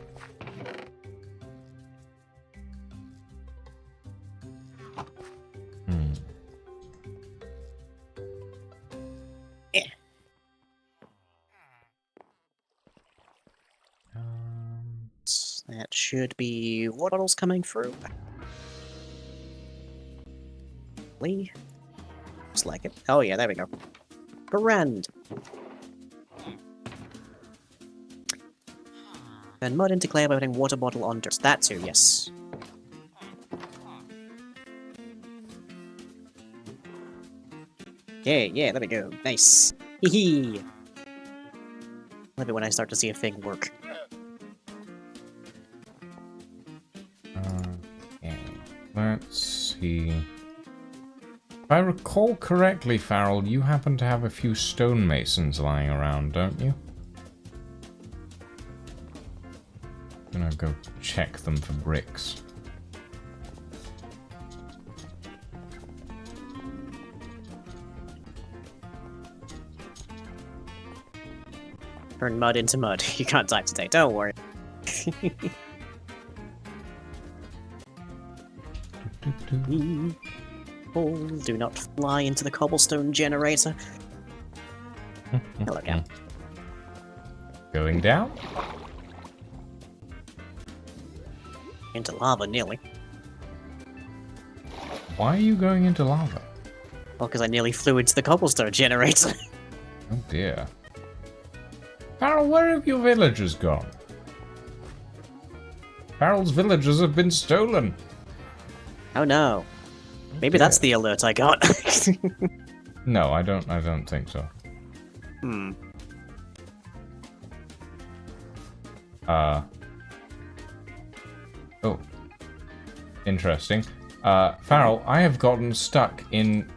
Yeah. That should be water bottles coming through. Lee. Looks like it. Oh yeah, there we go. Grand. Then mud into clay by putting water bottle on dirt. That too, yes. Yeah, there we go. Nice. Hee. Love it when I start to see a thing work. Okay. If I recall correctly, Farrell, you happen to have a few stonemasons lying around, don't you? I'm gonna go check them for bricks. Turn mud into mud. You can't die today, don't worry. Oh, do not fly into the cobblestone generator. Hello again. Going down? Into lava, nearly. Why are you going into lava? Well, because I nearly flew into the cobblestone generator. Oh dear. Farrell, where have your villagers gone? Farrell's villagers have been stolen. Oh no. Maybe that's the alert I got. No, I don't think so. Hmm. Oh. Interesting. Farrell, I have gotten stuck in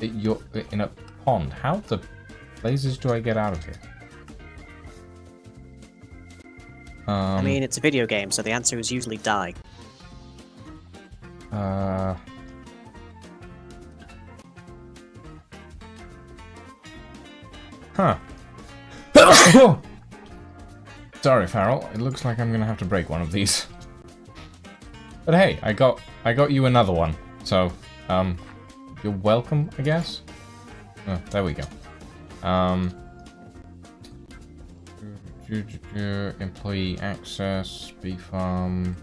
a pond. How the blazes do I get out of here? I mean, it's a video game, so the answer is usually die. Huh. Sorry, Farrell. It looks like I'm gonna have to break one of these. But hey, I got you another one. So, you're welcome, I guess. Oh, there we go. Employee access, B farm,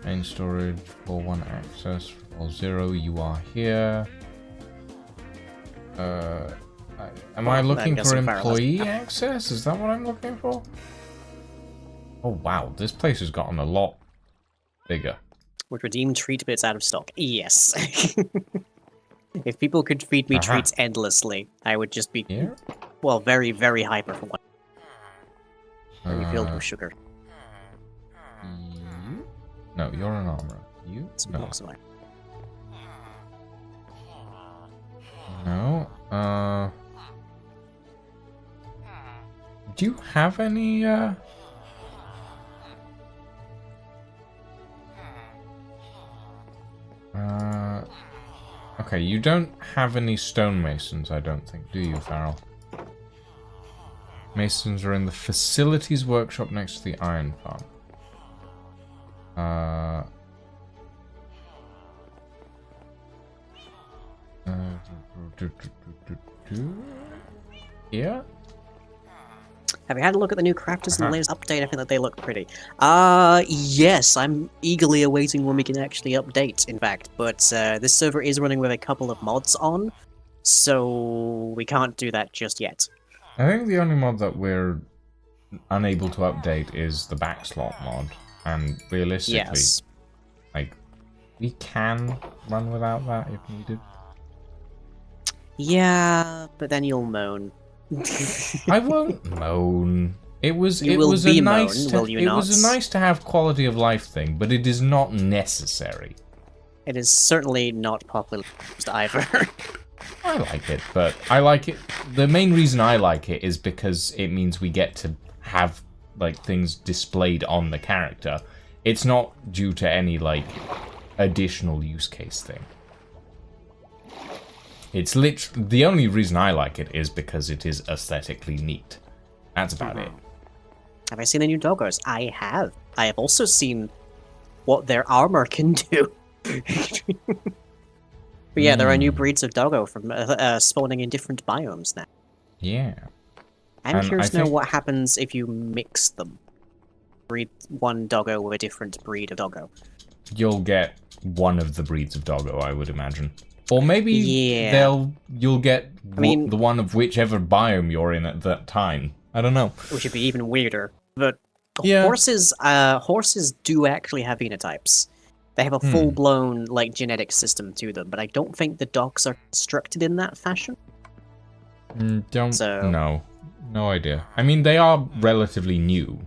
main storage, floor 1 access, floor 0, you are here. Am I looking for employee access? Is that what I'm looking for? Oh wow, this place has gotten a lot bigger. Would redeem treat, but it's out of stock. Yes. If people could feed me treats endlessly, I would just be, well, very, very hyper for one. Very filled with sugar. You? No, you're an armorer. You? No. No. Do you have any, Okay, you don't have any stonemasons, I don't think, do you, Farrell? Masons are in the facilities workshop next to the iron farm. Yeah? Have you had a look at the new crafters in the latest update? I think that they look pretty. Yes, I'm eagerly awaiting when we can actually update, in fact. But this server is running with a couple of mods on, so we can't do that just yet. I think the only mod that we're unable to update is the backslot mod. And realistically, like, we can run without that if needed. Yeah, but then you'll moan. I won't moan. It was a nice to have quality of life thing, but it is not necessary. It is certainly not popularly used either. I like it, but I like it. The main reason I like it is because it means we get to have like things displayed on the character. It's not due to any like additional use case thing. It's the only reason I like it is because it is aesthetically neat. That's about it. Have I seen the new doggos? I have. I have also seen what their armor can do. But yeah, there are new breeds of doggo from spawning in different biomes now. Yeah. I'm curious to know what happens if you mix them. Breed one doggo with a different breed of doggo. You'll get one of the breeds of doggo, I would imagine. Or maybe you'll get the one of whichever biome you're in at that time. I don't know. Which would be even weirder. But horses do actually have phenotypes. They have a full-blown like genetic system to them, but I don't think the dogs are constructed in that fashion. No idea. I mean, they are relatively new.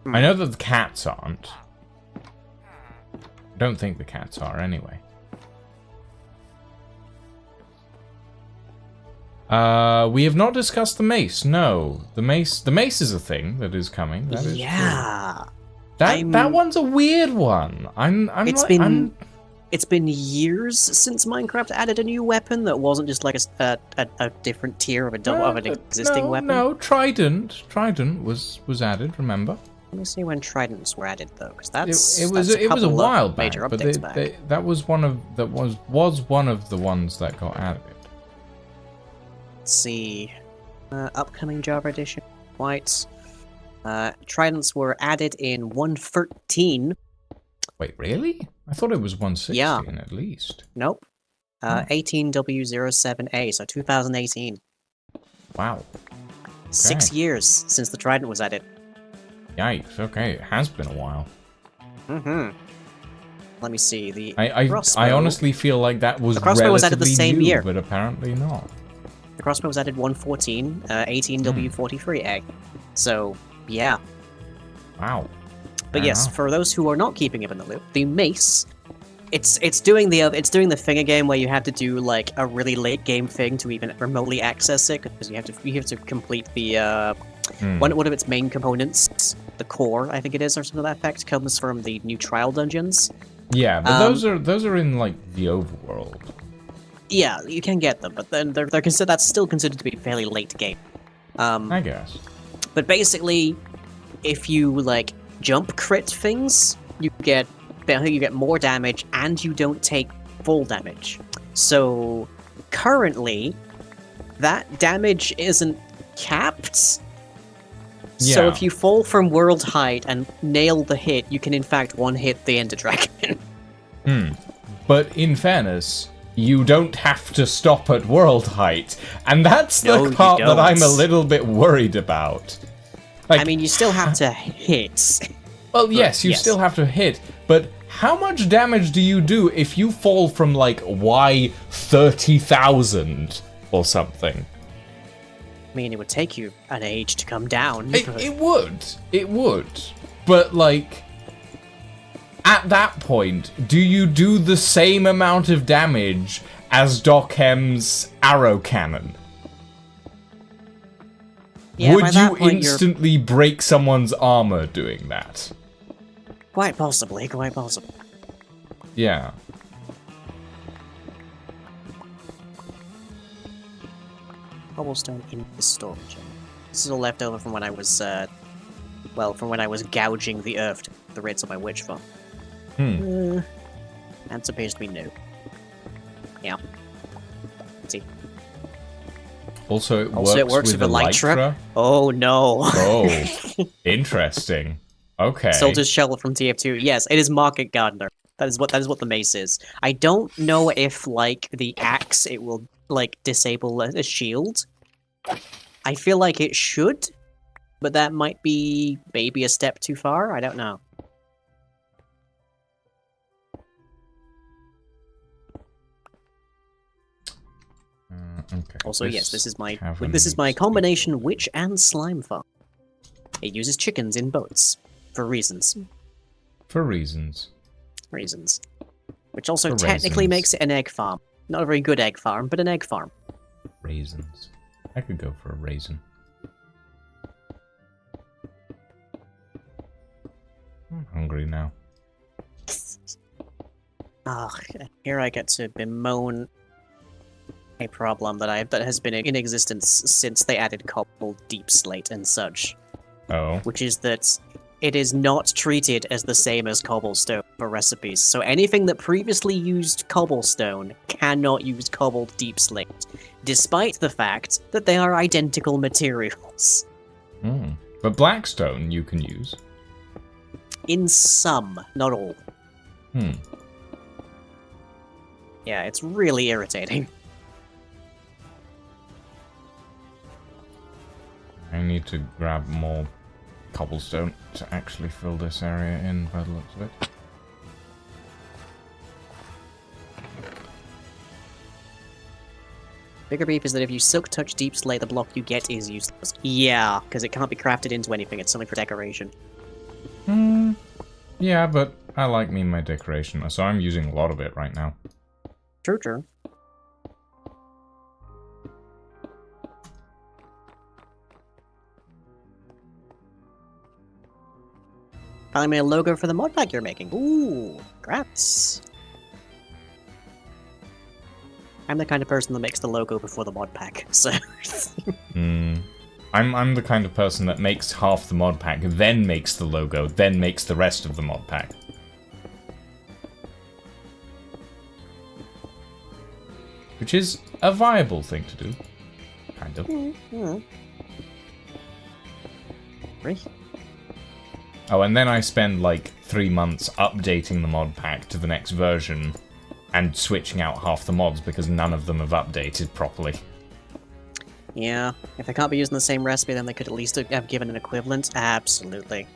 I know that the cats aren't. I don't think the cats are anyway. We have not discussed the mace. No, the mace is a thing that is coming. That is yeah. true. That one's a weird one. It's been years since Minecraft added a new weapon that wasn't just like a different tier of an existing weapon. No, Trident was added. Remember? Let me see when Tridents were added though, because it was a while back. Major But updates back. that was one of the ones that got added. Let's see, upcoming Java edition. White. Tridents were added in 1.13. Wait, really? I thought it was 1.16 at least. Nope. 18W07A, so 2018. Wow. Okay. 6 years since the Trident was added. Yikes, okay, it has been a while. Mm-hmm. Let me see, the crossbow... I honestly feel like that was crossbow was added the same new, year. But apparently not. The crossbow was added 1.14, 18W43A. So, yeah. Wow. But yes, for those who are not keeping up in the loop, the mace, it's doing the thing again where you have to do like a really late game thing to even remotely access it, because you have to complete the one of its main components, the core, I think it is, or something to that effect, comes from the new trial dungeons. Yeah, but those are in like the overworld. Yeah, you can get them, but then that's still considered to be a fairly late game. I guess. But basically, if you like jump crit things, you get more damage and you don't take full damage. So currently, that damage isn't capped. Yeah. So if you fall from world height and nail the hit, you can in fact one-hit the Ender Dragon. But in fairness, you don't have to stop at world height, and that's the part that I'm a little bit worried about. Like, I mean, you still have to hit. Well, yes, you still have to hit, but how much damage do you do if you fall from, like, Y 30,000 or something? I mean, it would take you an age to come down. It would. But, like, at that point, do you do the same amount of damage as Doc M's arrow cannon? Yeah, would you instantly break someone's armor doing that? Quite possibly, quite possibly. Yeah. Cobblestone in the storage. This is all left over from when I was, gouging the earth to the rates of my witch farm. That appears to be new. Yeah. Let's see. Also, it works with Elytra. Oh, no. Oh, interesting. Okay. Soldier's Shell from TF2. Yes, it is Market Gardener. That is what the mace is. I don't know if, like, the axe, it will, like, disable a shield. I feel like it should, but that might be maybe a step too far. I don't know. Okay. Also, yes, this is my combination witch and slime farm. It uses chickens in boats for reasons. For reasons. Reasons. Which also technically makes it an egg farm. Not a very good egg farm, but an egg farm. Raisins. I could go for a raisin. I'm hungry now. Here I get to bemoan a problem that has been in existence since they added cobble deep slate and such. Oh. Which is that it is not treated as the same as cobblestone for recipes. So anything that previously used cobblestone cannot use cobbled deep slate, despite the fact that they are identical materials. But blackstone you can use. In some, not all. Yeah, it's really irritating. I need to grab more cobblestone to actually fill this area in by the looks of it. Bigger beef is that if you silk touch deep slate, the block you get is useless. Yeah, because it can't be crafted into anything, it's only for decoration. Yeah, but I like me my decoration, so I'm using a lot of it right now. True, true. Finally made a logo for the mod pack you're making. Ooh, congrats. I'm the kind of person that makes the logo before the mod pack, so... I'm the kind of person that makes half the mod pack, then makes the logo, then makes the rest of the mod pack. Which is a viable thing to do. Kind of. Right. Oh, and then I spend like 3 months updating the mod pack to the next version and switching out half the mods because none of them have updated properly. Yeah, if they can't be using the same recipe, then they could at least have given an equivalent. Absolutely.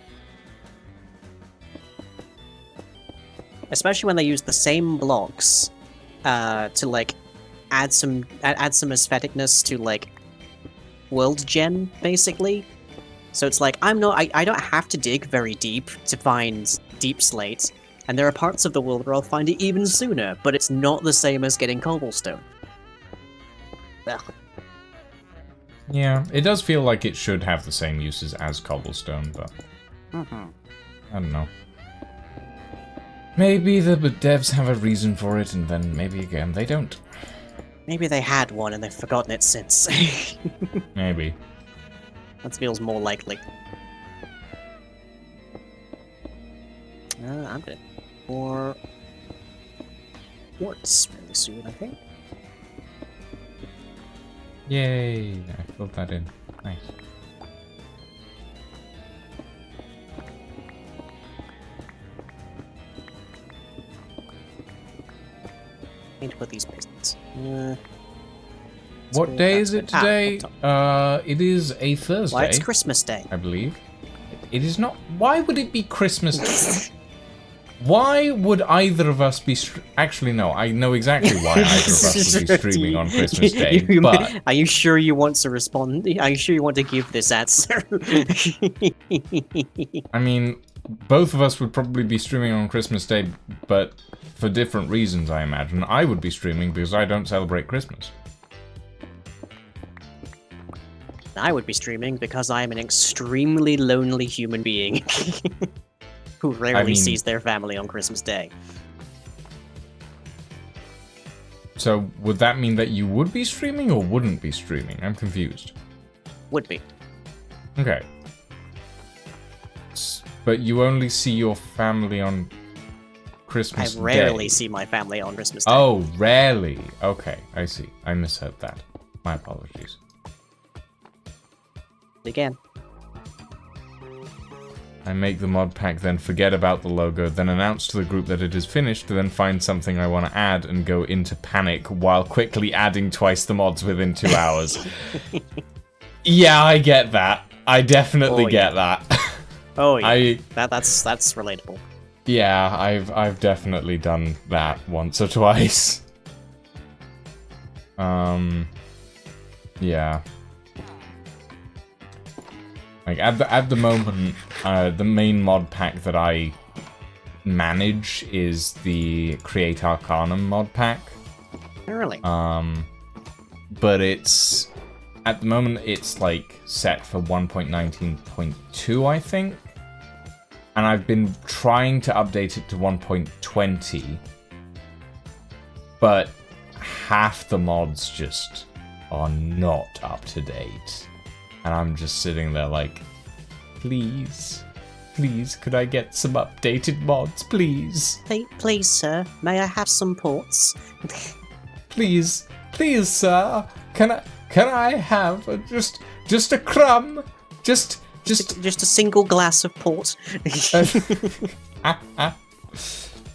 Especially when they use the same blocks to like add some aestheticness to like world gen, basically. So it's like I don't have to dig very deep to find deep slate, and there are parts of the world where I'll find it even sooner, but it's not the same as getting cobblestone. Ugh. Yeah, it does feel like it should have the same uses as cobblestone, but I don't know. Maybe the devs have a reason for it, and then maybe again they don't. Maybe they had one and they've forgotten it since. Maybe. That feels more likely. I'm gonna pour quartz really soon, I think. Yay! I filled that in. Nice. Need to put these basements. What day is it today? It is a Thursday. Why, it's Christmas Day. I believe. It is not. Why would it be Christmas? Why would either of us be... Actually, no. I know exactly why either of us would be streaming on Christmas Day, but... Are you sure you want to respond? Are you sure you want to give this answer? I mean, both of us would probably be streaming on Christmas Day, but for different reasons, I imagine. I would be streaming because I don't celebrate Christmas. I would be streaming because I am an extremely lonely human being who rarely sees their family on Christmas Day. So, would that mean that you would be streaming or wouldn't be streaming? I'm confused. Would be. Okay. But you only see your family on Christmas Day? I rarely see my family on Christmas Day. Oh, rarely. Okay, I see. I misheard that. My apologies. Again. I make the mod pack, then forget about the logo, then announce to the group that it is finished, then find something I want to add and go into panic while quickly adding twice the mods within 2 hours. Yeah, I get that. I definitely get that. Oh yeah, that's relatable. Yeah, I've definitely done that once or twice. Yeah. Like, at the moment, the main mod pack that I manage is the Create Arcanum mod pack. Really? But it's... At the moment, it's, like, set for 1.19.2, I think. And I've been trying to update it to 1.20. But half the mods just are not up to date. And I'm just sitting there like, please, could I get some updated mods, please? Please, sir, may I have some ports? Please, sir, can I have just a crumb? Just a single glass of port.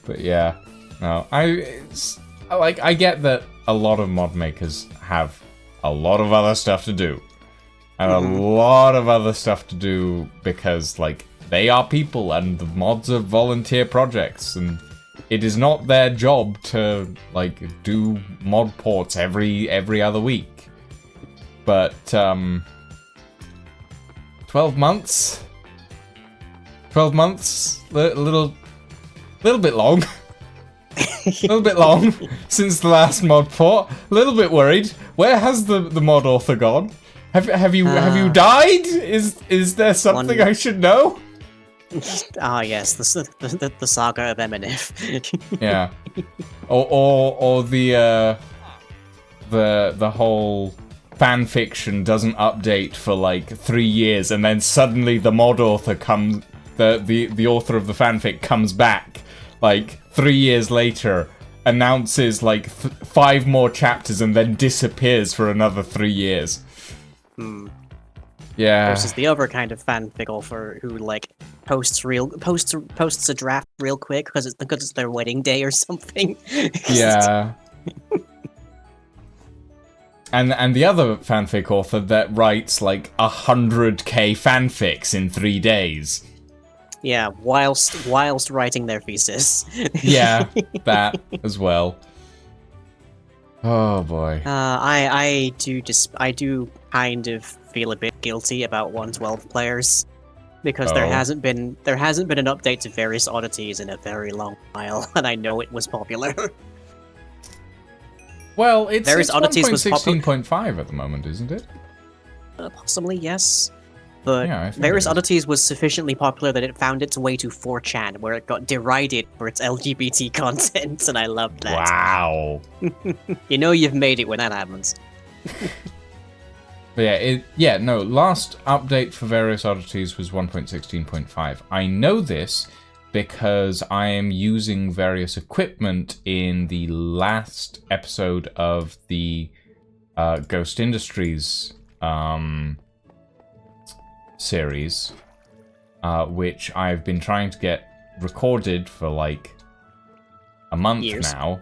But yeah, no, I get that a lot of mod makers have a lot of other stuff to do. And a lot of other stuff to do because, like, they are people and the mods are volunteer projects and it is not their job to, like, do mod ports every other week. But, 12 months? 12 months? Little bit long. A little bit long since the last mod port. A little bit worried. Where has the mod author gone? Have you died? Is there something I should know? Ah, yes, the saga of Eminif. Yeah. Or the whole fan fiction doesn't update for like 3 years, and then suddenly the mod author comes, the author of the fanfic comes back like 3 years later, announces like 5 more chapters, and then disappears for another 3 years. Yeah. Versus the other kind of fanfic author who like posts a draft real quick because it's their wedding day or something. Yeah. And the other fanfic author that writes like 100k fanfics in 3 days. Yeah, whilst writing their thesis. Yeah, that as well. Oh boy. I do kind of feel a bit guilty about 112 players because there hasn't been an update to Various Oddities in a very long while, and I know it was popular. Well, it's Various Oddities was 1.16.5 at the moment, isn't it? Possibly, yes. But Yeah, I think Various it is. Oddities was sufficiently popular that it found its way to 4chan, where it got derided for its LGBT content, and I loved that. Wow. You know you've made it when that happens. But yeah, no, last update for Various Oddities was 1.16.5. I know this because I am using various equipment in the last episode of the Ghost Industries series, which I've been trying to get recorded for like a month now.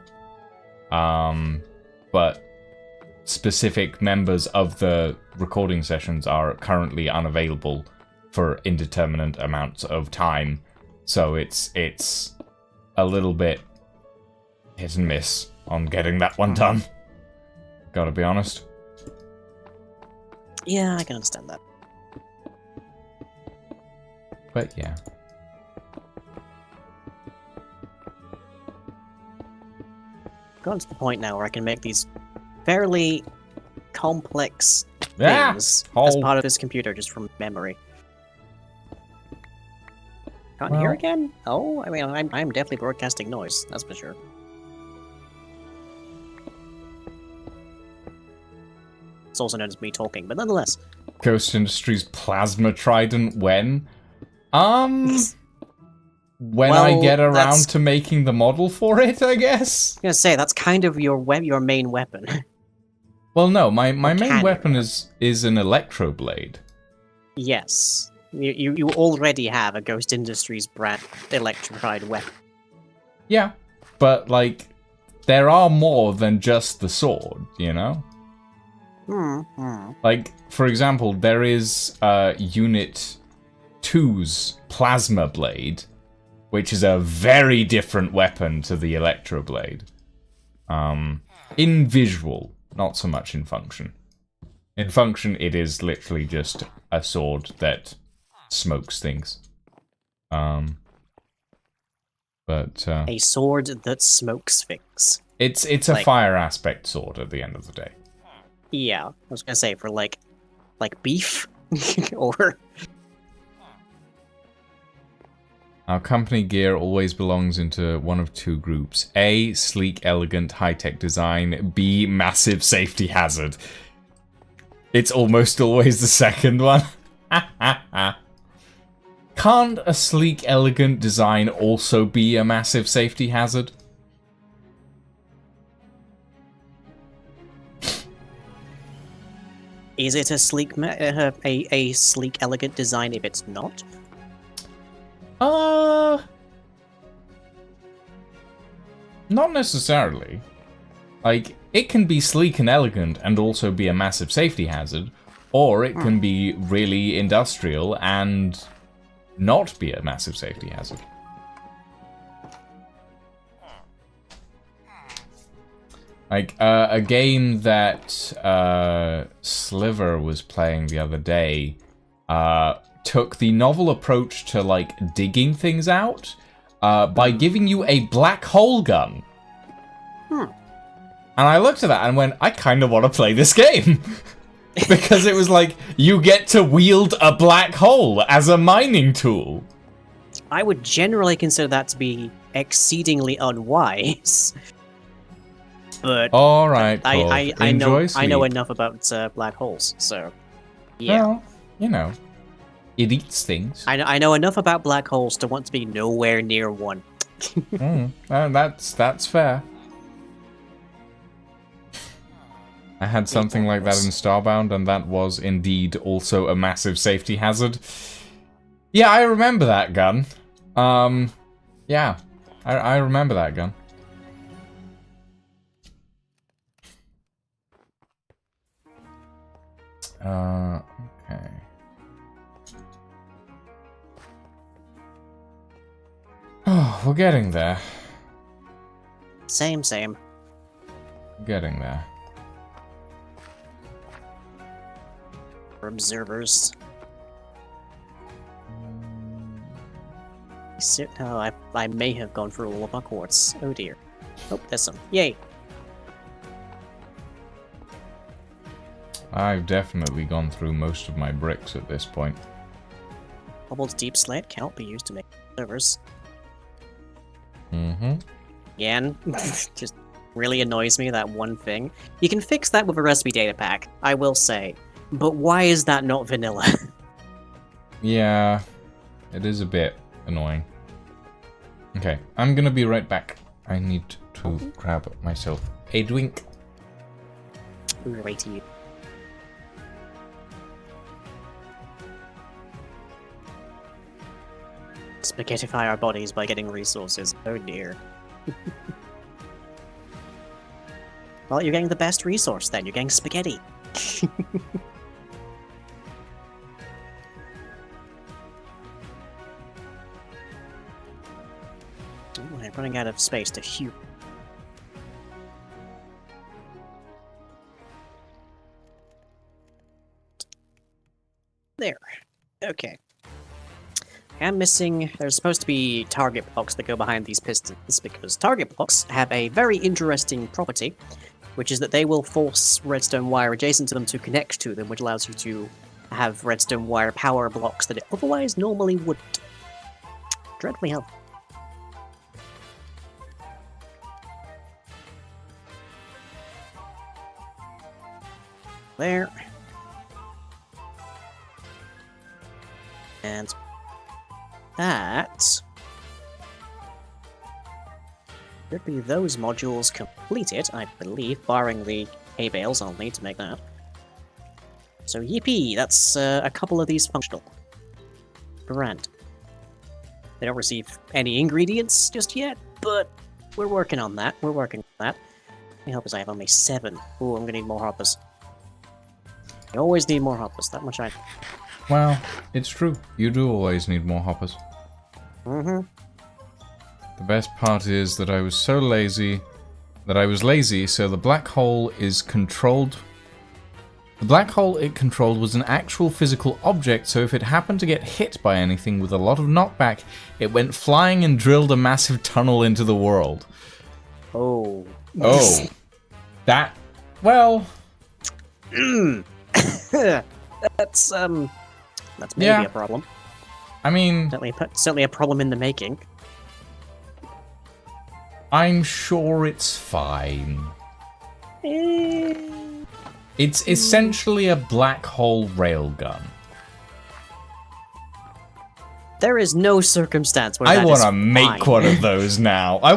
But specific members of the recording sessions are currently unavailable for indeterminate amounts of time, so it's a little bit hit and miss on getting that one done. Gotta be honest. Yeah, I can understand that. But yeah. Gotten to the point now where I can make these fairly complex Yeah. things as part of this computer just from memory. Can't hear again? Oh, I mean, I'm definitely broadcasting noise, that's for sure. It's also known as me talking, but nonetheless. Ghost Industries Plasma Trident when? When I get around to making the model for it, I guess? I was gonna say, that's kind of your main weapon. Well, no, my main weapon is an Electroblade. Yes. You already have a Ghost Industries brand electrified weapon. Yeah, but, like, there are more than just the sword, you know? Like, for example, there is Unit 2's Plasma Blade, which is a very different weapon to the Electroblade. In visual, not so much in function. In function, it is literally just a sword that smokes things. But a sword that smokes things. It's a fire aspect sword at the end of the day. Yeah, I was gonna say for like beef or. Our company gear always belongs into one of two groups. A, sleek, elegant, high-tech design. B, massive safety hazard. It's almost always the second one. Can't a sleek, elegant design also be a massive safety hazard? Is it a sleek, a sleek, elegant design if it's not? Not necessarily. Like, it can be sleek and elegant and also be a massive safety hazard, or it can be really industrial and not be a massive safety hazard. Like, a game that Sliver was playing the other day took the novel approach to, like, digging things out by giving you a black hole gun. And I looked at that and went, I kind of want to play this game. Because it was like, you get to wield a black hole as a mining tool. I would generally consider that to be exceedingly unwise. But All right, I enjoy know sleep. enough about black holes, so yeah. Well, you know, it eats things. I know enough about black holes to want to be nowhere near one. That's fair. I had something like that in Starbound, and that was indeed also a massive safety hazard. Yeah, I remember that gun. Yeah, I remember that gun. Okay. Oh, we're getting there. Same. Getting there. For observers. Oh, I may have gone through all of our quartz. Oh dear. Oh, there's some. Yay! I've definitely gone through most of my bricks at this point. Cobalt's deep slate cannot be used to make servers. Mm-hmm. Again, just really annoys me, that one thing. You can fix that with a recipe data pack, I will say. But why is that not vanilla? Yeah, it is a bit annoying. Okay, I'm gonna be right back. I need to grab myself a drink. We'll wait to you. Spaghettify our bodies by getting resources. Oh dear. Well, you're getting the best resource then. You're getting spaghetti. Ooh, I'm running out of space to hew. There. Okay. I'm missing... There's supposed to be target blocks that go behind these pistons, because target blocks have a very interesting property, which is that they will force redstone wire adjacent to them to connect to them, which allows you to have redstone wire power blocks that it otherwise normally wouldn't. Dreadfully helpful. There. And that should be those modules completed, I believe, barring the hay bales I'll need to make that. So yippee, that's a couple of these functional. Grand. They don't receive any ingredients just yet, but we're working on that. We're working on that. The hoppers, I have only 7. Ooh, I'm gonna need more hoppers. I always need more hoppers, that much I know. Well, it's true. You do always need more hoppers. Mm-hmm. The best part is that I was so lazy that I was lazy, so the black hole is controlled. The black hole it controlled was an actual physical object, so if it happened to get hit by anything with a lot of knockback, it went flying and drilled a massive tunnel into the world. Oh. Oh. That... well... That's maybe a problem. I mean... Certainly a problem in the making. I'm sure it's fine. It's essentially a black hole railgun. There is no circumstance where I that want to is make fine. one of those now. I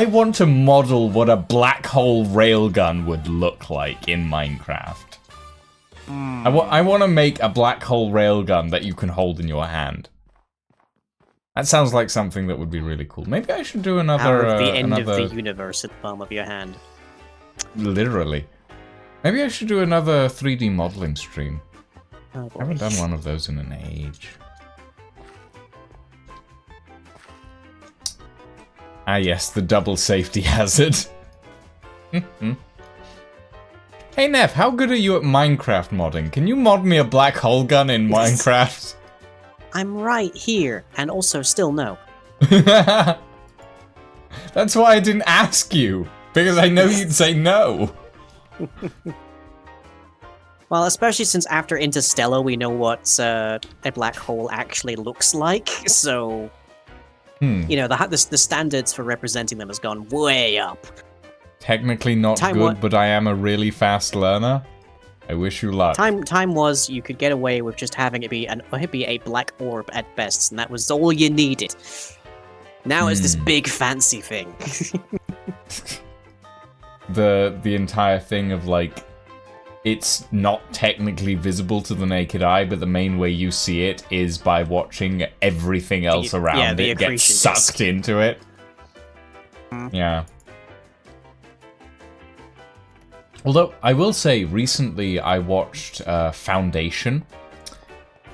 want to model what a black hole railgun would look like in Minecraft. I want to make a black hole railgun that you can hold in your hand. That sounds like something that would be really cool. Maybe I should do another... Out of the end of the universe at the palm of your hand. Literally. Maybe I should do another 3D modeling stream. Oh, boy. I haven't done one of those in an age. Ah yes, the double safety hazard. Hey Nev, how good are you at Minecraft modding? Can you mod me a black hole gun in Minecraft? I'm right here, and also still no. That's why I didn't ask you, because I know you'd say no. Well, especially since after Interstellar we know what a black hole actually looks like, so... You know, the standards for representing them has gone way up. Technically not good, but I am a really fast learner. I wish you luck. Time was you could get away with just having it be a black orb at best, and that was all you needed. Now it's this big fancy thing. the entire thing of like, it's not technically visible to the naked eye, but the main way you see it is by watching everything else around it get sucked into it. Yeah. Although, I will say, recently I watched Foundation.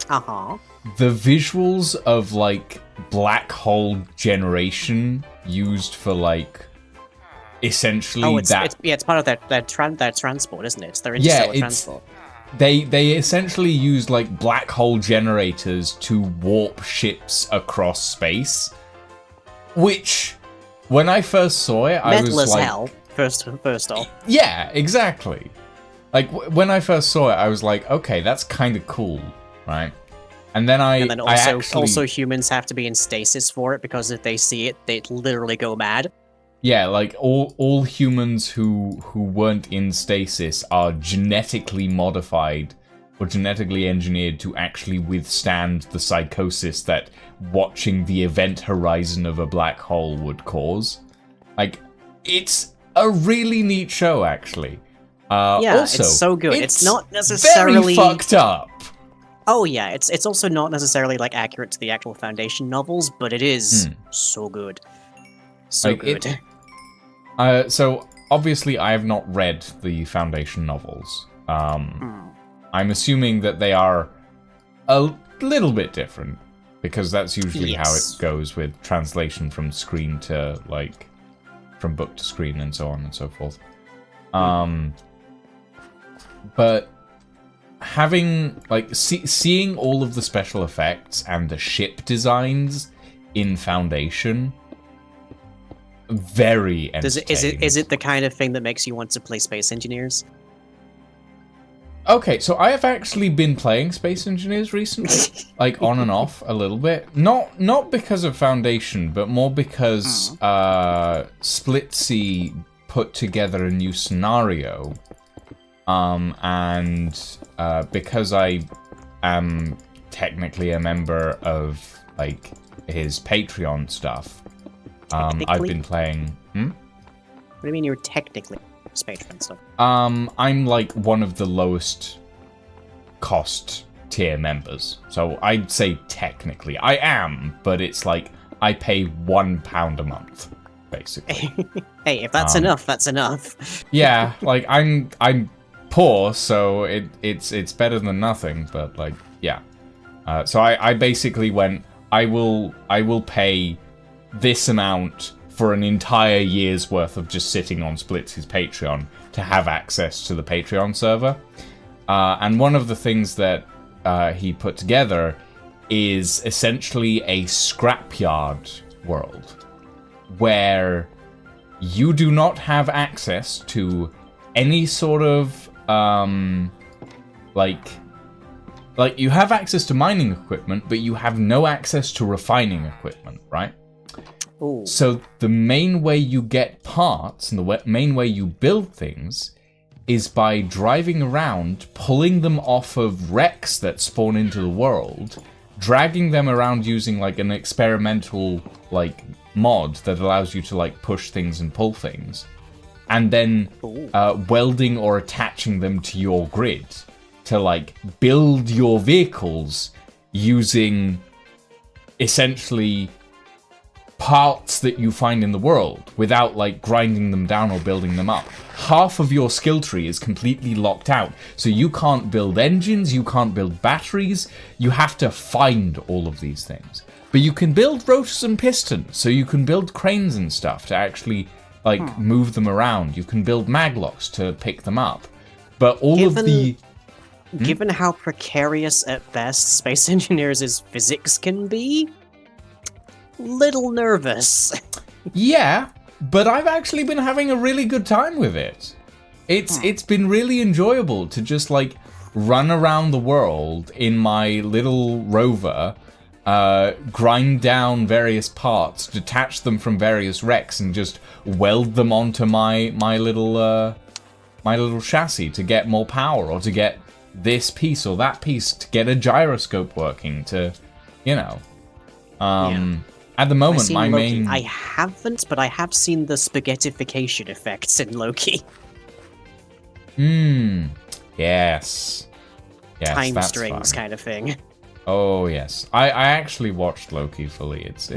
Uh-huh. The visuals of, like, black hole generation used for, like, essentially it's part of that transport, isn't it? It's their interstellar transport. They essentially use, like, black hole generators to warp ships across space. Which, when I first saw it, I was like... Metal as hell. First off. Yeah, exactly. Like, when I first saw it, I was like, okay, that's kind of cool, right? And then also humans have to be in stasis for it, because if they see it, they literally go mad. Yeah, like, all humans who weren't in stasis are genetically modified or genetically engineered to actually withstand the psychosis that watching the event horizon of a black hole would cause. Like, it's a really neat show, actually. Yeah, also, it's so good. It's not necessarily very fucked up. Oh yeah, it's also not necessarily like accurate to the actual Foundation novels, but it is so good. So like, good. So obviously, I have not read the Foundation novels. I'm assuming that they are a little bit different, because that's usually how it goes with translation from screen to like. From book to screen and so on and so forth. But having, like, seeing all of the special effects and the ship designs in Foundation, very entertaining. Is it the kind of thing that makes you want to play Space Engineers? Okay, so I have actually been playing Space Engineers recently, like on and off a little bit. Not because of Foundation, but more because Splitsy put together a new scenario, and because I am technically a member of like his Patreon stuff, I've been playing. What do you mean you're technically? Patreon stuff. I'm like one of the lowest cost tier members. So I'd say technically I am, but it's like I pay £1 a month, basically. Hey, if that's enough, that's enough. Yeah, like I'm poor, so it's better than nothing, but like yeah. So I basically went, I will pay this amount for an entire year's worth of just sitting on Splitsy's Patreon to have access to the Patreon server. And one of the things that he put together is essentially a scrapyard world where you do not have access to any sort of like you have access to mining equipment, but you have no access to refining equipment, right? Ooh. So the main way you get parts and the main way you build things is by driving around, pulling them off of wrecks that spawn into the world, dragging them around using like an experimental like mod that allows you to like push things and pull things, and then welding or attaching them to your grid to like build your vehicles using essentially parts that you find in the world without like grinding them down or building them up. Half of your skill tree is completely locked out, so you can't build engines, you can't build batteries, you have to find all of these things. But you can build rotors and pistons, so you can build cranes and stuff to actually like move them around. You can build maglocks to pick them up. But given how precarious at best Space Engineers' physics can be, little nervous. Yeah, but I've actually been having a really good time with it. It's been really enjoyable to just like run around the world in my little rover grind down various parts, detach them from various wrecks, and just weld them onto my little chassis to get more power, or to get this piece or that piece, to get a gyroscope working, to, you know. At the moment, my Loki. main... I haven't, but I have seen the spaghettification effects in Loki. Yes. Yes, Time that's strings fun. kind of thing. Oh yes, I actually watched Loki fully. It's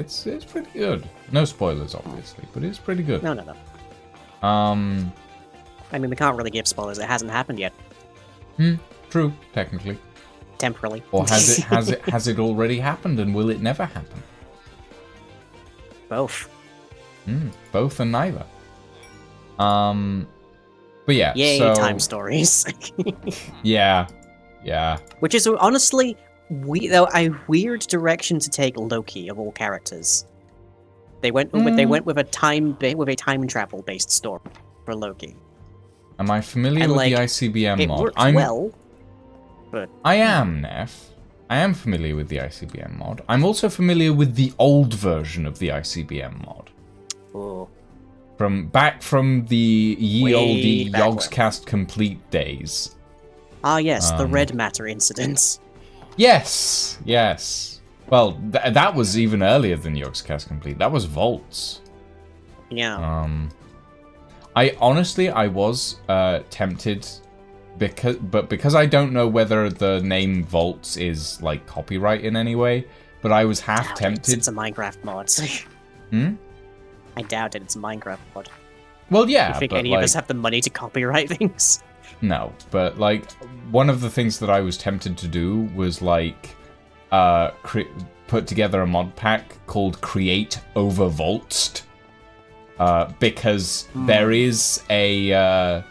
pretty good. No spoilers, obviously, but it's pretty good. No. I mean, we can't really give spoilers. It hasn't happened yet. True, technically. Temporarily. Or has it already happened, and will it never happen? Both. Both and neither. But yeah. Yay, so, time stories. Yeah. Which is honestly a weird direction to take Loki of all characters. They went with a time travel based story for Loki. Am I familiar with the ICBM mod? It works well, but I am, Neff. I am familiar with the ICBM mod. I'm also familiar with the old version of the ICBM mod. oh, Back from the ye olde back when. Yogscast Complete days. ah yes, the red matter incidents. Yes. Well, that was even earlier than Yogscast Complete. That was Volts. Yeah. I honestly was tempted because I don't know whether the name Volts is like copyright in any way, but I was half tempted. It's a Minecraft mod. I doubt it. It's a Minecraft mod. Well, yeah. You think but any of us have the money to copyright things? No, but like one of the things that I was tempted to do was like put together a mod pack called Create Over Voltsed, because there is a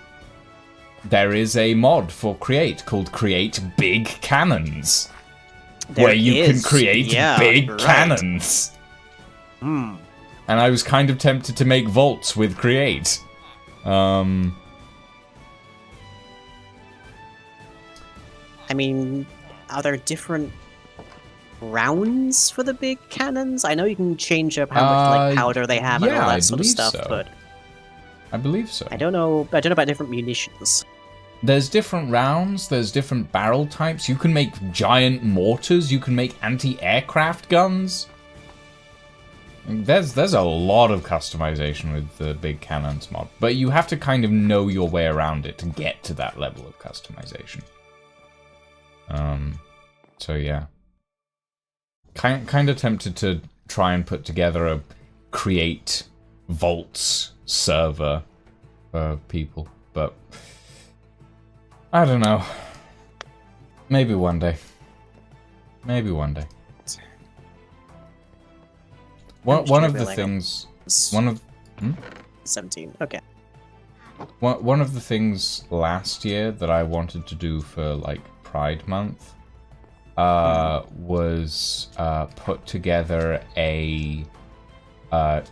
mod for Create called Create Big Cannons, where you can create big cannons. And I was kind of tempted to make Volts with Create. I mean, are there different rounds for the big cannons? I know you can change up how much powder they have and all that sort of stuff, but I believe so. I don't know about different munitions. There's different rounds, there's different barrel types. You can make giant mortars, you can make anti-aircraft guns. There's a lot of customization with the big cannons mod, but you have to kind of know your way around it to get to that level of customization. So yeah. Kind of tempted to try and put together a Create Volts server for people, but I don't know. Maybe one day. One of the things... 17, okay. One of the things last year that I wanted to do for, like, Pride Month was put together a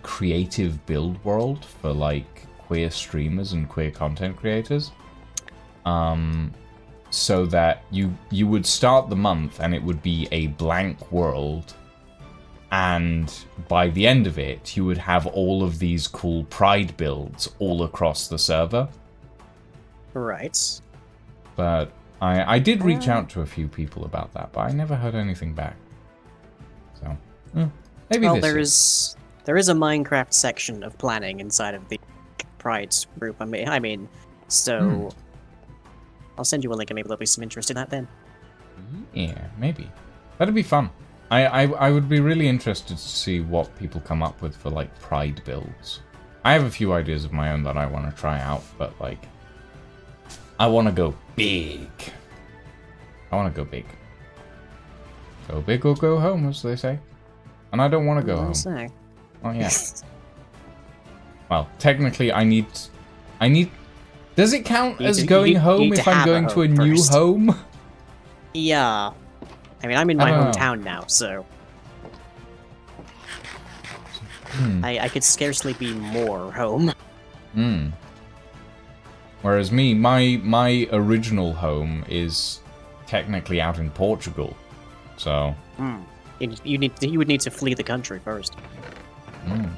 creative build world for, like, queer streamers and queer content creators. So that you would start the month and it would be a blank world, and by the end of it you would have all of these cool Pride builds all across the server. Right. But I did reach out to a few people about that, but I never heard anything back. So maybe well, this there is a Minecraft section of planning inside of the Pride group. I mean, so I'll send you a link and maybe there'll be some interest in that then. Yeah, maybe. That'd be fun. I would be really interested to see what people come up with for, like, Pride builds. I have a few ideas of my own that I want to try out, but, like, I want to go big. Go big or go home, as they say. And I don't want to go home. Say. Oh, yeah. Well, technically, I need... Does it count as going home if I'm going to a new home? Yeah. I mean, I'm in my hometown now, so... I could scarcely be more home. Whereas me, my original home is technically out in Portugal. So, You would need to flee the country first. Mm.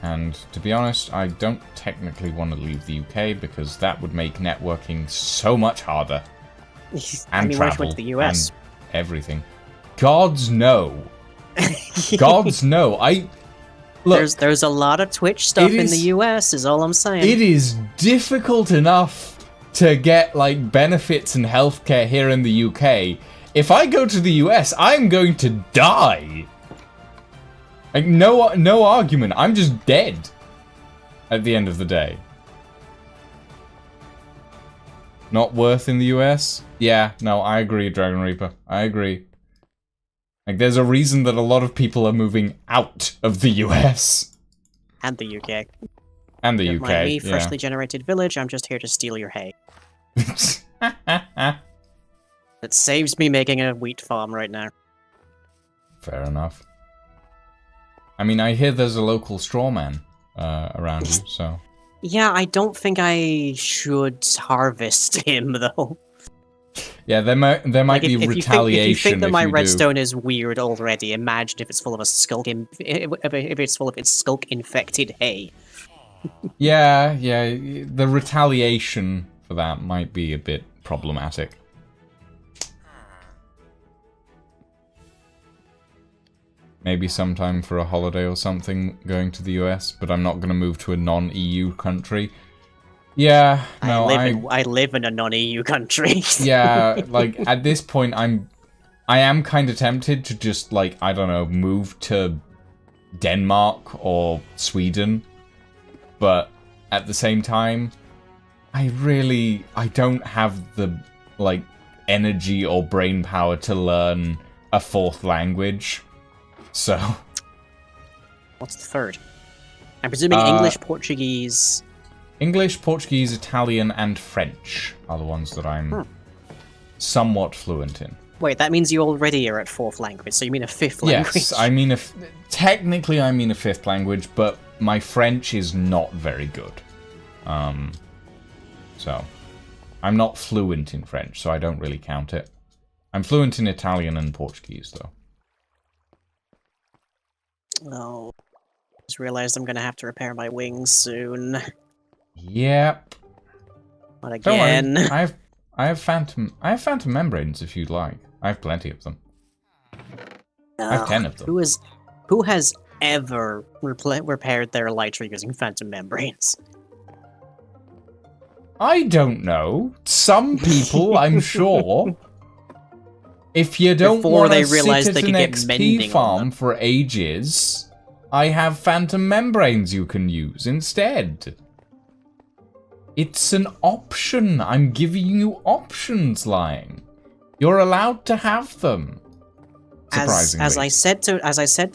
And to be honest, I don't technically want to leave the UK because that would make networking so much harder. And travel. Went to the US. And everything. Gods no. Gods no. Look, there's a lot of Twitch stuff in the US, is all I'm saying. It is difficult enough to get, like, benefits and healthcare here in the UK. If I go to the US, I'm going to die. Like, no argument. I'm just dead at the end of the day. Not worth in the US? Yeah, no, I agree, Dragon Reaper. I agree. Like, there's a reason that a lot of people are moving out of the US. And the UK. And the Never UK, mind me, yeah. freshly generated village, I'm just here to steal your hay. It saves me making a wheat farm right now. Fair enough. I mean, I hear there's a local strawman around you, so... Yeah, I don't think I should harvest him, though. Yeah, there might be retaliation if you think that my do. redstone is weird already, imagine if it's full of a if it's full of its skulk-infected hay. Yeah, the retaliation for that might be a bit problematic. Maybe sometime for a holiday or something going to the US, but I'm not going to move to a non-EU country. Yeah, no, I live in a non-EU country. Yeah, like, at this point, I am kind of tempted to just, like, I don't know, move to Denmark or Sweden. But at the same time, I don't have the, like, energy or brain power to learn a fourth language. So... What's the third? I'm presuming English, Portuguese... English, Portuguese, Italian, and French are the ones that I'm somewhat fluent in. Wait, that means you already are at fourth language, so you mean a fifth language? Yes, I mean technically I mean a fifth language, but my French is not very good. So I'm not fluent in French, so I don't really count it. I'm fluent in Italian and Portuguese, though. Oh, just realized I'm gonna have to repair my wings soon. Yep. Not again. Don't worry. I have phantom membranes if you'd like. I have plenty of them. I have 10 of them. Who has ever repaired their elytra using phantom membranes? I don't know. Some people, I'm sure. If you don't want to sit at an XP farm for ages, I have phantom membranes you can use instead. It's an option. I'm giving you options, Lying. You're allowed to have them. Surprisingly. As I said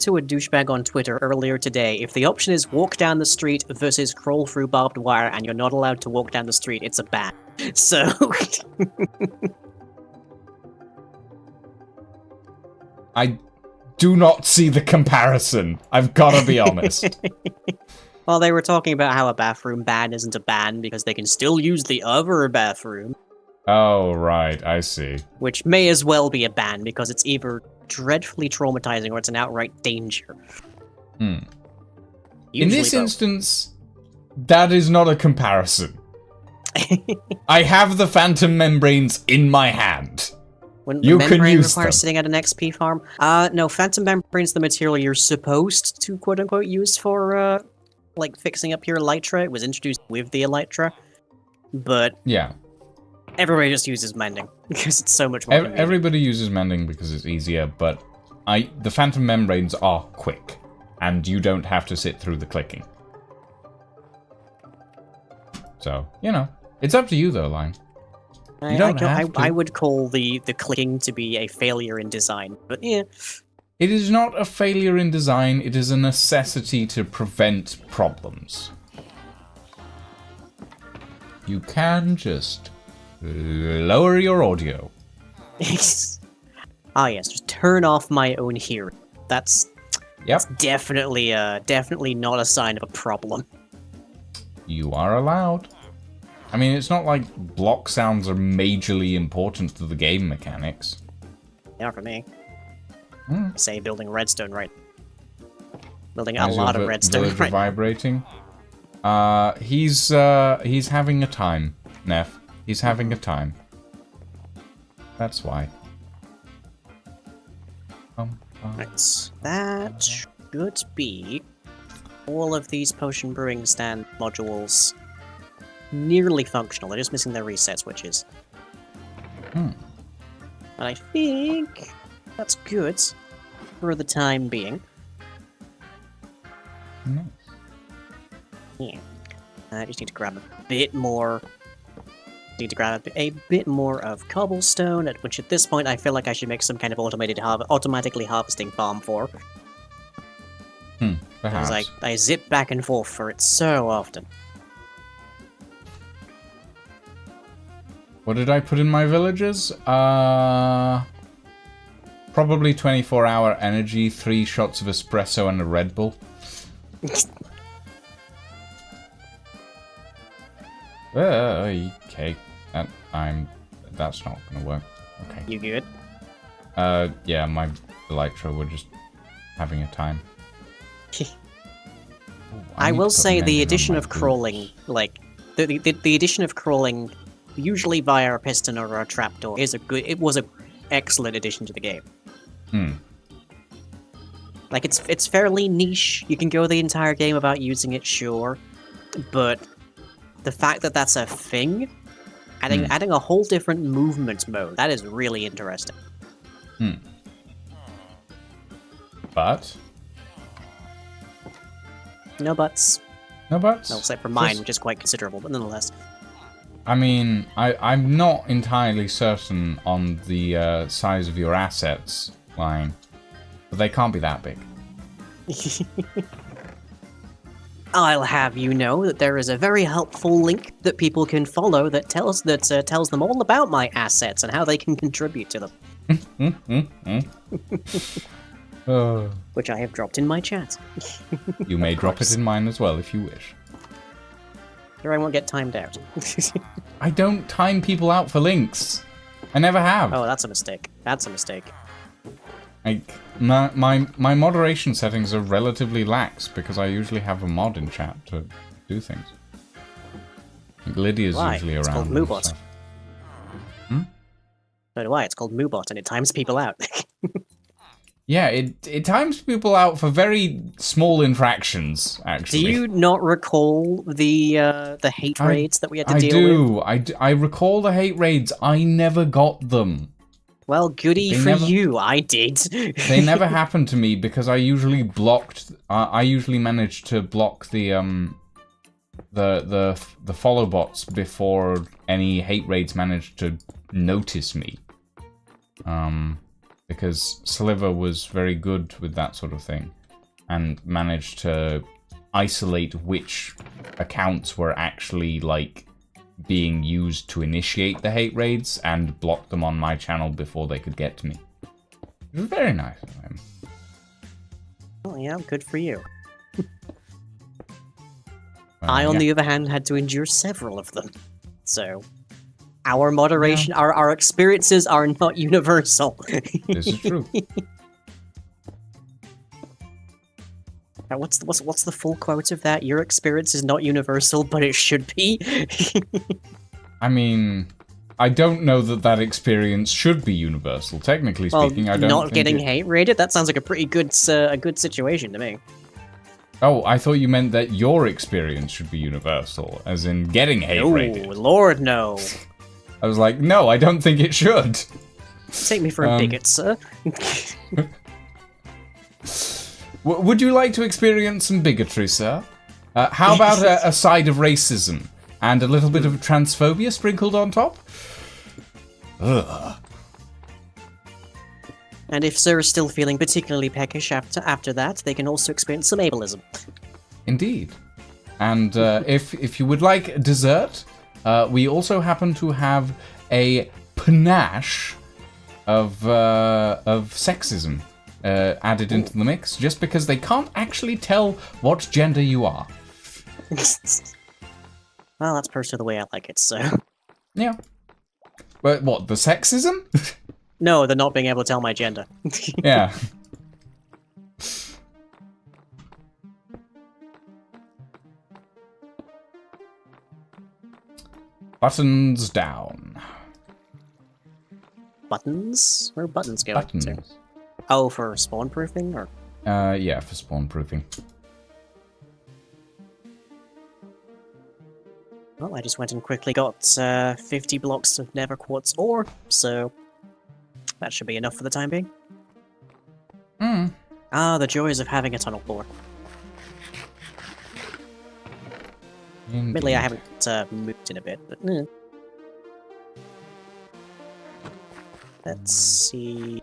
to a douchebag on Twitter earlier today, if the option is walk down the street versus crawl through barbed wire and you're not allowed to walk down the street, it's a ban. So I do not see the comparison. I've got to be honest. Well, they were talking about how a bathroom ban isn't a ban because they can still use the other bathroom. Oh, right. I see. Which may as well be a ban because it's either dreadfully traumatizing or it's an outright danger. In this instance, that is not a comparison. I have the phantom membranes in my hand. When you the can membrane use requires them. sitting at an XP farm? No, phantom membrane's the material you're supposed to quote-unquote use for, like, fixing up your elytra. It was introduced with the elytra. But yeah, everybody just uses mending because it's so much more convenient. Everybody uses mending because it's easier, but the phantom membranes are quick, and you don't have to sit through the clicking. So, you know, it's up to you though, Line. You don't have to. I would call the clicking to be a failure in design, but yeah. It is not a failure in design, it is a necessity to prevent problems. You can just lower your audio. Ah yes, just turn off my own hearing. That's definitely not a sign of a problem. You are allowed. I mean, it's not like block sounds are majorly important to the game mechanics. Yeah, for me. Say building redstone right. Building How's a lot your of redstone villager right. vibrating? He's having a time, Neff. He's having a time. That's why. Right. That should be all of these potion brewing stand modules nearly functional. They're just missing their reset switches. Hmm. But I think that's good for the time being. Nice. Yeah. I just need to grab a bit more. Need to grab a bit more of cobblestone, which at this point I feel like I should make some kind of automatically harvesting farm for. Perhaps. Because I zip back and forth for it so often. What did I put in my villages? Probably 24-hour energy, 3 shots of espresso, and a Red Bull. Okay. That's not gonna work. Okay. You good? Yeah, my Elytra were just having a time. Ooh, I need will to put say the mending on addition my of crawling, like the addition of crawling, usually via a piston or a trapdoor, is a good. It was an excellent addition to the game. Like it's fairly niche. You can go the entire game without using it, sure, but the fact that that's a thing, adding a whole different movement mode, that is really interesting. But? No buts. No buts? No, except for mine, which is quite considerable, but nonetheless. I mean, I'm not entirely certain on the size of your assets line, but they can't be that big. I'll have you know that there is a very helpful link that people can follow that tells them all about my assets and how they can contribute to them. Which I have dropped in my chat. You may drop it in mine as well if you wish. Sure, I won't get timed out. I don't time people out for links. I never have. Oh, that's a mistake. That's a mistake. Like, my moderation settings are relatively lax because I usually have a mod in chat to do things. Like Lydia's usually around. It's called Moobot. So do I. It's called Moobot, and it times people out. yeah, it times people out for very small infractions, actually. Do you not recall the hate raids that we had to deal with? I recall the hate raids. I never got them. Well, goody for you, I did. They never happened to me because I usually blocked. I usually managed to block the follow bots before any hate raids managed to notice me. Because Sliver was very good with that sort of thing, and managed to isolate which accounts were actually like being used to initiate the hate raids and block them on my channel before they could get to me. It was very nice of him. Oh yeah, good for you. I, on the other hand, had to endure several of them. So, our moderation, our experiences are not universal. This is true. Now, what's the full quote of that? Your experience is not universal, but it should be. I mean, I don't know that experience should be universal. Technically speaking, I don't. Not think getting hate raided. That sounds like a pretty good situation to me. Oh, I thought you meant that your experience should be universal, as in getting hate raided. Oh, Lord, no. I was like, no, I don't think it should. Take me for a bigot, sir. Would you like to experience some bigotry, sir? How about a side of racism and a little bit of transphobia sprinkled on top? Ugh. And if sir is still feeling particularly peckish after that, they can also experience some ableism. Indeed. And if you would like dessert, we also happen to have a panache of sexism added into the mix, just because they can't actually tell what gender you are. Well, that's personally the way I like it, so... Yeah. But what, the sexism? No, they're not being able to tell my gender. Yeah. Buttons down. Buttons? Where are buttons going Buttons. to? Oh, for spawn proofing or? Yeah, for spawn proofing. Well, I just went and quickly got 50 blocks of nether quartz ore, so that should be enough for the time being. Hmm. Ah, the joys of having a tunnel floor. Admittedly, I haven't moved in a bit, but let's see.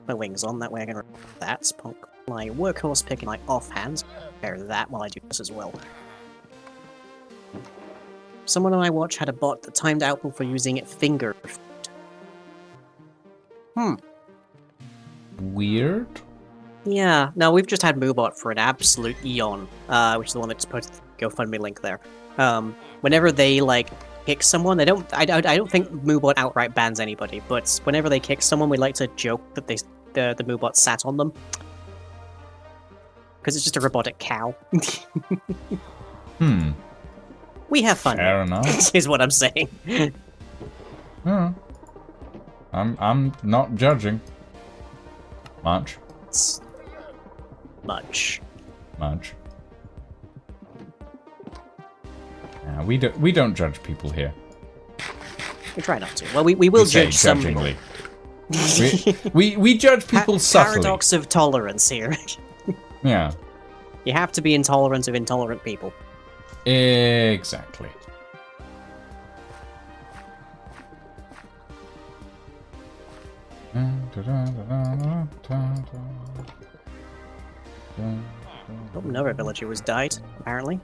My wings on, that way I can that's punk. My workhorse pick in my offhand. Prepare that while I do this as well. Someone I watch had a bot that timed output for using it finger. Weird. Yeah, no, we've just had Moobot for an absolute eon, which is the one that's supposed to GoFundMe link there. Whenever they, like, kick someone, I don't think Moobot outright bans anybody, but whenever they kick someone, we like to joke that the Moobot sat on them. Because it's just a robotic cow. We have fun. Fair enough. Is what I'm saying. I'm not judging. Much. Much. Yeah, we don't judge people here. We try not to. Well, we will judge some people. we judge people subtly. Paradox of tolerance here. Yeah. You have to be intolerant of intolerant people. Exactly. Oh, another villager was died, apparently.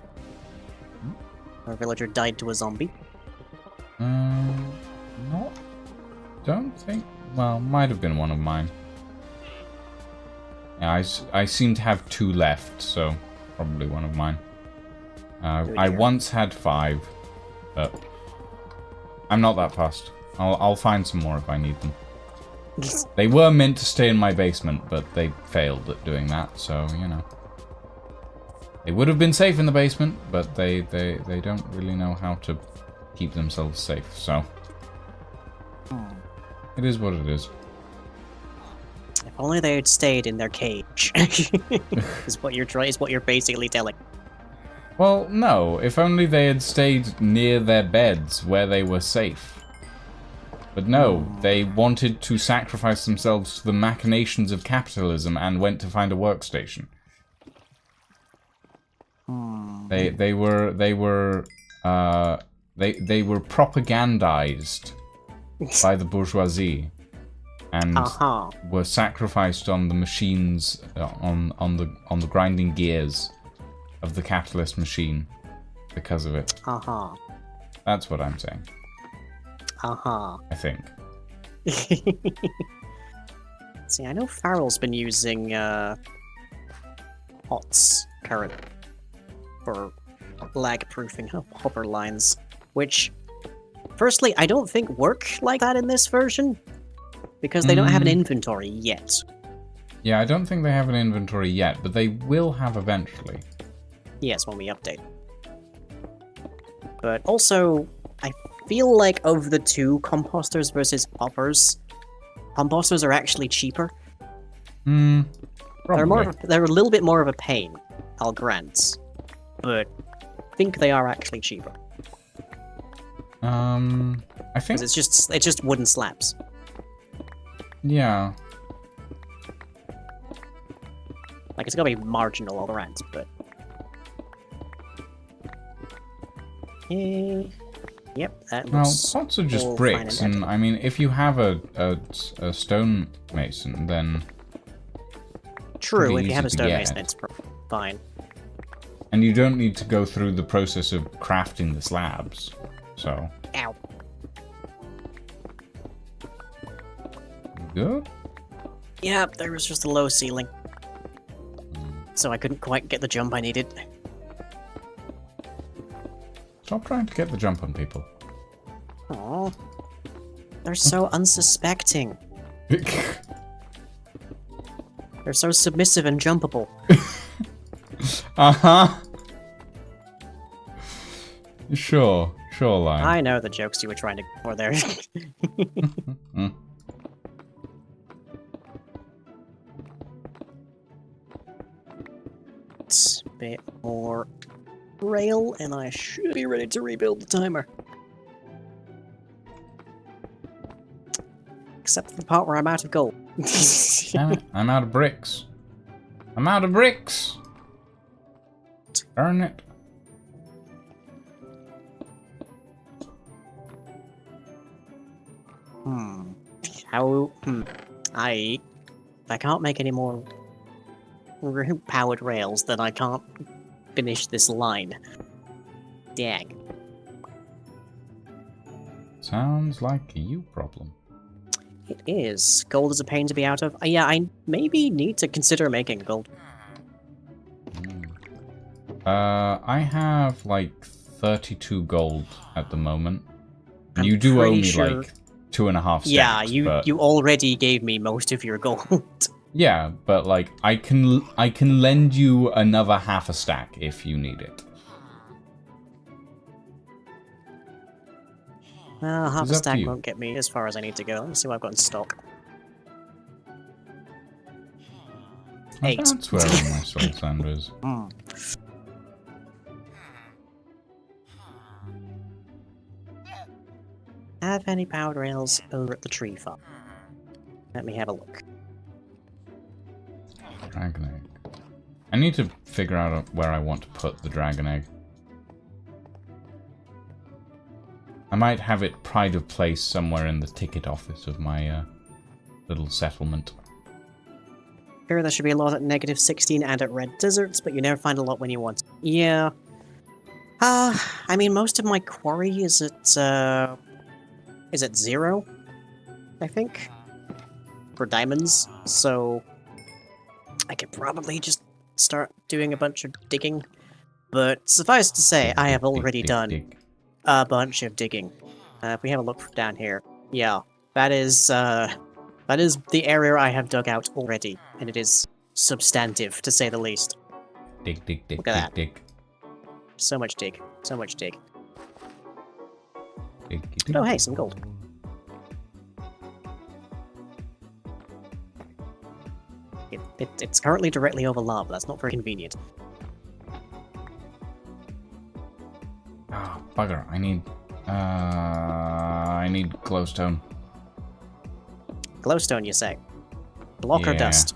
Our villager died to a zombie. Not. Don't think. Well, might have been one of mine. Yeah, I seem to have 2 left, so probably one of mine. I once had 5, but I'm not that fussed. I'll find some more if I need them. They were meant to stay in my basement, but they failed at doing that, so, you know. They would have been safe in the basement, but they don't really know how to keep themselves safe, so. It is what it is. If only they had stayed in their cage. is what you're basically telling. Well, no. If only they had stayed near their beds where they were safe. But no, they wanted to sacrifice themselves to the machinations of capitalism and went to find a workstation. They were propagandized by the bourgeoisie and were sacrificed on the machines on the grinding gears of the capitalist machine because of it. That's what I'm saying. I think. See, I know Farrell's been using HOTS current for lag proofing hopper lines, which, firstly, I don't think work like that in this version because they don't have an inventory yet. Yeah, I don't think they have an inventory yet, but they will have eventually. Yes, when we update. But also, I feel like of the 2 composters versus hoppers, composters are actually cheaper. Probably. They're a little bit more of a pain, I'll grant. But I think they are actually cheaper. I think it's just wooden slabs. Yeah. Like, it's gotta be marginal all around, but... Yep, that looks... Well, pots are just bricks, and I mean, if you have a stone mason, then... True, if you have a stone mason, it's fine. And you don't need to go through the process of crafting the slabs, so... Ow. Good? Yeah, there was just a low ceiling. So I couldn't quite get the jump I needed. Stop trying to get the jump on people. Aww. They're so unsuspecting. They're so submissive and jumpable. Sure, line. I know the jokes you were trying to go for there. Mm. It's a bit more rail, and I should be ready to rebuild the timer. Except for the part where I'm out of gold. Damn it, I'm out of bricks. I'm out of bricks! Darn it. If I can't make any more powered rails, then I can't finish this line. Dang. Sounds like a you problem. It is. Gold is a pain to be out of. Yeah, I maybe need to consider making gold. I have like 32 gold at the moment. I'm You do owe pretty me sure- like 2.5 stacks. Yeah, but... you already gave me most of your gold. Yeah, but like I can lend you another half a stack if you need it. Well, half It's a up to stack you. won't get me as far as I need to go. Let's see what I've got in stock. Oh, 8. that's where all my soul sand is. Hmm. Have any powered rails over at the tree farm? Let me have a look. Dragon egg. I need to figure out where I want to put the dragon egg. I might have it pride of place somewhere in the ticket office of my little settlement. Here, there should be a lot at -16 and at Red Deserts, but you never find a lot when you want. Yeah. I mean, most of my quarry is at 0, I think, for diamonds, so I could probably just start doing a bunch of digging. But suffice to say, I have already done a bunch of digging. If we have a look down here, yeah, that is the area I have dug out already, and it is substantive, to say the least. Dig, dig, dig, Look at dig, that. dig. So much dig, so much dig. Dig, dig, But oh hey, some gold. It's currently directly over lava, that's not very convenient. Ah, bugger. I need glowstone. Glowstone, you say? Block or Yeah. dust?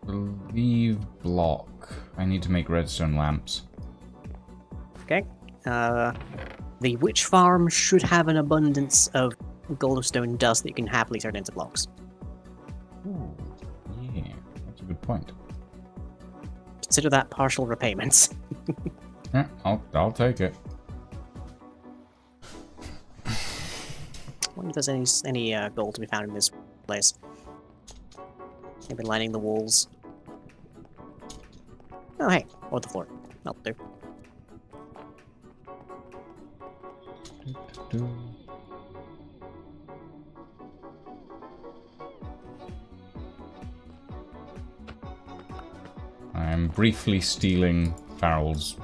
Believe block. I need to make redstone lamps. Okay. The witch farm should have an abundance of glowstone dust that you can happily turn into blocks. Ooh, yeah, that's a good point. Consider that partial repayments. Yeah, I'll take it. I wonder if there's any gold to be found in this place. Maybe lining the walls. Oh hey, or the floor. That'll do. I'm briefly stealing Farrell's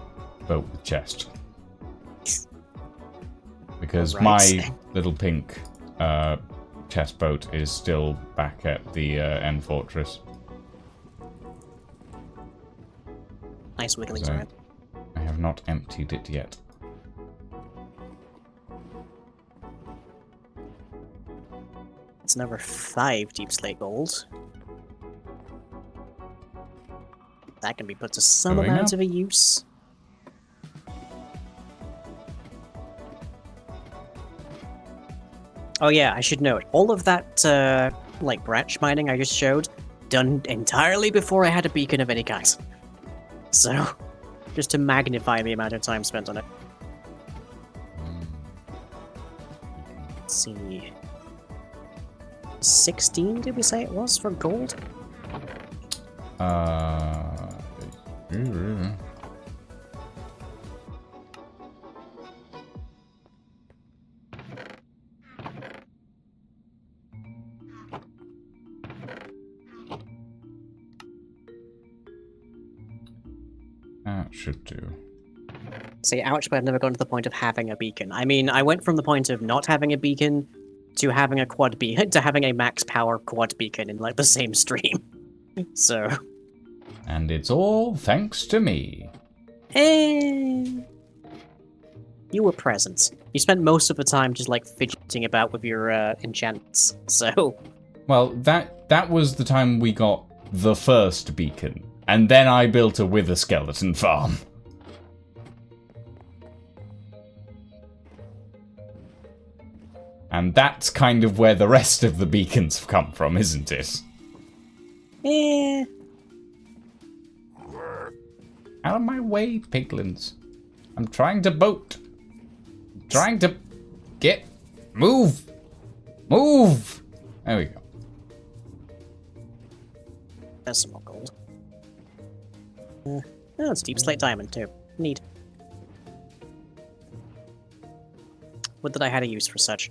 boat with chest. Because Right. my little pink chest boat is still back at the end fortress. Nice wigglings So, around. I have not emptied it yet. It's another 5 deep slate gold. That can be put to some Going amount up. of a use. Oh yeah, I should note, all of that, like, branch mining I just showed, done entirely before I had a beacon of any kind. So, just to magnify the amount of time spent on it. Let's see... 16, did we say it was, for gold? that should do. Say ouch, but I've never gotten to the point of having a beacon. I mean, I went from the point of not having a beacon to having a quad beacon to having a max power quad beacon in like the same stream. So. And it's all thanks to me. You were present. You spent most of the time just like fidgeting about with your enchantments. So. Well, that was the time we got the first beacon, and then I built a wither skeleton farm. And that's kind of where the rest of the beacons have come from, isn't it? Eh. Out of my way, piglins. I'm trying to boat. I'm trying to get... Move! Move! There we go. There's some more gold. Oh, it's deep slate diamond too. Neat. Would that I had a use for such.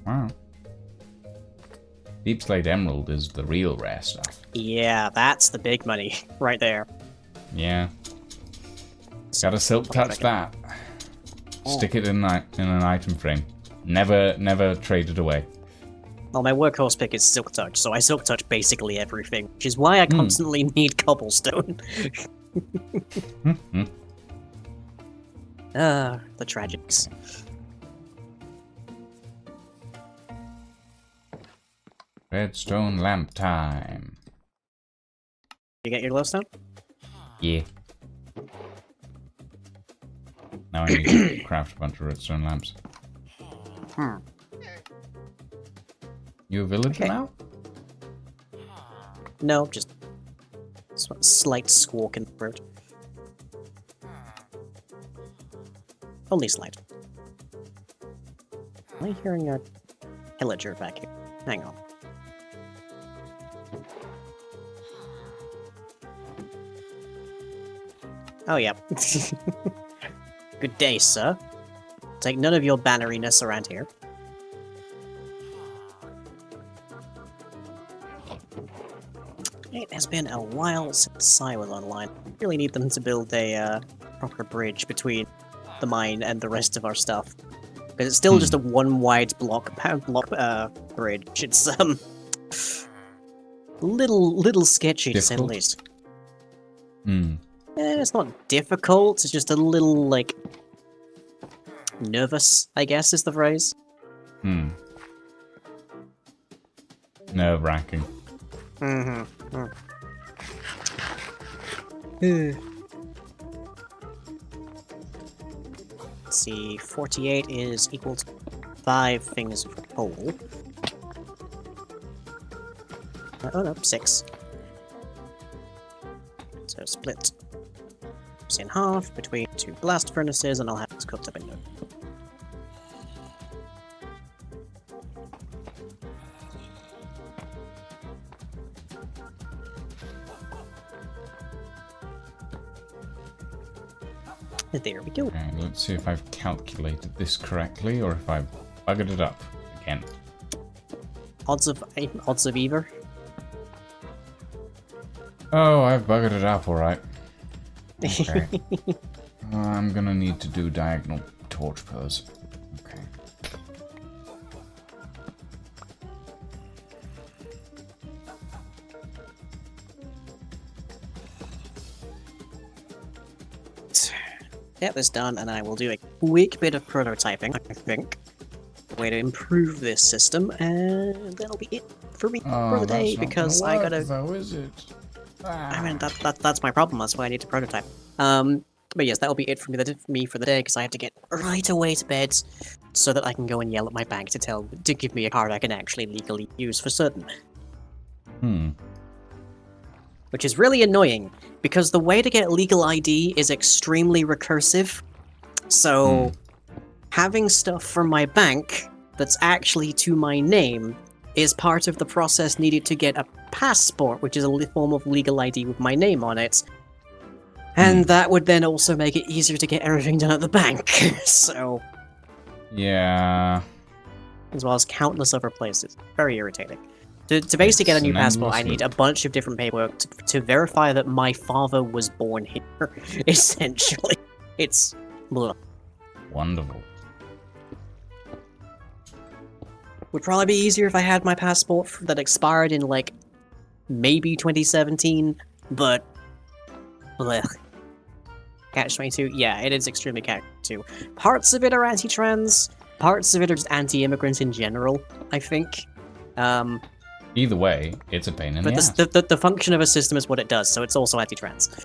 Wow. Deep slate emerald is the real rare stuff. Yeah, that's the big money right there. Yeah. Gotta silk touch that. Stick it in an item frame. Never trade it away. Well, my workhorse pick is silk touch, so I silk touch basically everything, which is why I constantly need cobblestone. The tragics. Redstone lamp time. You get your glowstone? Yeah. Now I need to craft a bunch of redstone lamps. You a villager now? No, just slight squawk in the throat. Only slight. Am I hearing a pillager back here? Hang on. Oh, yeah. Good day, sir. Take none of your banneriness around here. It has been a while since I was online. Really need them to build a proper bridge between the mine and the rest of our stuff. Because it's still just a one wide block bridge. It's little sketchy to say the least. It's not difficult, it's just a little, like, nervous, I guess is the phrase. Nerve-wracking. Let's see, 48 is equal to 5 things of coal. Oh no, 6. So split this in half between 2 blast furnaces, and I'll have this cooked up in no. There we go. Okay, let's see if I've calculated this correctly or if I've buggered it up again. Odds of either. Oh, I've buggered it up, alright. Okay. I'm gonna need to do diagonal torch pose. Okay. Get this done, and I will do a quick bit of prototyping, I think. A way to improve this system, and that'll be it for me for the day, because I gotta... though, is it? I mean, that's my problem, that's why I need to prototype. But yes, that'll be it for me for the day, because I have to get right away to bed, so that I can go and yell at my bank to give me a card I can actually legally use for certain. Which is really annoying, because the way to get legal ID is extremely recursive. So, having stuff from my bank that's actually to my name is part of the process needed to get a passport, which is a form of legal ID with my name on it. And that would then also make it easier to get everything done at the bank. So... yeah... as well as countless other places. Very irritating. To basically get a It's new an passport, I endless need a loop. bunch of different paperwork to verify that my father was born here, essentially. It's... Blah. Wonderful. Would probably be easier if I had my passport that expired in, like, maybe 2017, but... Blech. Catch-22? Yeah, it is extremely Catch-22. Parts of it are anti-trans, parts of it are just anti-immigrant in general, I think. Either way, it's a pain in the ass. But the function of a system is what it does, so it's also anti-trans.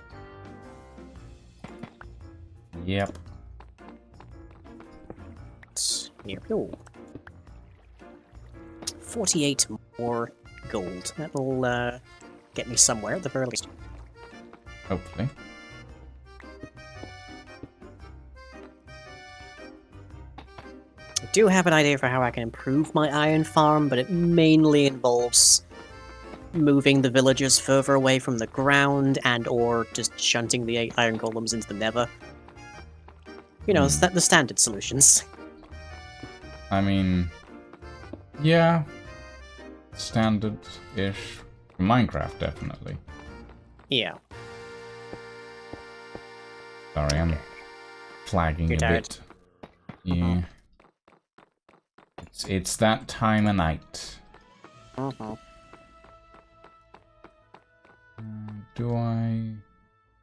Yep. Here we go. 48 more gold. That'll get me somewhere at the very least. Hopefully. I do have an idea for how I can improve my iron farm, but it mainly involves moving the villagers further away from the ground and or just shunting the iron golems into the nether. You know, the standard solutions. I mean, yeah, standard-ish. Minecraft, definitely. Yeah. Sorry, I'm flagging You're a tired? bit. Yeah. It's that time of night. Do I...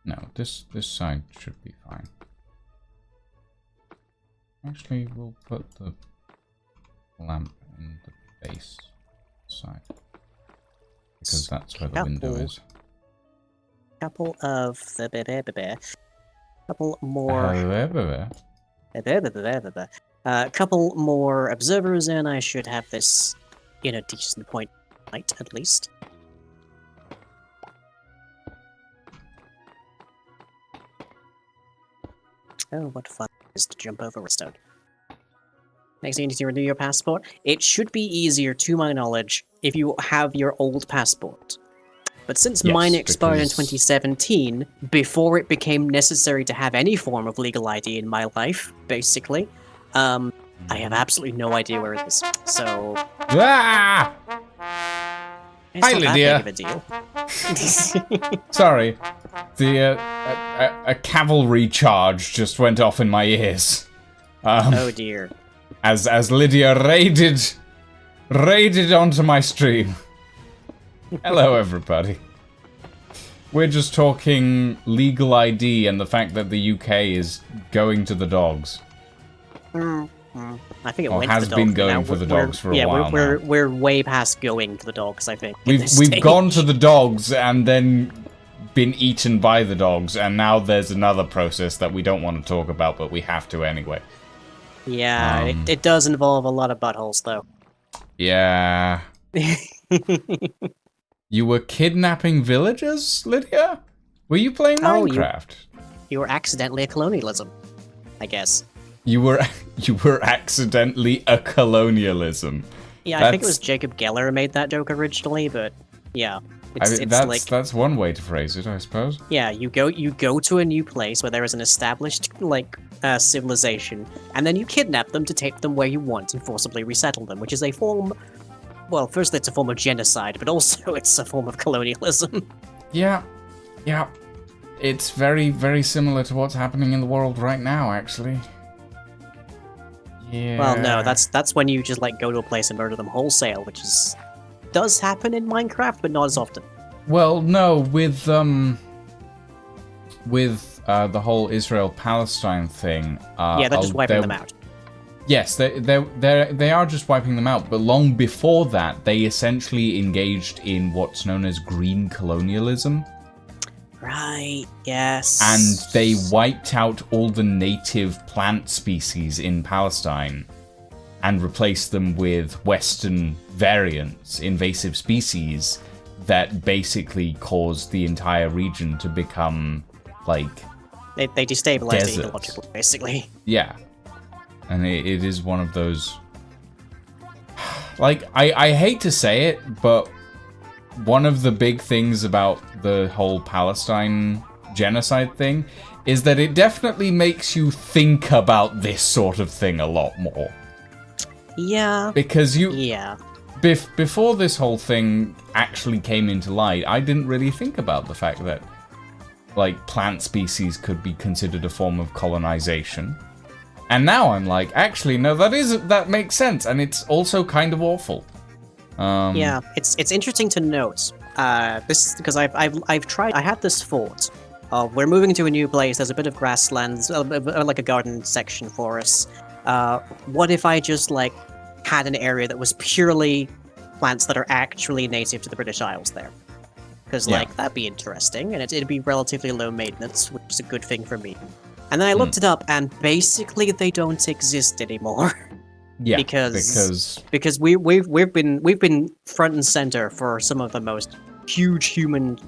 No, this side should be fine. Actually, we'll put the lamp in the base side. Because that's where the window is. Couple of... Couple more... couple more observers, and I should have this in a decent point light, at least. Oh, what fun it is to jump over redstone. Next thing you need to renew your passport. It should be easier, to my knowledge, if you have your old passport. But since Yes, mine expired in because- 2017, before it became necessary to have any form of legal ID in my life, basically, I have absolutely no idea where it is. So, Ah! it's Hi, not Lydia. that big of a deal. Sorry. The, a cavalry charge just went off in my ears. Oh dear. As Lydia raided onto my stream. Hello, everybody. We're just talking legal ID and the fact that the UK is going to the dogs. I think it Or went has to the been dogs, but going now for the we're- dogs for a yeah, while we're way past going to the dogs, I think. at We've this we've stage. gone to the dogs and then been eaten by the dogs, and now there's another process that we don't want to talk about, but we have to anyway. Yeah, it does involve a lot of buttholes, though. Yeah. You were kidnapping villagers, Lydia? Were you playing Oh, Minecraft? You were accidentally a colonialism, I guess. You were accidentally a colonialism. Yeah, I think it was Jacob Geller who made that joke originally, but yeah, I mean, that's one way to phrase it, I suppose. yeah, you go to a new place where there is an established civilization, and then you kidnap them to take them where you want and forcibly resettle them, which is a form. Well, firstly, it's a form of genocide, but also it's a form of colonialism. Yeah. It's very, very similar to what's happening in the world right now, actually. Yeah. Well, no, that's when you just go to a place and murder them wholesale, which does happen in Minecraft, but not as often. Well, no, with the whole Israel-Palestine thing. Yeah, they're just wiping them out. Yes, they are just wiping them out. But long before that, they essentially engaged in what's known as green colonialism. Right. Yes. And they wiped out all the native plant species in Palestine and replaced them with Western variants, invasive species, that basically caused the entire region to become, They destabilized deserts. it ecologically, basically. Yeah. And it is one of those... I hate to say it, but one of the big things about the whole Palestine genocide thing is that it definitely makes you think about this sort of thing a lot more. Yeah. Because Yeah. before this whole thing actually came into light, I didn't really think about the fact that, like, plant species could be considered a form of colonization. And now I'm like, actually, no, that makes sense, and it's also kind of awful. Yeah, it's interesting to note. This because I've tried. I had this thought of we're moving to a new place. There's a bit of grasslands, like a garden section for us. What if I just like had an area that was purely plants that are actually native to the British Isles there? Because like that'd be interesting, and it'd be relatively low maintenance, which is a good thing for me. And then I looked it up, and basically they don't exist anymore. Yeah, because we've been front and center for some of the most huge human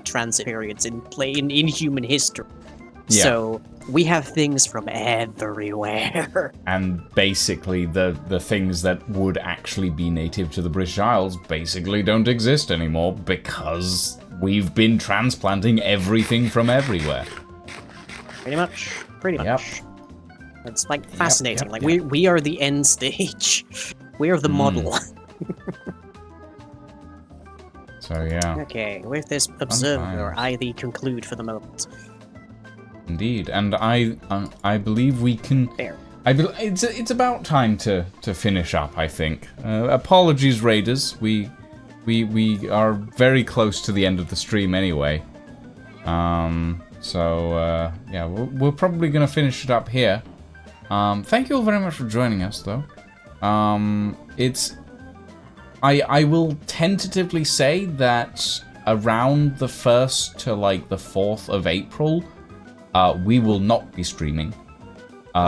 transit periods in human history. Yeah. So we have things from everywhere. And basically the things that would actually be native to the British Isles basically don't exist anymore because we've been transplanting everything from everywhere. Pretty much. It's like fascinating. We are the end stage. We are the model. So yeah. Okay, with this observer, I conclude for the moment. Indeed, and I believe we can. There. It's about time to finish up. I think. Apologies, Raiders. We are very close to the end of the stream anyway. So yeah, we're probably gonna finish it up here. Thank you all very much for joining us, though. I will tentatively say that around the 1st to like the 4th of April, we will not be streaming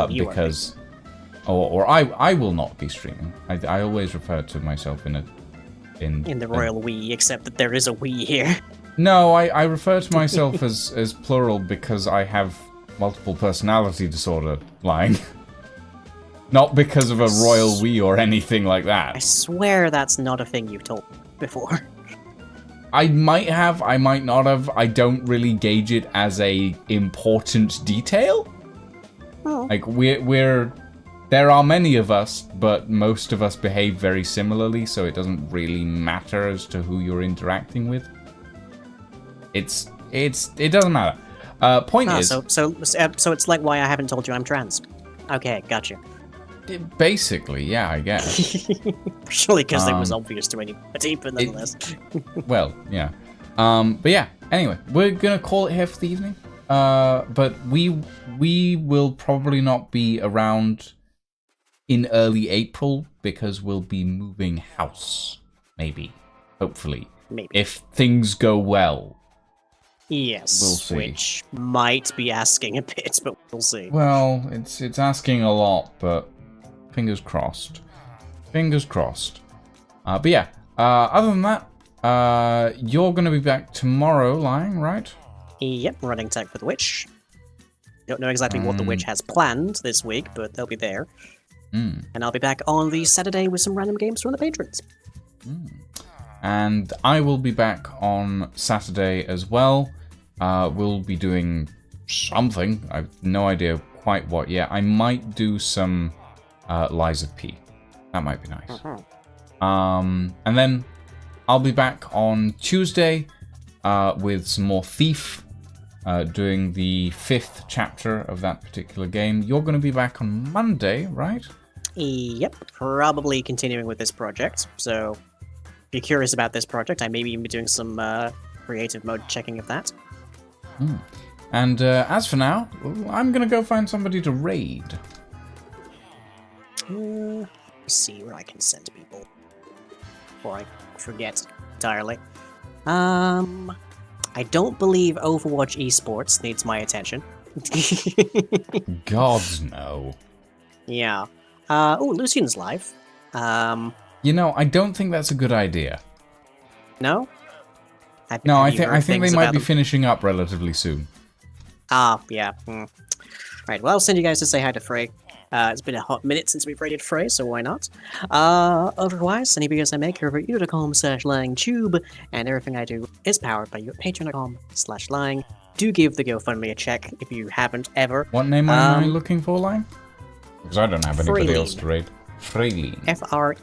because, or I will not be streaming. I always refer to myself in the royal we, except that there is a we here. No, I refer to myself as plural because I have multiple personality disorder lying. Not because of a royal we or anything like that. I swear that's not a thing you've told me before. I might have, I might not have. I don't really gauge it as a important detail. Oh. Like there are many of us, but most of us behave very similarly, so it doesn't really matter as to who you're interacting with. It doesn't matter. Point is... So it's like why I haven't told you I'm trans. Okay, gotcha. Basically, yeah, I guess. Surely because it was obvious to anybody, but nonetheless. Well, yeah. But yeah, anyway, we're gonna call it here for the evening. But we will probably not be around in early April because we'll be moving house. Maybe. Hopefully. Maybe. If things go well. Yes, we'll see. Which might be asking a bit, but we'll see. Well, it's asking a lot, but fingers crossed. Fingers crossed. But yeah, other than that, you're going to be back tomorrow, Lying, right? Yep, running tech for the Witch. Don't know exactly what the Witch has planned this week, but they'll be there. And I'll be back on the Saturday with some random games from the patrons. And I will be back on Saturday as well. We'll be doing something. I have no idea quite what yet. I might do some Lies of P. That might be nice. And then I'll be back on Tuesday with some more Thief, doing the 5th chapter of that particular game. You're going to be back on Monday, right? Yep, probably continuing with this project. So if you're curious about this project, I may even be doing some creative mode checking of that. And as for now, I'm going to go find somebody to raid. Let's see where I can send people before I forget entirely. I don't believe Overwatch Esports needs my attention. God, no. Yeah. Oh, Lucian's live. You know, I don't think that's a good idea. No? No, I think they might be finishing up relatively soon. Yeah. Right, well, I'll send you guys to say hi to Frey. It's been a hot minute since we've raided Frey, so why not? Otherwise, any videos I make are over at youtube.com/lyingtube, and everything I do is powered by you at patreon.com/lying. Do give the GoFundMe a check if you haven't ever. What name are you looking for, Lying? Because I don't have anybody Freylean. else to raid. Freylin. Freylin.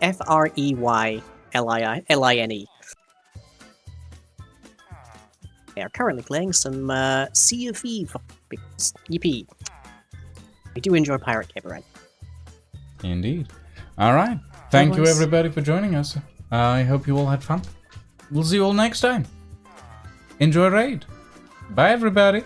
They are currently playing some Sea of Thieves because EP. We do enjoy Pirate Cabaret. Indeed. All right. Thank you, Otherwise- everybody, for joining us. I hope you all had fun. We'll see you all next time. Enjoy Raid. Bye, everybody.